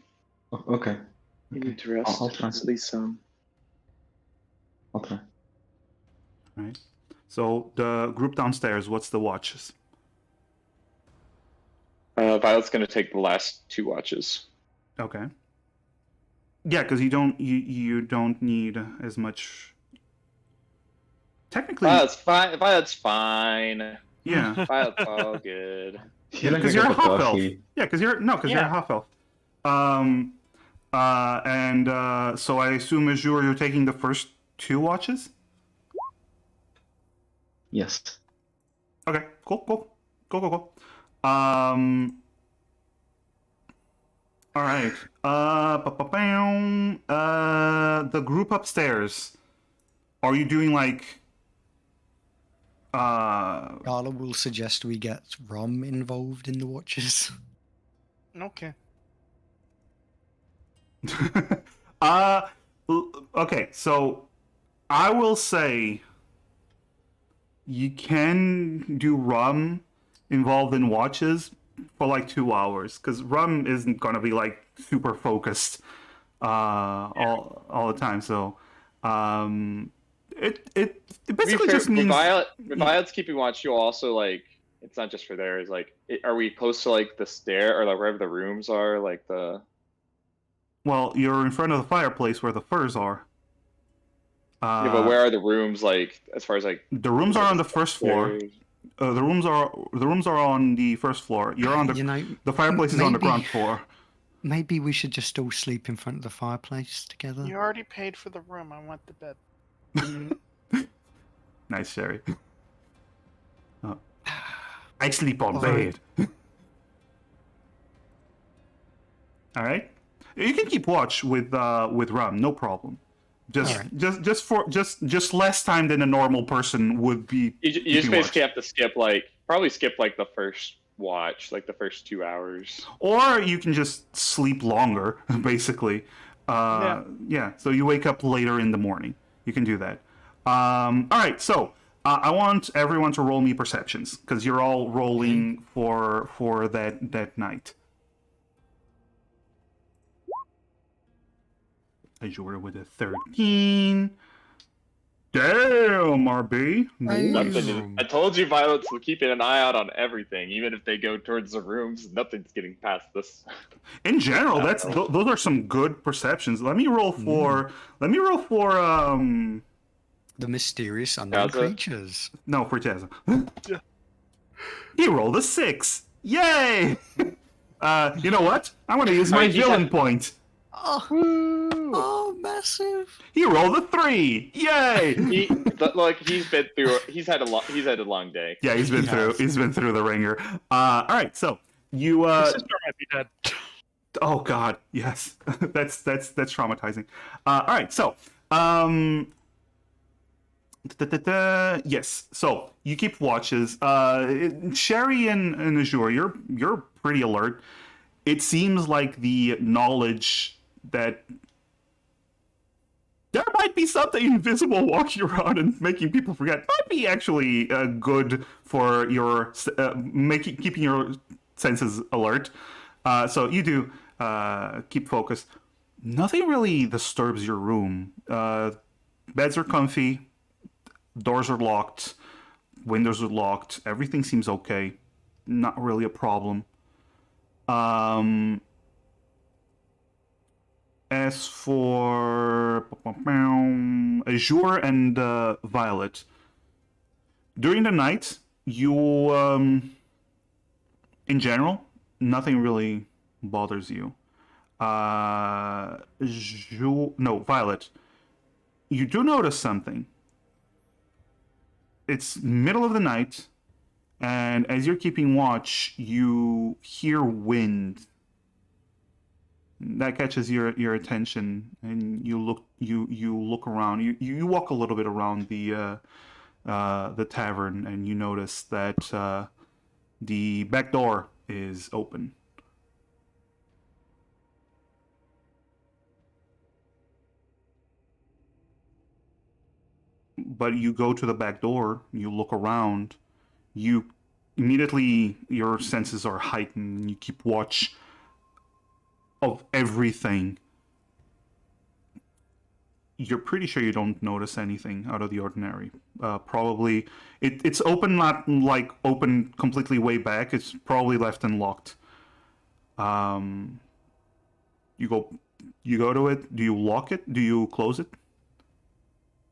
Okay. need to rest. I'll try. At least some. I'll try. Right. So the group downstairs, what's the watches? Violet's gonna take the last 2 watches. Okay. Yeah, because you don't need as much. Technically, Violet's fine. Violet's fine. yeah, Violet's all good. You like because a you're a cup of half elf. coffee. Yeah, because you're a Yeah. half elf. So I assume Azure, you're taking the first 2 watches. Yes. Okay, cool. All right. The group upstairs. Are you doing like? Carla will suggest we get rum involved in the watches. Okay. Okay, so I will say you can do rum involved in watches for like 2 hours because rum isn't gonna be like super focused all the time. So it basically just means When Violet's keeping watch, you'll also like. It's not just for theirs. Like, are we close to like the stair or like wherever the rooms are? Like the. well, you're in front of the fireplace where the furs are. Yeah, but where are the rooms? Like, as far as like. The rooms are on the first floor. stairs? The rooms are on the first floor. You're on the You know, the fireplace is on the maybe- ground floor. maybe we should just all sleep in front of the fireplace together. You already paid for the room. I want the bed. Nice, Sherry. I sleep on Alright. bed. All right, you can keep watch with rum, no problem. Alright. Just less time than a normal person would be. You just keeping basically watch. have to skip like the first watch, like the first 2 hours. Or you can just sleep longer, basically. Yeah. So you wake up later in the morning. You can do that. All right. So I want everyone to roll me perceptions because you're all rolling for that night. Azure with a 13. Damn, RB. Hey. I told you, Violet's keeping an eye out on everything, even if they go towards the rooms. Nothing's getting past this. In general, those are some good perceptions. Let me roll for. The mysterious unknown Jazza? creatures. No, for Jazza. He rolled a 6. Yay! You know what? I'm gonna use my Alright, you villain have- point. Oh, massive! He rolled a 3. Yay! He's been through. He's had a long day. Yeah, he's been through the ringer. All right, so you. My sister might be dead. Oh God, yes, that's traumatizing. All right, so yes, so you keep watches. Sherry and Azure, you're pretty alert. It seems like the knowledge that there might be something invisible walking around and making people forget might be actually good for your keeping your senses alert. So you do keep focused. Nothing really disturbs your room. Beds are comfy, doors are locked, windows are locked. Everything seems okay. Not really a problem. As for Azure and Violet, during the night, you, in general, nothing really bothers you. Violet, you do notice something. It's middle of the night, and as you're keeping watch, you hear wind. That catches your attention, and you look around. You walk a little bit around the tavern, and you notice that the back door is open. But you go to the back door, you look around, you immediately, your senses are heightened, you keep watch. of everything, you're pretty sure you don't notice anything out of the ordinary. Probably it's open, not like open completely way back. It's probably left and locked. You go to it. Do you lock it? Do you close it?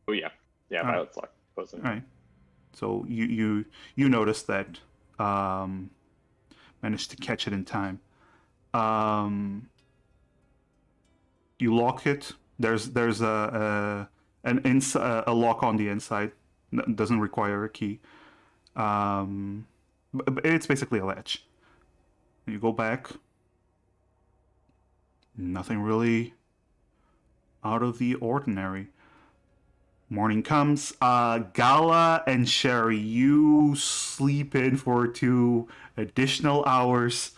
Oh yeah, yeah. Alright. Violet's locked. Closing. All right. So you notice that. Managed to catch it in time. You lock it. There's a lock on the inside. Doesn't require a key. But it's basically a latch. You go back. Nothing really out of the ordinary. Morning comes. Gala and Sherry, you sleep in for 2 additional hours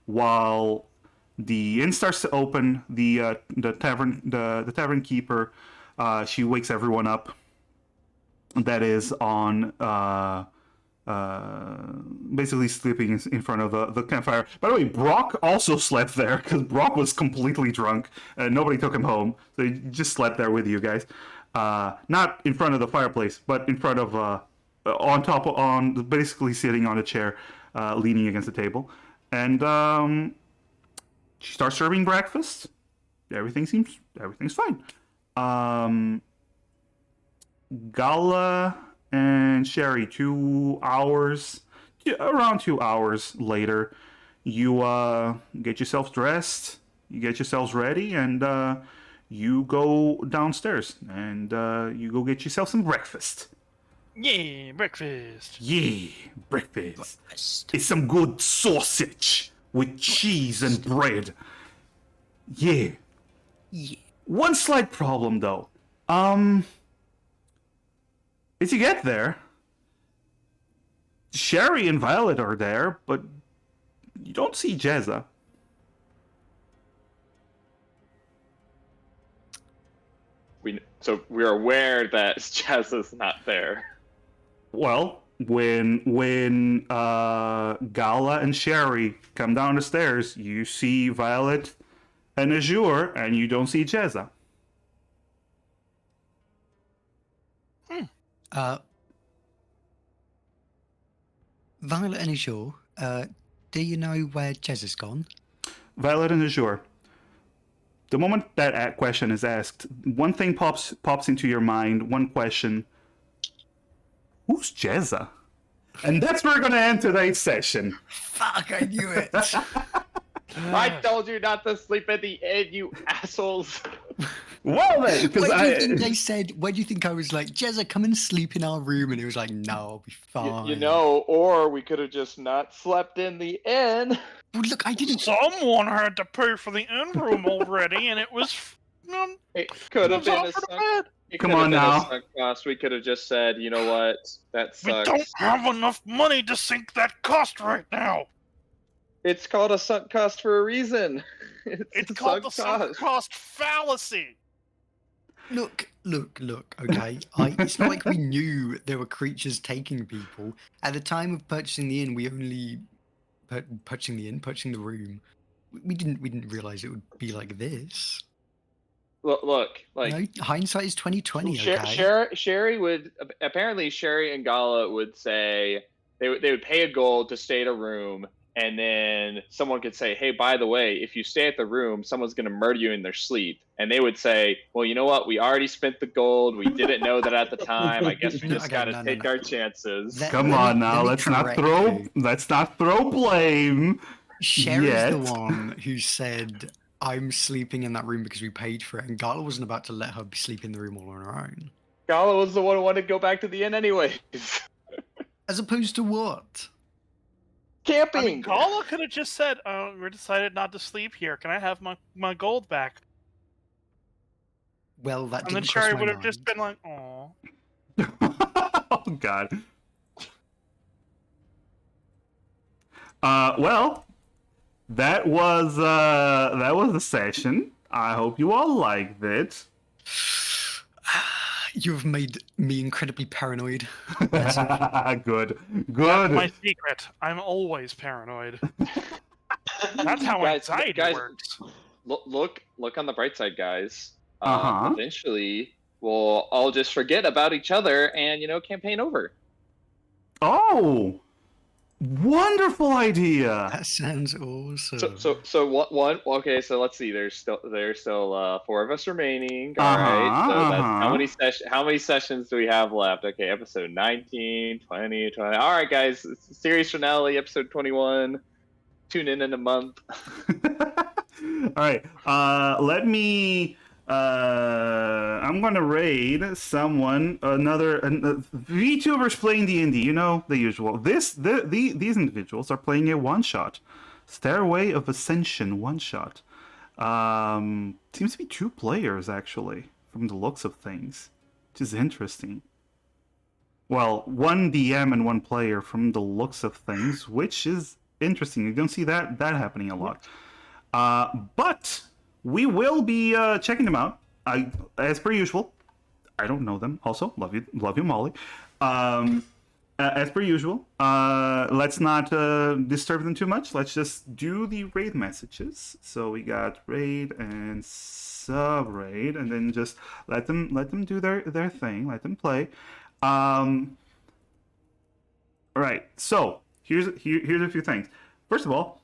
while the inn starts to open. The tavern keeper, she wakes everyone up. That is on basically sleeping in front of the campfire. By the way, Brock also slept there because Brock was completely drunk and nobody took him home, so he just slept there with you guys. Not in front of the fireplace, but in front of basically sitting on a chair, leaning against the table. And she starts serving breakfast. Everything's fine. Gala and Sherry, around 2 hours later, you get yourselves dressed, you get yourselves ready, and you go downstairs and you go get yourself some breakfast. Yeah, breakfast. Yeah, breakfast. It's some good sausage with cheese and bread. Yeah. One slight problem though. As you get there, Sherry and Violet are there, but you don't see Jezza. So we're aware that Jazz is not there. Well, when Gala and Sherry come down the stairs, you see Violet and Azure, and you don't see Jezza. Violet and Azure, do you know where Jez has gone? Violet and Azure. The moment that question is asked, one thing pops into your mind, one question. Who's Jezza? And that's where we're going to end today's session. Fuck, I knew it. I told you not to sleep at the inn, you assholes. Well, then, because When do you think they said, when do you think I was like, Jezza, come and sleep in our room? And he was like, no, I'll be fine. You know, or we could have just not slept in the inn. Well, look, I didn't. Someone had to pay for the inn room already, and it was. It could have been a for the sunk, bed. it Come could have on been now. a sunk cost. We could have just said, you know what, that We sucks. don't have enough money to sink that cost right now. It's called a sunk cost for a reason. It's a called the sunk sunk cost fallacy. Look, okay. It's not like we knew there were creatures taking people. At the time of purchasing the inn, we only purchasing the room. We didn't realize it would be like this. Look, like You know, hindsight is 2020. Okay. Sherry would apparently Sherry and Gala would say they would pay a gold to stay at a room, and then someone could say, hey, by the way, if you stay at the room, someone's going to murder you in their sleep. And they would say, well, you know what? We already spent the gold. We didn't know that at the time. I guess we just got to take our chances. Come on now, let's not throw blame. Sherry's yet. the one who said, I'm sleeping in that room because we paid for it, and Gala wasn't about to let her sleep in the room all on her own. Gala was the one who wanted to go back to the inn anyways. As opposed to what? Camping. I mean, Gala could have just said, we decided not to sleep here. Can I have my gold back? Well, that And then didn't cross Sherry my would have mind. just been like, "Aw." Oh God. Well, that was the session. I hope you all liked it. You've made me incredibly paranoid. Good. That's my secret. I'm always paranoid. That's how anxiety works. look on the bright side, guys. Uh-huh. Eventually, we'll all just forget about each other, and campaign over. Oh, wonderful idea. That sounds awesome. So one. Okay, so let's see. There's still 4 of us remaining. All right. So that's how many sessions do we have left? Okay, episode 19, 20, 20. All right, guys. It's the series finale, episode 21. Tune in a month. All right. Let me. I'm gonna raid someone. Another VTubers playing D&D. You know the usual. These individuals are playing a one-shot, Stairway of Ascension one-shot. Seems to be 2 players actually, from the looks of things, which is interesting. Well, 1 DM and 1 player from the looks of things, which is interesting. You don't see that happening a lot. But we will be checking them out. As per usual, I don't know them. Also, love you, Molly. As per usual, let's not disturb them too much. Let's just do the raid messages. So we got raid and sub raid, and then just let them do their thing. Let them play. All right. So here's a few things. First of all,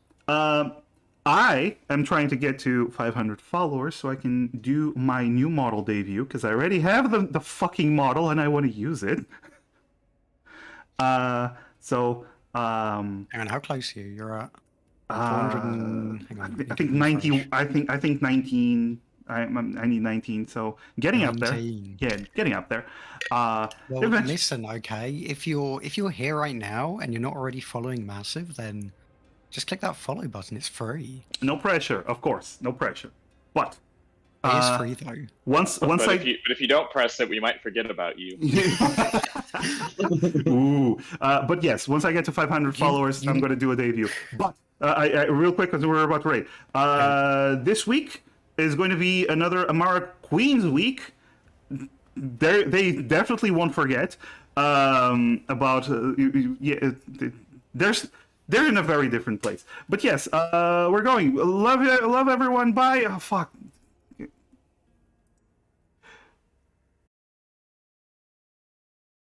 I am trying to get to 500 followers so I can do my new model debut, because I already have the fucking model and I want to use it. Hang on, how close are you? You're at 400 and... Hang on, I think 19. I think 19. I need 19. So getting 19. up there. Yeah, getting up there. Well, listen, okay. If you're here right now and you're not already following Massive, then just click that follow button. It's free. No pressure, of course. No pressure. But it is free though. If you don't press it, we might forget about you. Ooh. But yes, once I get to 500 followers, I'm going to do a debut. But I real quick, because we're about to raid. This week is going to be another Amara Queens week. They definitely won't forget about. They're in a very different place. But yes, we're going. Love everyone. Bye. Oh, fuck.